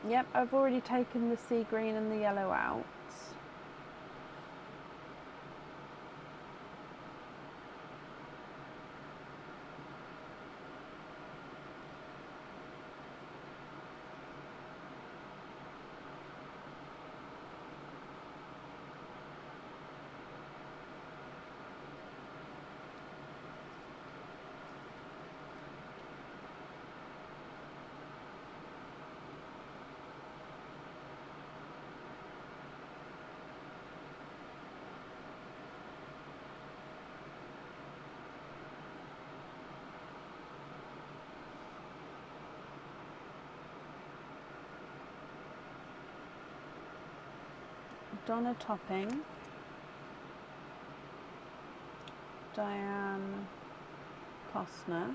Yep, I've already taken the sea green and the yellow out. Donna Topping, Diane Costner,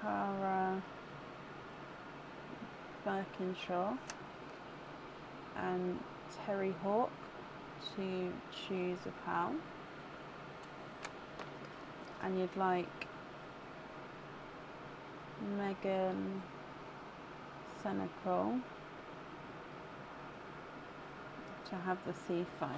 Cara Birkinshaw, and Terry Hawk to choose a pal. And you'd like Megan Senecal to have the sea foam.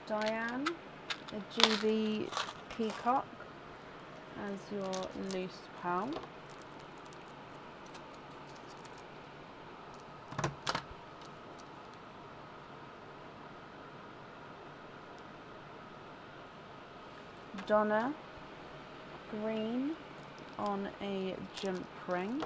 Diane, a GB Peacock as your loose pal. Donna, green on a jump ring.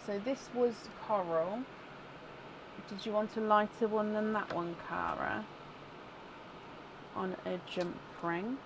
So this was coral. Did you want a lighter one than that one, Cara? On a jump ring.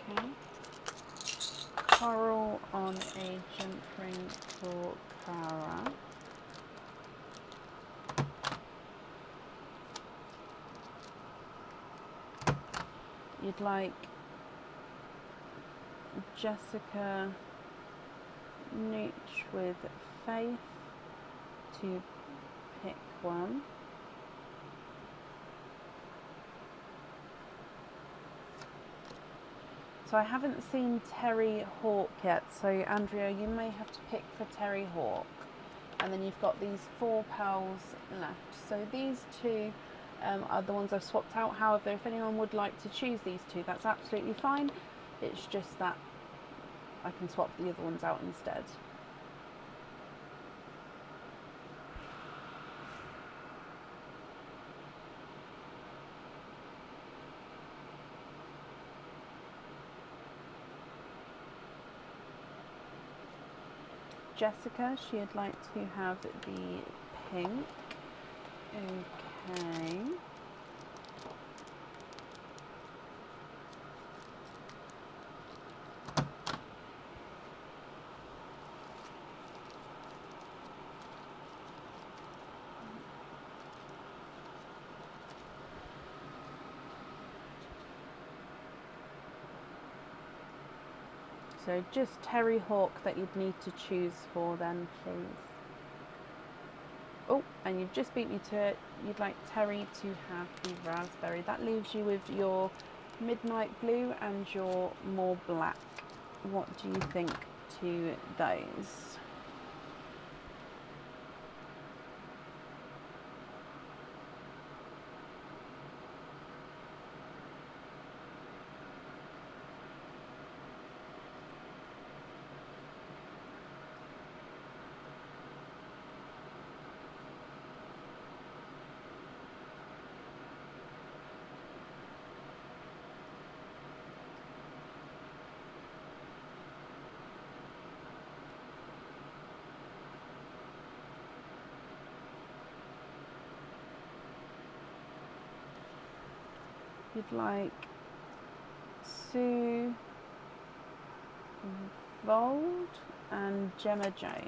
Okay. Coral on a jump ring for Cara. You'd like Jessica Nooch with Faith to pick one. So I haven't seen Terry Hawk yet, so Andrea, you may have to pick for Terry Hawk. And then you've got these 4 pearls left. So these 2 are the ones I've swapped out. However, if anyone would like to choose these 2, that's absolutely fine. It's just that I can swap the other ones out instead. Jessica, she'd like to have the pink. Okay. So just Terry Hawk that you'd need to choose for then, please. Oh, and you've just beat me to it. You'd like Terry to have the raspberry. That leaves you with your midnight blue and your more black. What do you think to those? You'd like Sue Vold and Gemma Jones.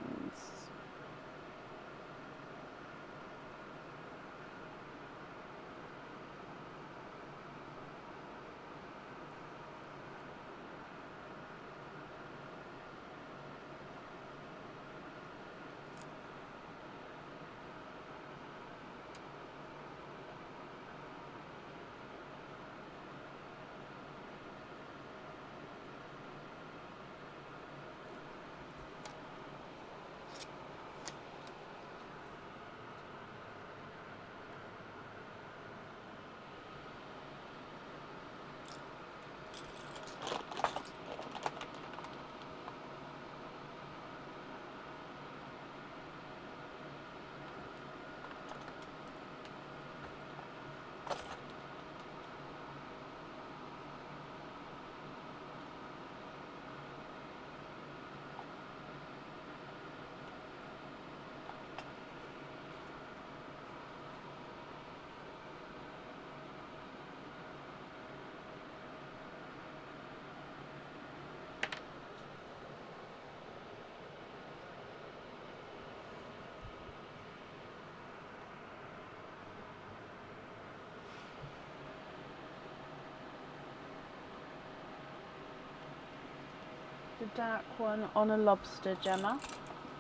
The dark one on a lobster, Gemma.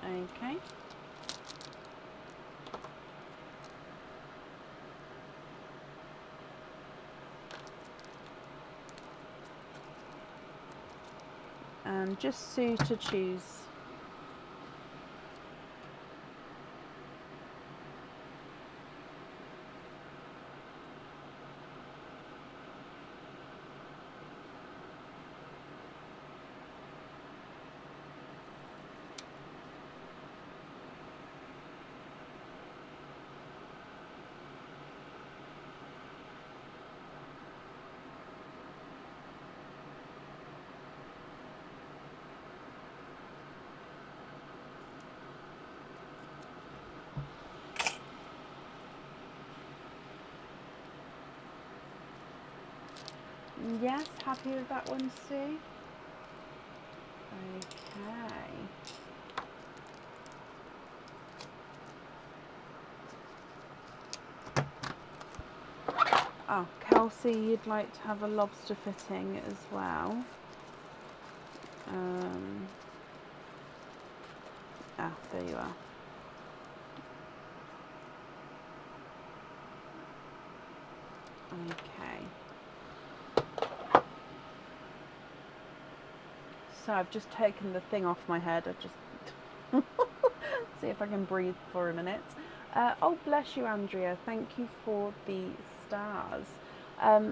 Okay. And just Sue to choose. Yes, happy with that one, Sue? Okay. Oh, Kelsey, you'd like to have a lobster fitting as well. There you are. Okay. So I've just taken the thing off my head. I just see if I can breathe for a minute. Oh, bless you, Andrea. Thank you for the stars.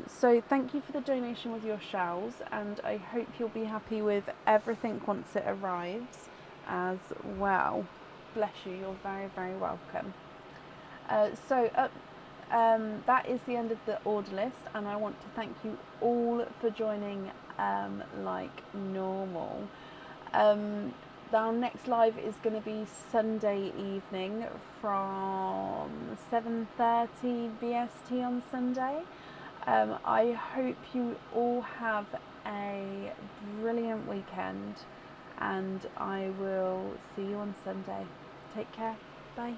So thank you for the donation with your shells, and I hope you'll be happy with everything once it arrives as well. Bless you. You're very, very welcome. That is the end of the order list, and I want to thank you all for joining like normal. Our next live is going to be Sunday evening from 7:30 BST on Sunday. I hope you all have a brilliant weekend, and I will see you on Sunday. Take care. Bye.